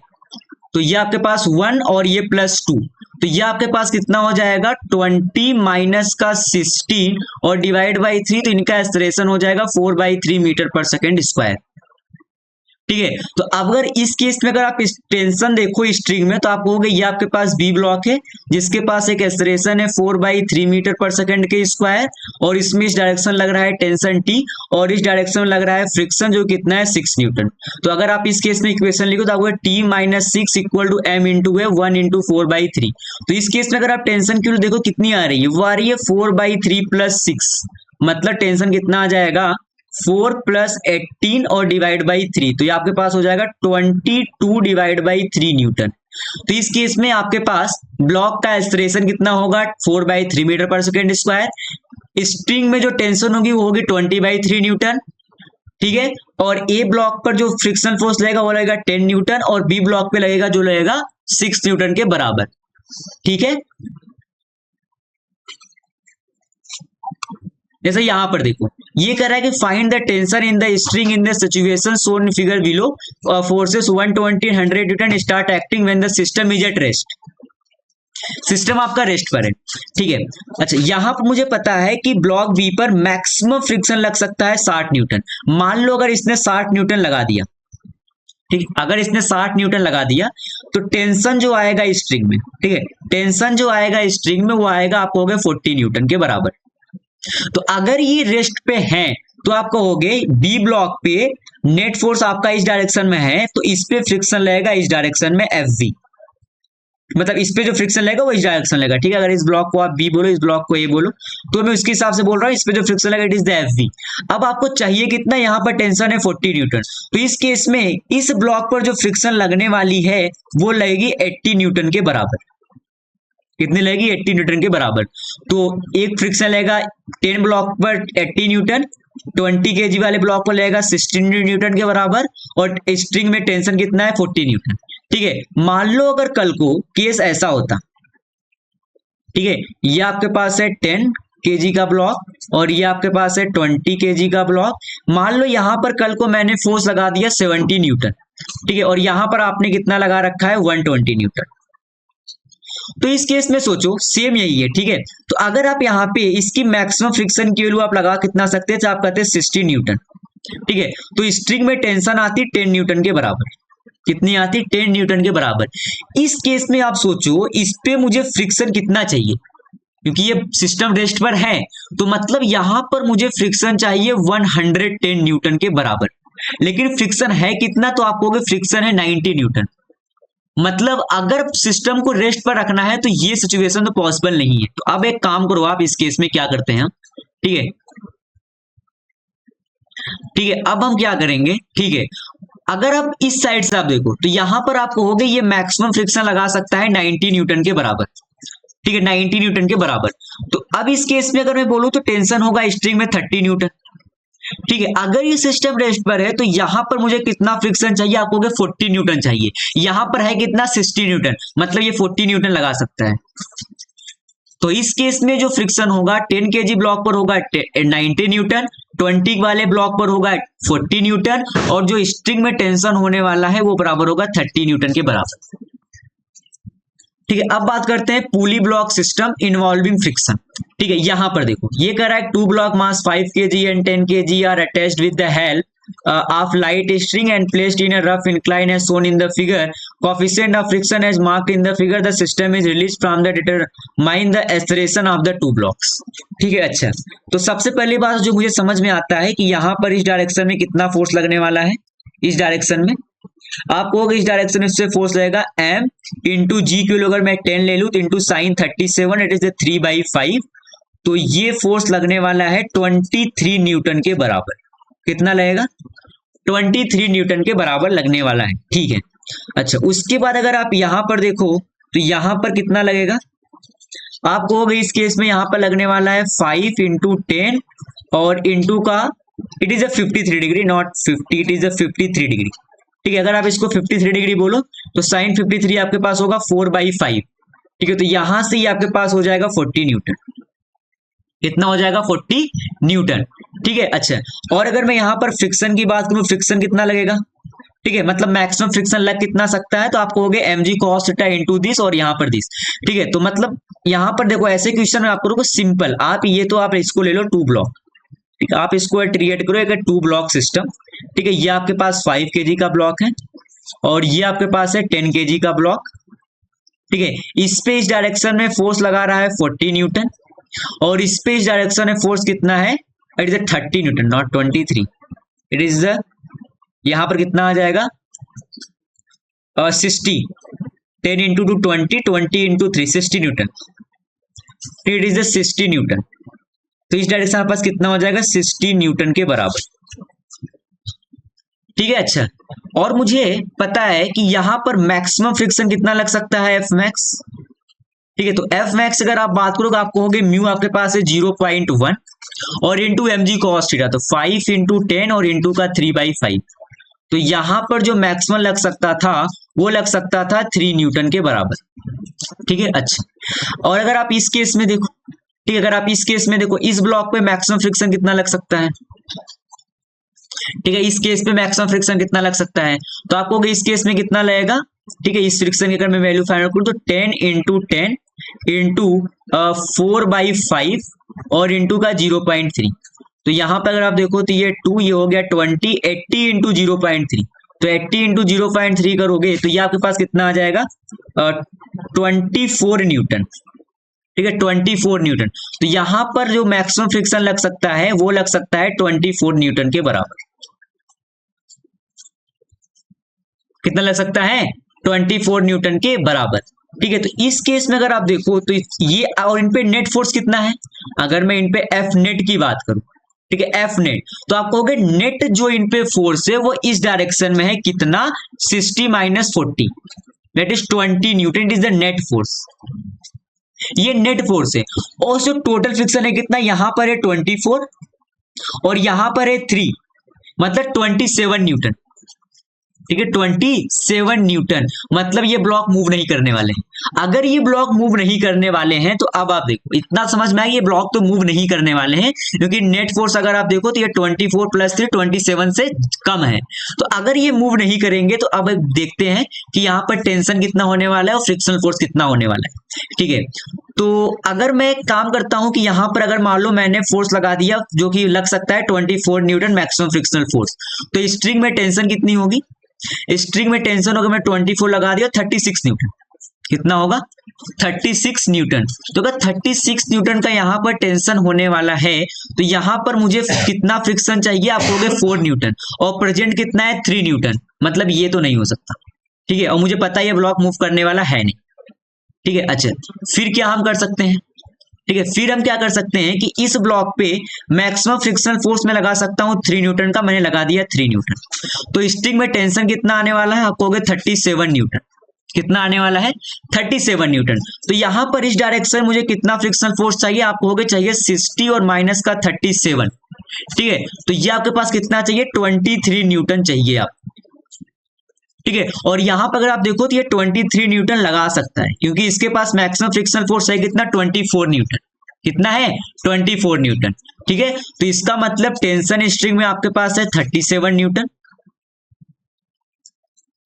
तो ये आपके पास 1 और ये +2, तो ये आपके पास कितना हो जाएगा 20 माइनस का 16 और डिवाइड बाई 3, तो इनका एक्सलेरेशन हो जाएगा 4/3 मीटर पर सेकेंड स्क्वायर, ठीक है। तो अगर इस केस में अगर आप इस टेंशन देखो स्ट्रिंग में, तो आप कहोगे ये आपके पास बी ब्लॉक है जिसके पास एक एक्सलेरेशन है 4/3 मीटर पर सेकंड के स्क्वायर, और इसमें इस डायरेक्शन लग रहा है टेंशन टी, और इस डायरेक्शन में लग रहा है फ्रिक्शन जो कितना है 6 न्यूटन। तो अगर आप इस केस में इक्वेशन लिखो तो आपको T minus 6 equal to M into है 1 इंटू 4/3। तो इस केस में अगर आप टेंशन की देखो कितनी आ रही है, वो आ रही है 4/3 + 6, मतलब टेंशन कितना आ जाएगा 4 + 18 और डिवाइड बाई 3, तो ये आपके पास हो जाएगा 22 डिवाइड बाई 3 न्यूटन। तो इस केस में आपके पास ब्लॉक का एक्सलेरेशन कितना होगा 4/3 metre per second square, string में जो टेंशन होगी वो होगी 20/3 न्यूटन, ठीक है, और ए ब्लॉक पर जो फ्रिक्शन फोर्स लगेगा वो लगेगा 10 न्यूटन, और बी ब्लॉक पे लगेगा जो लगेगा 6 न्यूटन के बराबर, ठीक है। जैसे यहां पर देखो ये कह रहा है कि find the tension in the string in the situation shown figure below, forces 120 100 Newton start acting when the system is at rest, system आपका रेस्ट पर है, ठीक है। अच्छा यहां पर मुझे पता है कि ब्लॉक बी पर मैक्सिमम फ्रिक्शन लग सकता है 60 न्यूटन। मान लो अगर इसने 60 न्यूटन लगा दिया, ठीक, अगर इसने 60 न्यूटन लगा दिया तो टेंशन जो आएगा स्ट्रिंग में, ठीक है, टेंशन जो आएगा स्ट्रिंग में वो आएगा आप कहोगे 40 न्यूटन के बराबर। तो अगर ये रेस्ट पे है तो आप कहोगे बी ब्लॉक पे नेट फोर्स आपका इस डायरेक्शन में है, तो इस पे फ्रिक्शन लगेगा इस डायरेक्शन में Fv, मतलब इस पे जो फ्रिक्शन लगेगा वो इस डायरेक्शन लगेगा, ठीक है। अगर इस ब्लॉक को आप बी बोलो, इस ब्लॉक को ए बोलो, तो मैं उसके हिसाब से बोल रहा हूँ, इस पे जो फ्रिक्शन लगेगा इट इज द Fv। अब आपको चाहिए कितना, यहाँ पर टेंशन है 40 न्यूटन, तो इस केस में इस ब्लॉक पर जो फ्रिक्शन लगने वाली है वो लगेगी 80 न्यूटन के बराबर। कितनी लगेगी 80 न्यूटन के बराबर। तो एक फ्रिक्शन लगेगा 10 ब्लॉक पर 80 न्यूटन, 20 kg वाले ब्लॉक पर लगेगा 16 न्यूटन के बराबर, और स्ट्रिंग में टेंशन कितना है 40 न्यूटन, ठीक है। मान लो अगर कल को केस ऐसा होता, ठीक है, ये आपके पास है 10 kg का ब्लॉक और ये आपके पास है 20 kg का ब्लॉक, मान लो यहां पर कल को मैंने फोर्स लगा दिया 70 न्यूटन, ठीक है, और यहां पर आपने कितना लगा रखा है 120 न्यूटन। तो इस केस में सोचो सेम यही है, ठीक है। तो अगर आप यहाँ पे इसकी मैक्सिमम फ्रिक्शन की वैल्यू आप लगा कितना सकते हैं, आप कहते हैं 60 न्यूटन, ठीक है, तो स्ट्रिंग में टेंशन आती 10 न्यूटन के बराबर, कितनी आती 10 न्यूटन के बराबर। इस केस में आप सोचो इस पे मुझे फ्रिक्शन कितना चाहिए, क्योंकि ये सिस्टम रेस्ट पर है, तो मतलब यहां पर मुझे फ्रिक्शन चाहिए 110 न्यूटन के बराबर, लेकिन फ्रिक्शन है कितना, तो आप कहोगे फ्रिक्शन है 90 न्यूटन। मतलब अगर सिस्टम को रेस्ट पर रखना है तो ये सिचुएशन तो पॉसिबल नहीं है। तो अब एक काम करो, आप इस केस में क्या करते हैं, ठीक है, ठीक है, अब हम क्या करेंगे, ठीक है, अगर आप इस साइड से आप देखो तो यहां पर आप कहोगे ये मैक्सिमम फ्रिक्शन लगा सकता है 90 न्यूटन के बराबर, ठीक है, 90 न्यूटन के बराबर। तो अब इस केस में अगर मैं बोलूं तो टेंशन होगा स्ट्रिंग में 30 न्यूटन, ठीक है। अगर ये सिस्टम रेस्ट पर है तो यहां पर मुझे कितना फ्रिक्शन चाहिए, आप कहोगे 40 न्यूटन चाहिए, यहां पर है कितना 60 न्यूटन, मतलब ये 40 न्यूटन लगा सकता है। तो इस केस में जो फ्रिक्शन होगा 10 kg ब्लॉक पर होगा 90 न्यूटन, 20 वाले ब्लॉक पर होगा 40 न्यूटन, और जो स्ट्रिंग में टेंशन होने वाला है वो बराबर होगा 30 न्यूटन के बराबर, ठीक है। अब बात करते हैं पुली ब्लॉक सिस्टम इन्वॉल्विंग फ्रिक्शन, ठीक है। यहां पर देखो ये कह रहा है 2 block mass 5 kg and 10 kg are attached with the help of light string and placed in a rough incline as shown in the figure. Coefficient of friction as marked in the figure. The system is released from the determine the acceleration of the 2 blocks. ठीक है, अच्छा, तो सबसे पहली बात जो मुझे समझ में आता है कि यहाँ पर इस डायरेक्शन में कितना फोर्स लगने वाला है, इस डायरेक्शन में आप कहोगे इस डायरेक्शन में इससे फोर्स लगेगा m इंटू जी क्यू, अगर मैं 10 ले लूँ तो इंटू साइन 37, इट इज 3/5, तो ये फोर्स लगने वाला है 23 न्यूटन के बराबर। कितना लगेगा 23 न्यूटन के बराबर लगने वाला है, ठीक है। अच्छा, उसके बाद अगर आप यहां पर देखो तो यहां पर कितना लगेगा, आप कहोगे इस केस में यहां पर लगने वाला है 5 इंटू 10 और इंटू का it is 53 degree, not 50, it is 53 degree, ठीक है। अगर आप इसको 53 डिग्री बोलो तो साइन 53 आपके पास होगा 4/5, ठीक है, तो यहां से ये आपके पास हो जाएगा 40 न्यूटन। कितना हो जाएगा? 40 न्यूटन। ठीक है, अच्छा, और अगर मैं यहां पर फ्रिक्शन की बात करूं, फ्रिक्शन कितना लगेगा? ठीक है, मतलब मैक्सिमम फ्रिक्शन लग कितना सकता है, तो आपको हो गया mg cos theta into this और यहाँ पर दिस। ठीक है, तो मतलब यहाँ पर देखो ऐसे क्वेश्चन में आप करोगे सिंपल, आप ये तो आप इसको ले लो 2 ब्लॉक। ठीक है, आप इसको क्रिएट करो एक 2 ब्लॉक सिस्टम। ठीक है, ये आपके पास 5 kg का ब्लॉक है और ये आपके पास है 10 kg का ब्लॉक। ठीक है, इस पे इस डायरेक्शन में फोर्स लगा रहा है 40 न्यूटन और इस पे इस डायरेक्शन में फोर्स कितना है? It is 30 Newton, not 23। It is यहां पर कितना आ जाएगा? 60, 10 into 2 20, 20 into 3 60 Newton. It is 60 Newton. तो इस डायरेक्शन आपके पास कितना हो जाएगा? 60 न्यूटन के बराबर। ठीक है, अच्छा, और मुझे पता है कि यहां पर मैक्सिमम फ्रिक्शन कितना लग सकता है? F max. ठीक है, तो एफ मैक्स अगर आप बात करोगे आप कहोगे म्यू आपके पास है 0.1 और इंटू mg cos थीटा, तो 5 इंटू 10 और इंटू का 3/5। तो यहां पर जो मैक्सिमम लग सकता था वो लग सकता था 3 न्यूटन के बराबर। ठीक है, अच्छा, और अगर आप इस केस में देखो, ठीक है, अगर आप इस केस में देखो, इस ब्लॉक पे मैक्सिमम फ्रिक्शन कितना लग सकता है? ठीक है, इस केस पे मैक्सिमम फ्रिक्शन कितना लग सकता है? तो आपको इस केस में कितना लगेगा? ठीक है, इस फ्रिक्शन की अगर मैं वैल्यू फाइंड करूं तो 10 इंटू 10 इंटू 4/5 और इंटू का 0.3। तो यहां पर अगर आप देखो तो ये 2, ये हो गया 20, 80 इंटू 0.3। तो 80 इंटू 0.3 करोगे तो ये आपके पास कितना आ जाएगा? 24 न्यूटन। ठीक है, 24 न्यूटन। तो यहां पर जो मैक्सिमम फ्रिक्शन लग सकता है वो लग सकता है 24 न्यूटन के बराबर। कितना लग सकता है? 24 न्यूटन के बराबर। ठीक है, तो इस केस में अगर आप देखो तो ये, और इन पे नेट फोर्स कितना है? अगर मैं इन पे एफ नेट की बात करूं, ठीक है, एफ नेट, तो आप कहोगे नेट जो इन पे फोर्स है वो इस डायरेक्शन में है कितना? 60 minus 40, that is 20 Newton. It is the net force. ये नेट फोर्स है। और जो टोटल फ्रिक्शन है कितना? यहां पर है 24 और यहां पर है 3, मतलब 27 न्यूटन। ठीक है, 27 न्यूटन, मतलब ये ब्लॉक मूव नहीं करने वाले हैं। अगर ये ब्लॉक मूव नहीं करने वाले हैं तो अब आप देखो, इतना समझ में आया, ये ब्लॉक तो मूव नहीं करने वाले हैं क्योंकि नेट फोर्स अगर आप देखो तो ये 24 प्लस 3 27 से कम है। तो अगर ये मूव नहीं करेंगे तो अब देखते हैं कि यहाँ पर टेंशन कितना होने वाला है और फ्रिक्शनल फोर्स कितना होने वाला है। ठीक है, तो अगर मैं एक काम करता हूं कि यहां पर अगर मान लो मैंने फोर्स लगा दिया जो कि लग सकता है 24 न्यूटन मैक्सिमम फ्रिक्शनल फोर्स, तो स्ट्रिंग में टेंशन कितनी होगी? स्ट्रिंग में टेंशन होगा, मैं 24 लगा दिया, 36 न्यूटन। कितना होगा? 36 न्यूटन। तो अगर 36 न्यूटन का यहां पर टेंशन होने वाला है तो यहां पर मुझे कितना फ्रिक्शन चाहिए? आप कहोगे 4 न्यूटन और प्रेजेंट कितना है? 3 न्यूटन। मतलब ये तो नहीं हो सकता। ठीक है, और मुझे पता है ये ब्लॉक मूव करने वाला है नहीं। ठीक है, अच्छा, फिर क्या हम कर सकते हैं? ठीक है, फिर हम क्या कर सकते हैं कि इस ब्लॉक पे मैक्सिमम फ्रिक्शनल फोर्स में लगा सकता हूं 3 न्यूटन का। मैंने लगा दिया 3 न्यूटन। तो स्ट्रिंग में टेंशन कितना आने वाला है? आप कहोगे 37 न्यूटन। कितना आने वाला है? 37 न्यूटन। तो यहां पर इस डायरेक्शन मुझे कितना फ्रिक्शनल फोर्स चाहिए? आप कहोगे चाहिए 60 और माइनस का 37। ठीक है, तो ये आपके पास कितना चाहिए? 23 न्यूटन चाहिए आप। ठीक है, और यहां पर अगर आप देखो तो ये 23 न्यूटन लगा सकता है क्योंकि इसके पास मैक्सिमम फ्रिक्शनल फोर्स है कितना? 24 न्यूटन। कितना है? 24 न्यूटन। ठीक है, तो इसका मतलब टेंशन स्ट्रिंग में आपके पास है 37 न्यूटन।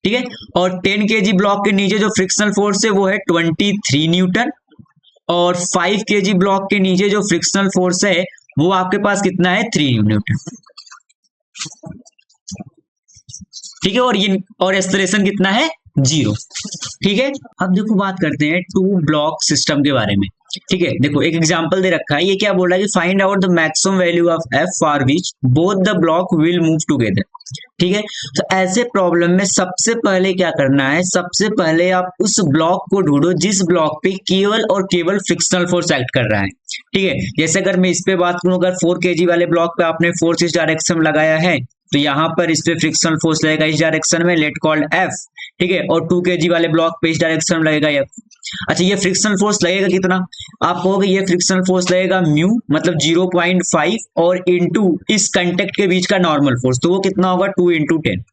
ठीक है, और 10 kg ब्लॉक के नीचे जो फ्रिक्शनल फोर्स है वो है 23 न्यूटन और 5 kg ब्लॉक के नीचे जो फ्रिक्शनल फोर्स है वो आपके पास कितना है? 3 न्यूटन। ठीक है, और एक्सेलरेशन कितना है? 0। ठीक है, अब देखो बात करते हैं 2 ब्लॉक सिस्टम के बारे में। ठीक है, देखो एक एग्जांपल दे रखा है, ये क्या बोल रहा है कि find out the maximum value of F for which both the block will move together. ठीक है, तो ऐसे प्रॉब्लम में सबसे पहले क्या करना है? सबसे पहले आप उस ब्लॉक को ढूंढो जिस ब्लॉक पे केवल और केवल फ्रिक्शनल फोर्स एक्ट कर रहा है। ठीक है, जैसे अगर मैं इस पे बात करूं, अगर 4 kg वाले ब्लॉक पे आपने फोर्स इस डायरेक्शन में लगाया है तो यहां पर इस पे फ्रिक्शनल फोर्स लगेगा इस डायरेक्शन में, लेट कॉल्ड एफ। ठीक है, और 2 kg वाले ब्लॉक पे इस डायरेक्शन में लगेगा एफ। अच्छा, ये फ्रिक्शनल फोर्स लगेगा कितना? आप कहोगे ये फ्रिक्शनल फोर्स लगेगा म्यू, मतलब 0.5 और इंटू इस कंटेक्ट के बीच का नॉर्मल फोर्स, तो वो कितना होगा? 2 इंटू 10।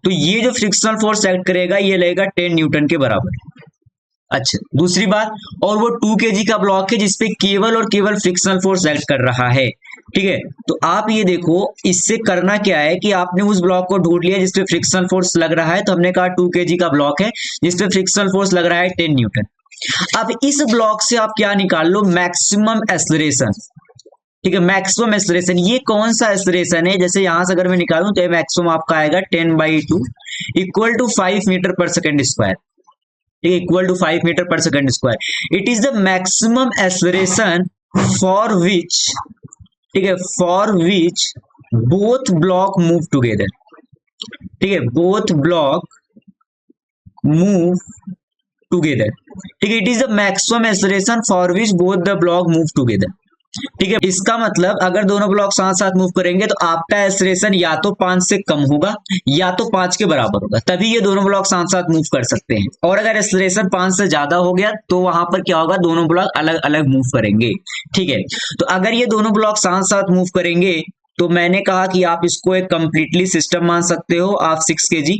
तो ये जो फ्रिक्शनल फोर्स एक्ट करेगा ये लगेगा 10 न्यूटन के बराबर। अच्छा, दूसरी बात, और वो 2 kg का ब्लॉक है जिसपे केवल और केवल फ्रिक्शनल फोर्स एक्ट कर रहा है। ठीक है, तो आप ये देखो, इससे करना क्या है कि आपने उस ब्लॉक को ढूंढ लिया जिसपे फ्रिक्शनल फोर्स लग रहा है, तो हमने कहा 2 kg का ब्लॉक है जिसपे फ्रिक्शनल फोर्स लग रहा है 10 न्यूटन। अब इस ब्लॉक से आप क्या निकाल लो, मैक्सिमम एक्सलरेशन। ठीक है, मैक्सिमम एक्सलरेशन, ये कौन सा एक्सलरेशन है, जैसे यहां से अगर मैं निकालूं तो मैक्सिमम आपका आएगा 10/2 equal to 5 metre per second square, equal to 5 metre per second square. It is the maximum acceleration for which, ठीक है, for which both block move together. ठीक है, बोथ ब्लॉक मूव टुगेदर। ठीक है, it is the maximum acceleration for which both the block move together. ठीक है, इसका मतलब अगर दोनों ब्लॉक साथ साथ मूव करेंगे तो आपका एक्सलरेशन या तो 5 से कम होगा या तो 5 के बराबर होगा, तभी ये दोनों ब्लॉक साथ साथ मूव कर सकते हैं। और अगर एक्सलरेशन 5 से ज्यादा हो गया तो वहां पर क्या होगा, दोनों ब्लॉक अलग अलग मूव करेंगे। ठीक है, तो अगर ये दोनों ब्लॉक साथ साथ मूव करेंगे तो मैंने कहा कि आप इसको एक कंप्लीटली सिस्टम मान सकते हो, आप 6 kg।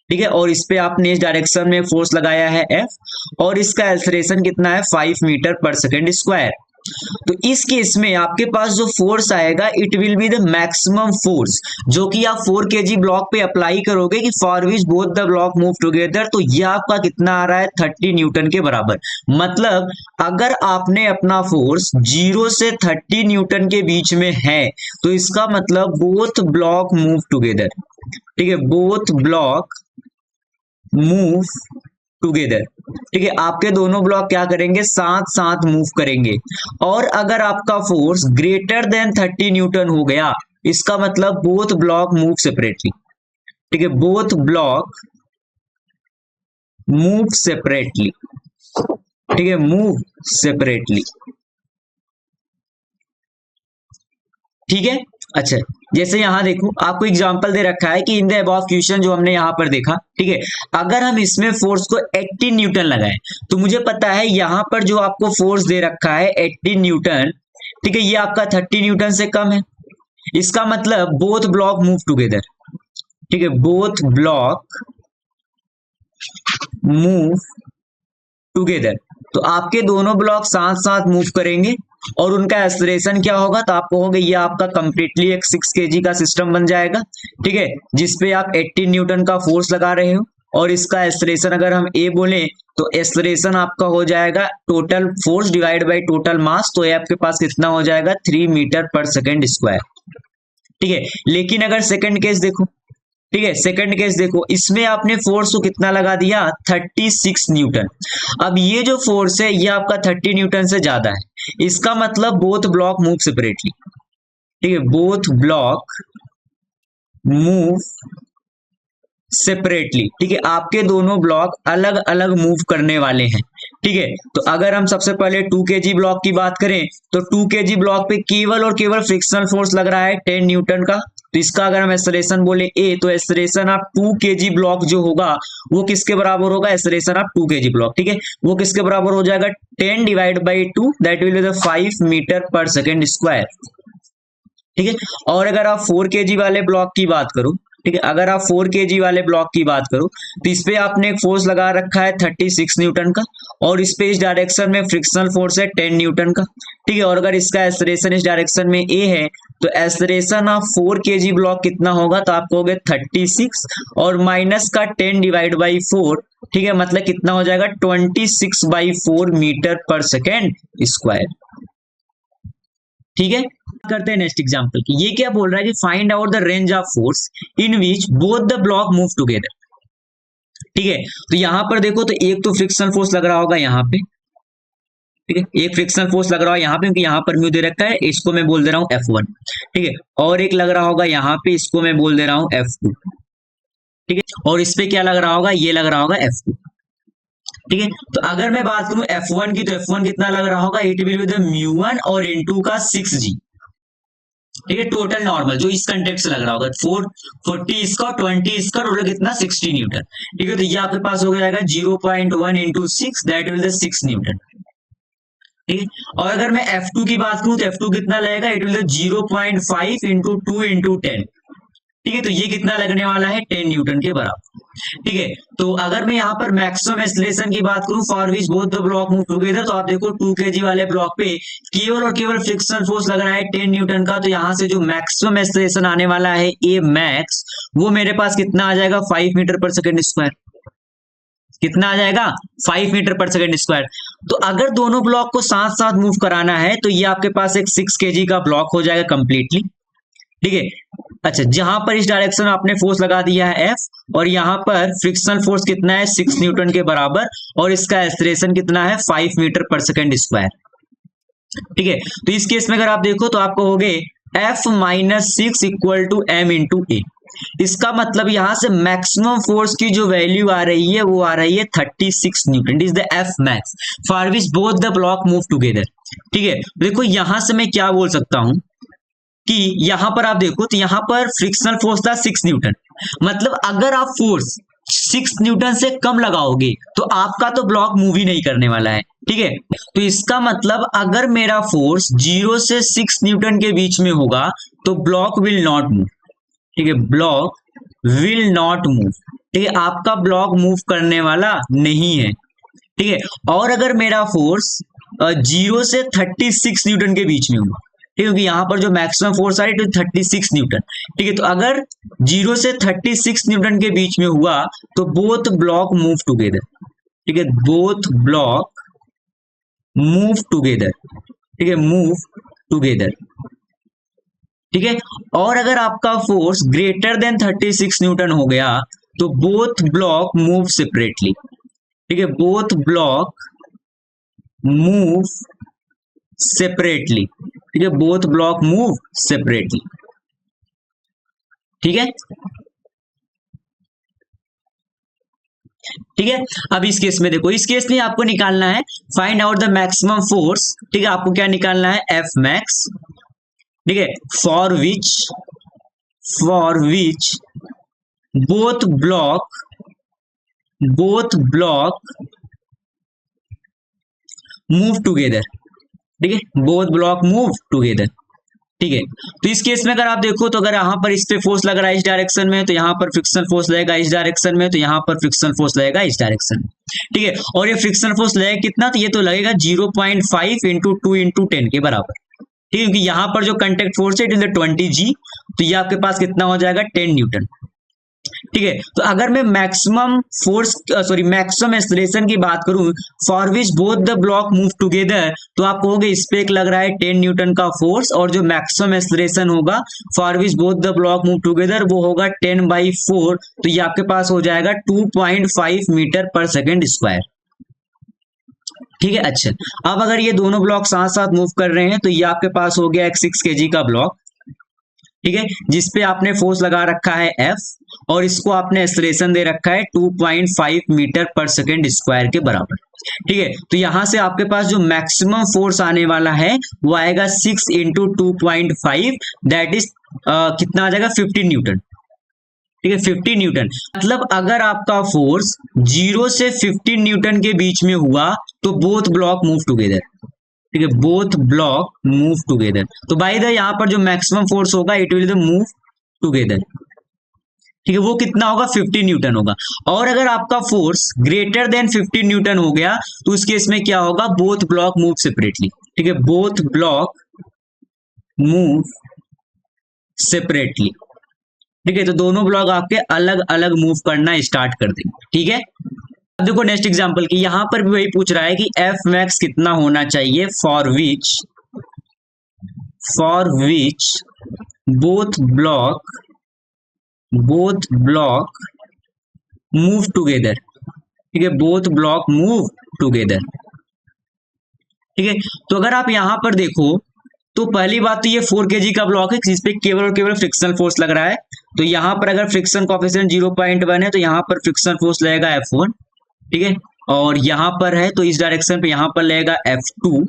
ठीक है, और इस पे आपने इस डायरेक्शन में फोर्स लगाया है F, और इसका एक्सलरेशन कितना है 5 मीटर पर सेकेंड स्क्वायर। तो इस केस में आपके पास जो फोर्स आएगा it will be the maximum force, जो कि आप 4 kg ब्लॉक पे अप्लाई करोगे कि for which both the block move together, तो यह आपका कितना आ रहा है 30 न्यूटन के बराबर। मतलब अगर आपने अपना फोर्स 0 से 30 न्यूटन के बीच में है तो इसका मतलब बोथ ब्लॉक मूव टुगेदर। ठीक है, बोथ ब्लॉक मूव टुगेदर। ठीक है, आपके दोनों ब्लॉक क्या करेंगे, साथ साथ मूव करेंगे। और अगर आपका फोर्स ग्रेटर देन 30 न्यूटन हो गया, इसका मतलब बोथ ब्लॉक मूव सेपरेटली। ठीक है, बोथ ब्लॉक मूव सेपरेटली। ठीक है, मूव सेपरेटली। ठीक है, अच्छा, जैसे यहां देखो आपको एग्जांपल दे रखा है कि इन द अबव क्वेश्चन जो हमने यहां पर देखा। ठीक है, अगर हम इसमें फोर्स को 18 न्यूटन लगाएं तो मुझे पता है यहां पर जो आपको फोर्स दे रखा है 18 न्यूटन, ठीक है, ये आपका 30 न्यूटन से कम है। इसका मतलब बोथ ब्लॉक मूव टुगेदर। ठीक है, बोथ ब्लॉक मूव टुगेदर, तो आपके दोनों ब्लॉक साथ साथ मूव करेंगे और उनका एक्सलरेशन क्या होगा, तो आप कहोगे ये आपका कंप्लीटली एक 6 kg का सिस्टम बन जाएगा। ठीक है, जिसपे आप 18 न्यूटन का फोर्स लगा रहे हो, और इसका एक्सलरेशन अगर हम ए बोले तो एक्सलरेशन आपका हो जाएगा total force divide by total mass, तो ये आपके पास कितना हो जाएगा 3 मीटर पर सेकेंड स्क्वायर। ठीक है, लेकिन अगर सेकंड केस देखो, ठीक है, सेकंड केस देखो, इसमें आपने फोर्स को कितना लगा दिया 36 न्यूटन। अब ये जो फोर्स है ये आपका 30 न्यूटन से ज्यादा है, इसका मतलब बोथ ब्लॉक मूव सेपरेटली। ठीक है, बोथ ब्लॉक मूव सेपरेटली। ठीक है, आपके दोनों ब्लॉक अलग अलग मूव करने वाले हैं। ठीक है, तो अगर हम सबसे पहले 2 kg ब्लॉक की बात करें तो 2 kg ब्लॉक पे केवल और केवल फ्रिक्शनल फोर्स लग रहा है 10 न्यूटन का, तो इसका अगर हम एक्सलरेशन बोले ए, तो एक्सलरेशन ऑफ 2 kg ब्लॉक जो होगा वो किसके बराबर होगा, एक्सलरेशन ऑफ 2 kg ब्लॉक। ठीक है, वो किसके बराबर हो जाएगा 10 divide by 2, that will be the 5 metre per second square. ठीक है, और अगर आप 4 kg वाले ब्लॉक की बात करो, ठीक है, अगर आप 4 kg वाले ब्लॉक की बात करो तो इस पे आपने एक फोर्स लगा रखा है 36 न्यूटन का, और इस पे इस डायरेक्शन में फ्रिक्शनल फोर्स है 10 न्यूटन का। ठीक है, और अगर इसका एक्सलरेशन इस डायरेक्शन में ए है तो एक्सलरेशन ऑफ 4 kg ब्लॉक कितना होगा, तो आप कहोगे 36 और माइनस का 10 डिवाइड बाई 4। ठीक है, मतलब कितना हो जाएगा 26/4 मीटर पर सेकेंड स्क्वायर। ठीक है, करते हैं नेक्स्ट एग्जांपल की। ये क्या बोल रहा है कि find out the range of force in which both the block move together. ठीक है, तो यहां पर देखो, तो एक तो फ्रिक्शनल फोर्स लग रहा होगा यहाँ पे। ठीक है, एक फ्रिक्शनल फोर्स लग रहा है यहाँ पे क्योंकि यहाँ पर म्यू दे रखा है, इसको मैं बोल दे रहा हूँ F1। ठीक है, और एक लग रहा होगा यहाँ पे, इसको मैं बोल दे रहा हूँ F2। ठीक है, और इस पे क्या लग रहा होगा, ये लग रहा होगा F2। ठीक है, तो अगर मैं बात करूं F1 की, तो F1 कितना लग रहा होगा, इट विल बी द μ1 और इनटू का 6g। ठीक है, टोटल नॉर्मल जो इस कंटेक्ट से लग रहा होगा 440 इसका और 20 इसका, टोटल कितना 60 न्यूटन। ठीक है, तो ये आपके पास हो जाएगा 0.1 into 6, that will the 6 Newton. ठीक है, और अगर मैं F2 की बात करूं तो F2 कितना लगेगा, it will the 0.5 into 2 into 10। ठीक है, तो ये कितना लगने वाला है 10 न्यूटन के बराबर। ठीक है, तो अगर मैं यहाँ पर मैक्सिमम एक्सीलरेशन की बात करूं for which both the block move together, तो आप देखो 2 kg वाले ब्लॉक पे केवल और केवल फ्रिक्शनल फोर्स लग रहा है 10 न्यूटन का, तो यहाँ से जो मैक्सिमम एक्सीलरेशन आने वाला है ए मैक्स, वो मेरे पास कितना आ जाएगा 5 मीटर पर सेकेंड स्क्वायर। कितना आ जाएगा 5 मीटर पर सेकेंड स्क्वायर। तो अगर दोनों ब्लॉक को साथ साथ मूव कराना है तो ये आपके पास एक 6 kg का ब्लॉक हो जाएगा कंप्लीटली। ठीक है, अच्छा, जहां पर इस डायरेक्शन में आपने फोर्स लगा दिया है F और यहाँ पर फ्रिक्शनल फोर्स कितना है 6 न्यूटन के बराबर, और इसका एक्सीलरेशन कितना है 5 मीटर पर सेकेंड स्क्वायर। ठीक है, तो इस केस में अगर आप देखो तो आप कहोगे F minus 6 equal to M into A. इसका मतलब यहां से मैक्सिमम फोर्स की जो वैल्यू आ रही है वो आ रही है 36 Newton. Is the F max for which both the block move together. ठीक है, देखो यहां से मैं क्या बोल सकता हूं कि यहां पर आप देखो तो यहां पर फ्रिक्शनल फोर्स था 6 न्यूटन, मतलब अगर आप फोर्स 6 न्यूटन से कम लगाओगे तो आपका तो ब्लॉक मूव ही नहीं करने वाला है। ठीक है, तो इसका मतलब अगर मेरा फोर्स 0 से 6 न्यूटन के बीच में होगा तो ब्लॉक विल नॉट मूव। ठीक है, ब्लॉक विल नॉट मूव। ठीक है, आपका ब्लॉक मूव करने वाला नहीं है। ठीक है, और अगर मेरा फोर्स 0 से 36 न्यूटन के बीच में होगा, ठीक है, क्योंकि यहां पर जो मैक्सिमम फोर्स आ रही है 36 न्यूटन। ठीक है, तो अगर 0 से 36 न्यूटन के बीच में हुआ तो बोथ ब्लॉक मूव टुगेदर। ठीक है, बोथ ब्लॉक मूव टुगेदर। ठीक है, मूव टुगेदर। ठीक है, और अगर आपका फोर्स ग्रेटर देन 36 न्यूटन हो गया तो बोथ ब्लॉक मूव सेपरेटली। ठीक है, बोथ ब्लॉक मूव सेपरेटली। ठीक है, बोथ ब्लॉक मूव सेपरेटली। ठीक है, ठीक है, अब इस केस में देखो, इस केस में आपको निकालना है find out the maximum force. ठीक है, आपको क्या निकालना है एफ मैक्स। ठीक है, for which both block move together. ठीक है, बोथ ब्लॉक मूव टुगेदर। ठीक है, तो इस केस में अगर आप देखो तो अगर यहां पर इस पे फोर्स लग रहा है इस डायरेक्शन में तो यहां पर फ्रिक्शनल फोर्स लगेगा इस डायरेक्शन में, तो यहां पर फ्रिक्शनल फोर्स लगेगा इस डायरेक्शन में। ठीक है, और ये फ्रिक्शनल फोर्स लगेगा कितना, तो ये तो लगेगा 0.5 इंटू 2 इंटू 10 के बराबर। ठीक है, क्योंकि यहां पर जो कंटेक्ट फोर्स है इट इज 20G, तो ये आपके पास कितना हो जाएगा 10 न्यूटन। ठीक है, तो अगर मैं मैक्सिमम एक्सीलरेशन की बात करूं for which both the block move together, तो आप कहोगे इस पे एक लग रहा है 10 न्यूटन का फोर्स, और जो मैक्सिमम एक्सीलरेशन होगा for which both the block move together वो होगा 10/4, तो ये आपके पास हो जाएगा 2.5 मीटर पर सेकेंड स्क्वायर। ठीक है, अच्छा, अब अगर ये दोनों ब्लॉक साथ साथ मूव कर रहे हैं तो ये आपके पास हो गया एक 6 kg का ब्लॉक। ठीक है, जिसपे आपने फोर्स लगा रखा है F और इसको आपने एक्सीलरेशन दे रखा है 2.5 मीटर पर सेकेंड स्क्वायर के बराबर। ठीक है, तो यहां से आपके पास जो मैक्सिमम फोर्स आने वाला है वो आएगा 6 इंटू 2.5, दैट इज कितना आ जाएगा 15 न्यूटन। ठीक है, 15 न्यूटन, मतलब अगर आपका फोर्स 0 से 15 न्यूटन के बीच में हुआ तो बोथ ब्लॉक मूव टुगेदर। ठीक है, बोथ ब्लॉक मूव टुगेदर। तो बाय द यहाँ पर जो मैक्सिमम फोर्स होगा इट विल मूव टुगेदर। ठीक है, वो कितना होगा 15 न्यूटन होगा। और अगर आपका फोर्स ग्रेटर देन 15 न्यूटन हो गया तो उस केस में क्या होगा, बोथ ब्लॉक मूव सेपरेटली। ठीक है, बोथ ब्लॉक मूव सेपरेटली। ठीक है, तो दोनों ब्लॉक आपके अलग अलग मूव करना स्टार्ट कर देंगे। ठीक है, अब देखो नेक्स्ट एग्जांपल की, यहां पर भी वही पूछ रहा है कि एफ मैक्स कितना होना चाहिए for which both block move together. ठीक है, बोथ ब्लॉक मूव टुगेदर। ठीक है, तो अगर आप यहां पर देखो तो पहली बात तो ये 4 kg का ब्लॉक है जिसपे केवल और केवल फ्रिक्शनल फोर्स लग रहा है, तो यहां पर अगर फ्रिक्शन कोएफिशिएंट 0.1 है तो यहां पर फ्रिक्शन फोर्स लगेगा F1। ठीक है, और यहां पर है तो इस डायरेक्शन पे यहां पर लगेगा F2,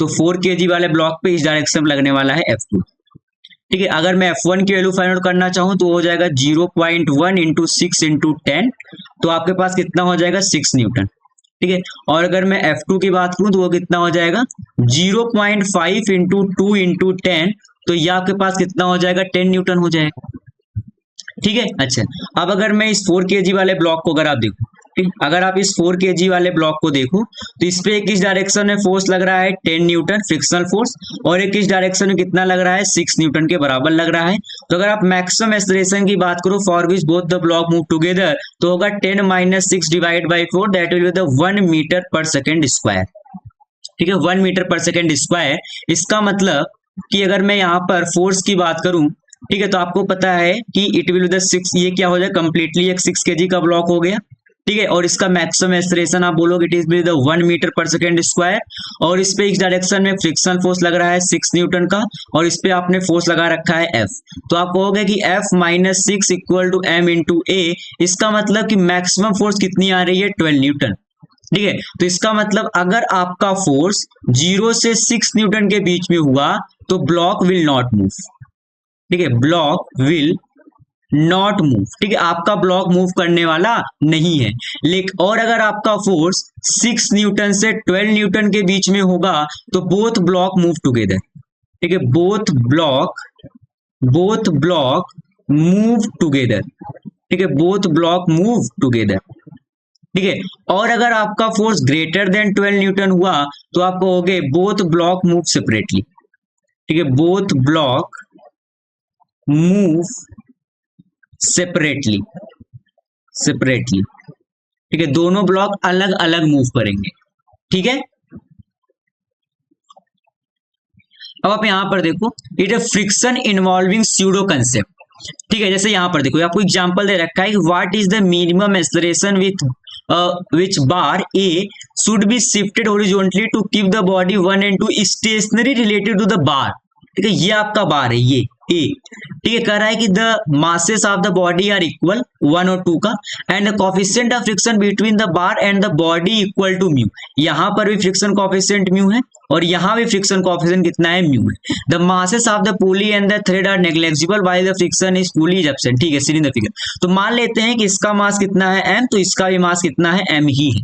तो 4 kg वाले ब्लॉक पे इस डायरेक्शन में लगने वाला है F2। ठीक है, अगर मैं F1 की वैल्यू फाइंड आउट करना चाहूं तो हो जाएगा 0.1 इंटू 6 इंटू 10, तो आपके पास कितना हो जाएगा 6 न्यूटन। ठीक है, और अगर मैं F2 की बात करूं तो वो कितना हो जाएगा 0.5 इंटू 2 इंटू 10, तो ये आपके पास कितना हो जाएगा 10 न्यूटन हो जाएगा। ठीक है। अच्छा, अब अगर मैं इस 4 kg वाले ब्लॉक को अगर आप देखो, ठीक, अगर आप इस 4 kg वाले ब्लॉक को देखो तो इस पे एक इस डायरेक्शन में फोर्स लग रहा है 10 न्यूटन फ्रिक्शनल फोर्स, और एक इस डायरेक्शन में कितना लग रहा है 6 न्यूटन के बराबर लग रहा है। तो अगर आप मैक्सिमम एक्सेलरेशन की बात करो for which both the block move together, तो होगा 10 - 6 divide by 4, that will be the 1 metre per second square. ठीक है, 1 मीटर पर सेकेंड स्क्वायर। इसका मतलब कि अगर मैं यहाँ पर फोर्स की बात करूं, ठीक है, तो आपको पता है कि इट विल बी द 6, ये क्या हो जाए कंप्लीटली एक 6 kg का ब्लॉक हो गया। ठीक है, और इसका मैक्सिमम एक्सेलरेशन आप बोलोगे it is be the 1 metre per second square, और इस पे इस डायरेक्शन में फ्रिक्शनल फोर्स लग रहा है 6 न्यूटन का, और इस पे आपने फोर्स लगा रखा है F। तो आप कहोगे कि F - 6 equal to M into A। इसका मतलब कि मैक्सिमम फोर्स कितनी आ रही है 12 न्यूटन। ठीक है, तो इसका मतलब अगर आपका फोर्स 0 से 6 न्यूटन के बीच में हुआ तो ब्लॉक विल नॉट मूव। ठीक है, ब्लॉक विल नॉट मूव। ठीक है, आपका ब्लॉक मूव करने वाला नहीं है। लेकिन और अगर आपका फोर्स 6 न्यूटन से 12 न्यूटन के बीच में होगा तो बोथ ब्लॉक मूव टुगेदर। ठीक है, बोथ ब्लॉक मूव टुगेदर। ठीक है, बोथ ब्लॉक मूव टुगेदर। ठीक है, और अगर आपका फोर्स ग्रेटर देन 12 न्यूटन हुआ तो आप कहोगे बोथ ब्लॉक मूव सेपरेटली। ठीक है, बोथ ब्लॉक मूव सेपरेटली। ठीक है, दोनों ब्लॉक अलग अलग मूव करेंगे। ठीक है, अब आप यहां पर देखो, it is friction involving pseudo concept. ठीक है, जैसे यहां पर देखो आपको एग्जांपल दे रखा है कि what is the minimum acceleration with which bar A should be shifted horizontally to keep the body 1 and 2 stationary related to the bar। ठीक है, ये आपका बार है, ये A। ठीक है, कह रहा है कि the masses of the body are equal 1 और 2 का, and the coefficient of friction between the bar and the body equal to mu. यहां पर भी फ्रिक्शन कोफिशिएंट म्यू है और यहां भी फ्रिक्शन कोफिशिएंट कितना है, म्यू है। The masses of the pulley and the thread are negligible while the friction is pulley is absent. ठीक है, सी इन द फिगर। तो मान लेते हैं कि इसका मास कितना है m, तो इसका भी मास कितना है m ही है।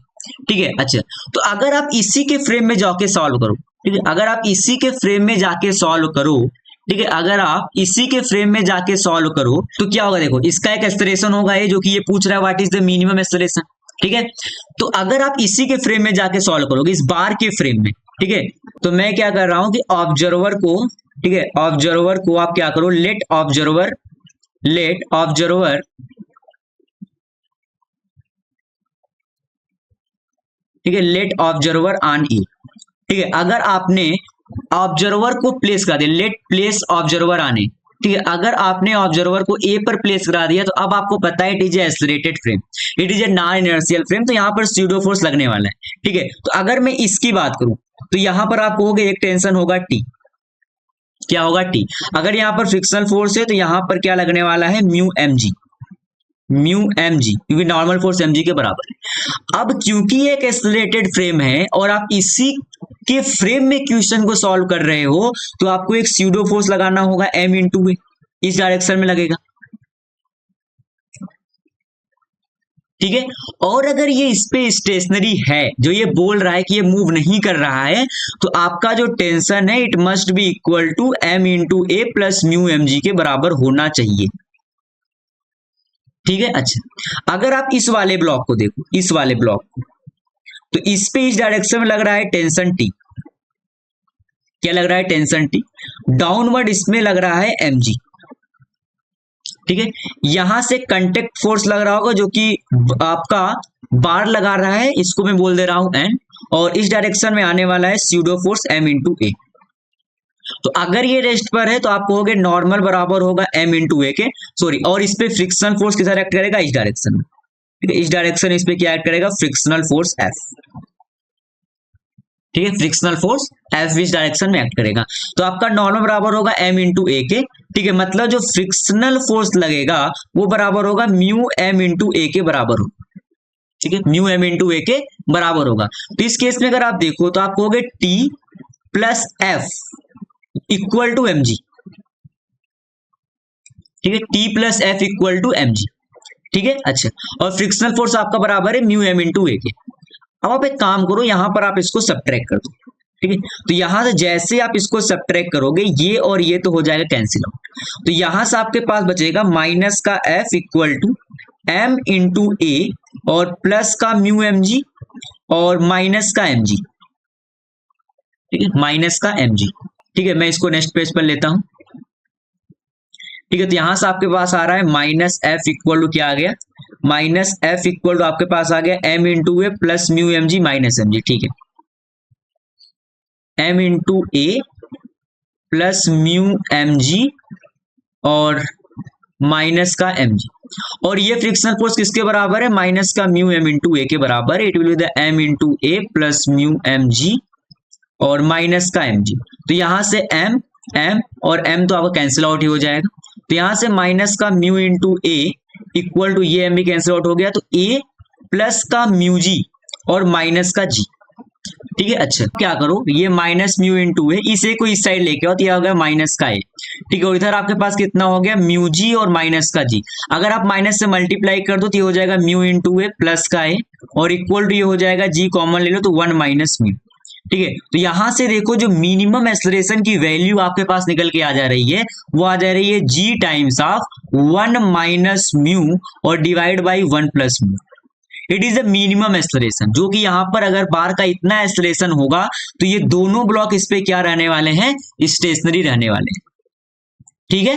ठीक है, अच्छा, तो अगर आप इसी के फ्रेम में जाके सॉल्व करो, ठीक है, अगर आप इसी के फ्रेम में जाके सॉल्व करो, ठीक है, अगर आप इसी के फ्रेम में जाके सॉल्व करो तो क्या होगा, देखो इसका एक एक्सेलरेशन होगा ये, जो कि ये पूछ रहा है what is the minimum acceleration. ठीक है, तो अगर आप इसी के फ्रेम में जाके सॉल्व करोगे, इस बार के फ्रेम में, ठीक है, तो मैं क्या कर रहा हूं कि ऑब्जर्वर को, ठीक है, ऑब्जर्वर को आप क्या करो, लेट ऑब्जर्वर ठीक है, लेट ऑब्जर्वर ऑन ए। ठीक है, अगर आपने ऑब्जर्वर को प्लेस करा दिया, लेट प्लेस ऑब्जर्वर ऑन ए। ठीक है, अगर आपने ऑब्जर्वर को ए पर प्लेस करा दिया तो अब आपको पता है it is accelerated frame, it is a non inertial frame, तो यहां पर स्यूडो फोर्स लगने वाला है। ठीक है, तो अगर मैं इसकी बात करूं तो यहां पर आप कहोगे एक टेंशन होगा टी। क्या होगा, टी। अगर यहां पर फ्रिक्शनल फोर्स है तो यहां पर क्या लगने वाला है, म्यू एम जी, क्योंकि नॉर्मल फोर्स mg के बराबर है। अब क्योंकि ये एक एक्सेलरेटेड फ्रेम है और आप इसी के फ्रेम में क्वेश्चन को सॉल्व कर रहे हो, तो आपको एक स्यूडो फोर्स लगाना होगा m इंटू ए, इस डायरेक्शन में लगेगा। ठीक है, और अगर ये इस पे स्टेशनरी है, जो ये बोल रहा है कि ये मूव नहीं कर रहा है, तो आपका जो टेंशन है it must be equal to m into A plus mu mg के बराबर होना चाहिए। ठीक है, अच्छा, अगर आप इस वाले ब्लॉक को देखो, इस वाले ब्लॉक को, तो इस पे इस डायरेक्शन में लग रहा है टेंशन टी। क्या लग रहा है, टेंशन टी। डाउनवर्ड इसमें लग रहा है mg। ठीक है, यहां से कंटेक्ट फोर्स लग रहा होगा जो कि आपका बार लगा रहा है, इसको मैं बोल दे रहा हूं n, और इस डायरेक्शन में आने वाला है स्यूडो फोर्स m इंटू ए। तो अगर ये रेस्ट पर है तो आप कहोगे नॉर्मल बराबर होगा m इंटू ए के, सॉरी, और इस पे फ्रिक्शनल फोर्स किधर एक्ट करेगा, इस डायरेक्शन में। ठीक है, इस डायरेक्शन इस पे क्या एक्ट करेगा, फ्रिक्शनल फोर्स F। ठीक है, फ्रिक्शनल फोर्स F इस डायरेक्शन में एक्ट करेगा, तो आपका नॉर्मल बराबर होगा m इंटू ए के। ठीक है, मतलब जो फ्रिक्शनल फोर्स लगेगा वो बराबर होगा म्यू m इंटू ए के बराबर होगा। ठीक है, म्यू m इंटू ए के बराबर होगा। तो इस केस में अगर आप देखो तो आप कहोगे T plus F equal to mg। ठीक है, T plus F equal to mg। ठीक है, अच्छा, और फ्रिक्शनल फोर्स आपका बराबर है म्यू m इंटू ए के। अब आप एक काम करो, यहां पर आप इसको सब्ट्रैक्ट कर दो। ठीक है। तो यहां से जैसे आप इसको सब्ट्रैक्ट करोगे ये और ये तो हो जाएगा कैंसिल आउट, तो यहां से आपके पास बचेगा माइनस का F equal to M into A और प्लस का म्यू एम जी और माइनस का एम जी, ठीक है, माइनस का एम जी। ठीक है, मैं इसको नेक्स्ट पेज पर लेता हूं। ठीक है, तो यहां से आपके पास आ रहा है माइनस एफ इक्वल टू क्या आ गया, माइनस एफ इक्वल टू आपके पास आ गया एम इंटू ए plus mu M G minus M G. ठीक है, एम इंटू ए प्लस म्यू एम जी और माइनस का एम जी, और ये फ्रिक्शनल फोर्स किसके बराबर है, माइनस का म्यू एम इंटू ए के बराबर है। It will be the M into A plus mu M G और माइनस का एम जी। तो यहां से एम एम और एम तो आपका कैंसिल आउट ही हो जाएगा, तो यहां से माइनस का mu into A equal to ये एम भी कैंसिल आउट हो गया, तो ए प्लस का म्यू जी और माइनस का जी। ठीक है, अच्छा क्या करो, ये माइनस म्यू इंटू है, इसे को इस साइड लेके आओ तो यह हो गया माइनस का ए। ठीक है, और इधर आपके पास कितना हो गया म्यू जी और माइनस का जी, अगर आप माइनस से मल्टीप्लाई कर दो तो ये हो जाएगा म्यू इंटू ए प्लस का ए और इक्वल टू ये हो जाएगा जी कॉमन ले लो तो 1 माइनस म्यू। ठीक है, तो यहां से देखो जो मिनिमम एक्सेलरेशन की वैल्यू आपके पास निकल के आ जा रही है वो आ जा रही है जी टाइम्स ऑफ 1 माइनस म्यू और divide by 1 plus mu. It is the minimum acceleration, जो कि यहां पर अगर बार का इतना एक्सेलरेशन होगा तो ये दोनों ब्लॉक इस पे क्या रहने वाले हैं, स्टेशनरी रहने वाले हैं। ठीक है,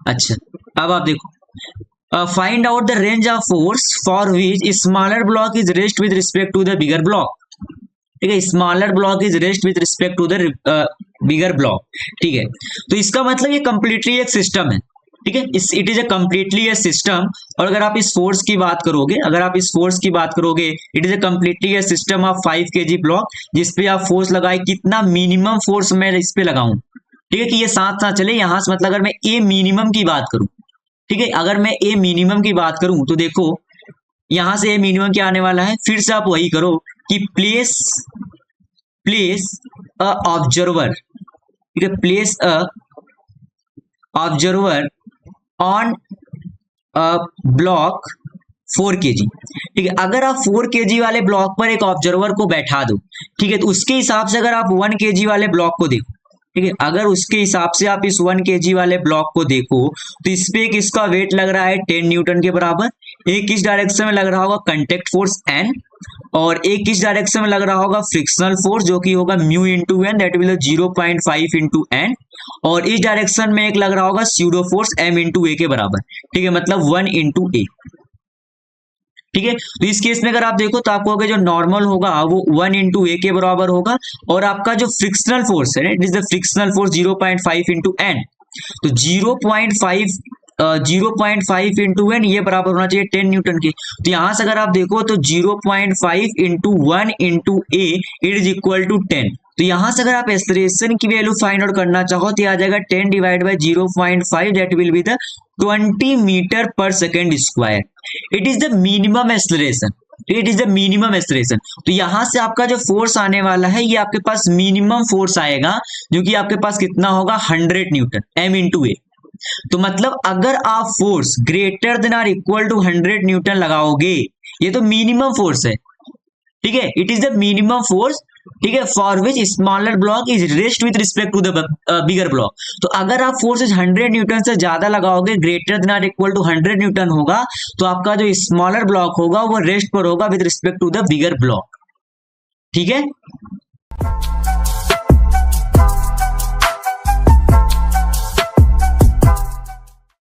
अच्छा अब आप देखो, find out the range of force for which smaller block is rest with respect to the bigger block. ठीक है, smaller block is rest with respect to the bigger block. ठीक है, तो इसका मतलब ये कंप्लीटली एक सिस्टम है। ठीक है, it is a completely A system, और अगर आप इस फोर्स की बात करोगे, अगर आप इस फोर्स की बात करोगे, it is a completely A system of 5 kg block जिसपे आप फोर्स लगाए, कितना मिनिमम फोर्स मैं इस पे लगाऊं। ठीक है, कि ये साथ साथ चले, यहां से मतलब अगर मैं ए मिनिमम की बात करूं, ठीक है, अगर मैं ए मिनिमम की बात करूं तो देखो यहां से ए मिनिमम क्या आने वाला है, फिर से आप वही करो कि प्लेस अ ऑब्जर्वर, ठीक है, place a observer on block 4 kg। ठीक है, अगर आप 4 kg वाले ब्लॉक पर एक ऑब्जर्वर को बैठा दो, ठीक है, तो उसके हिसाब से अगर आप 1 kg वाले ब्लॉक को देखो, ठीक है, अगर उसके हिसाब से आप इस 1 kg वाले ब्लॉक को देखो तो इस पे किसका वेट लग रहा है 10 न्यूटन के बराबर, एक किस डायरेक्शन में लग रहा होगा कंटेक्ट फोर्स एन, और एक किस डायरेक्शन में लग रहा होगा फ्रिक्शनल फोर्स जो कि होगा mu into N, that will 0.5 into N, और इस डायरेक्शन में एक लग रहा होगा स्यूडो फोर्स एम इंटू ए के बराबर। ठीक है, मतलब 1 इंटू ए। ठीक है, तो इस केस में अगर आप देखो तो आपको जो नॉर्मल होगा वो 1 इंटू ए के बराबर होगा, और आपका जो फ्रिक्शनल फोर्स है it is the frictional force 0.5 into N, तो 0.5 इंटू एन ये बराबर होना चाहिए 10 न्यूटन के। तो यहां से अगर आप देखो तो 0.5 into 1 into A it is equal to 10। तो यहां से अगर आप एक्सेलरेशन की वैल्यू फाइंड आउट करना चाहो तो आ जाएगा 10 divide by 0.5 that will be the 20 meter per second square. It is the minimum acceleration, it is the minimum acceleration. तो यहां से आपका जो फोर्स आने वाला है ये आपके पास मिनिमम फोर्स आएगा जो कि आपके पास कितना होगा 100 न्यूटन एम इंटू ए। तो मतलब अगर आप force greater than or equal to 100 newton लगाओगे, ये तो मिनिमम फोर्स है। ठीक है, it is the minimum force, ठीक है, for which smaller block is rest with respect to the bigger block. तो अगर आप फोर्सेज 100 न्यूटन से ज्यादा लगाओगे, greater than or equal to 100 newton होगा, तो आपका जो स्मॉलर ब्लॉक होगा वो रेस्ट पर होगा with respect to the bigger block. ठीक है।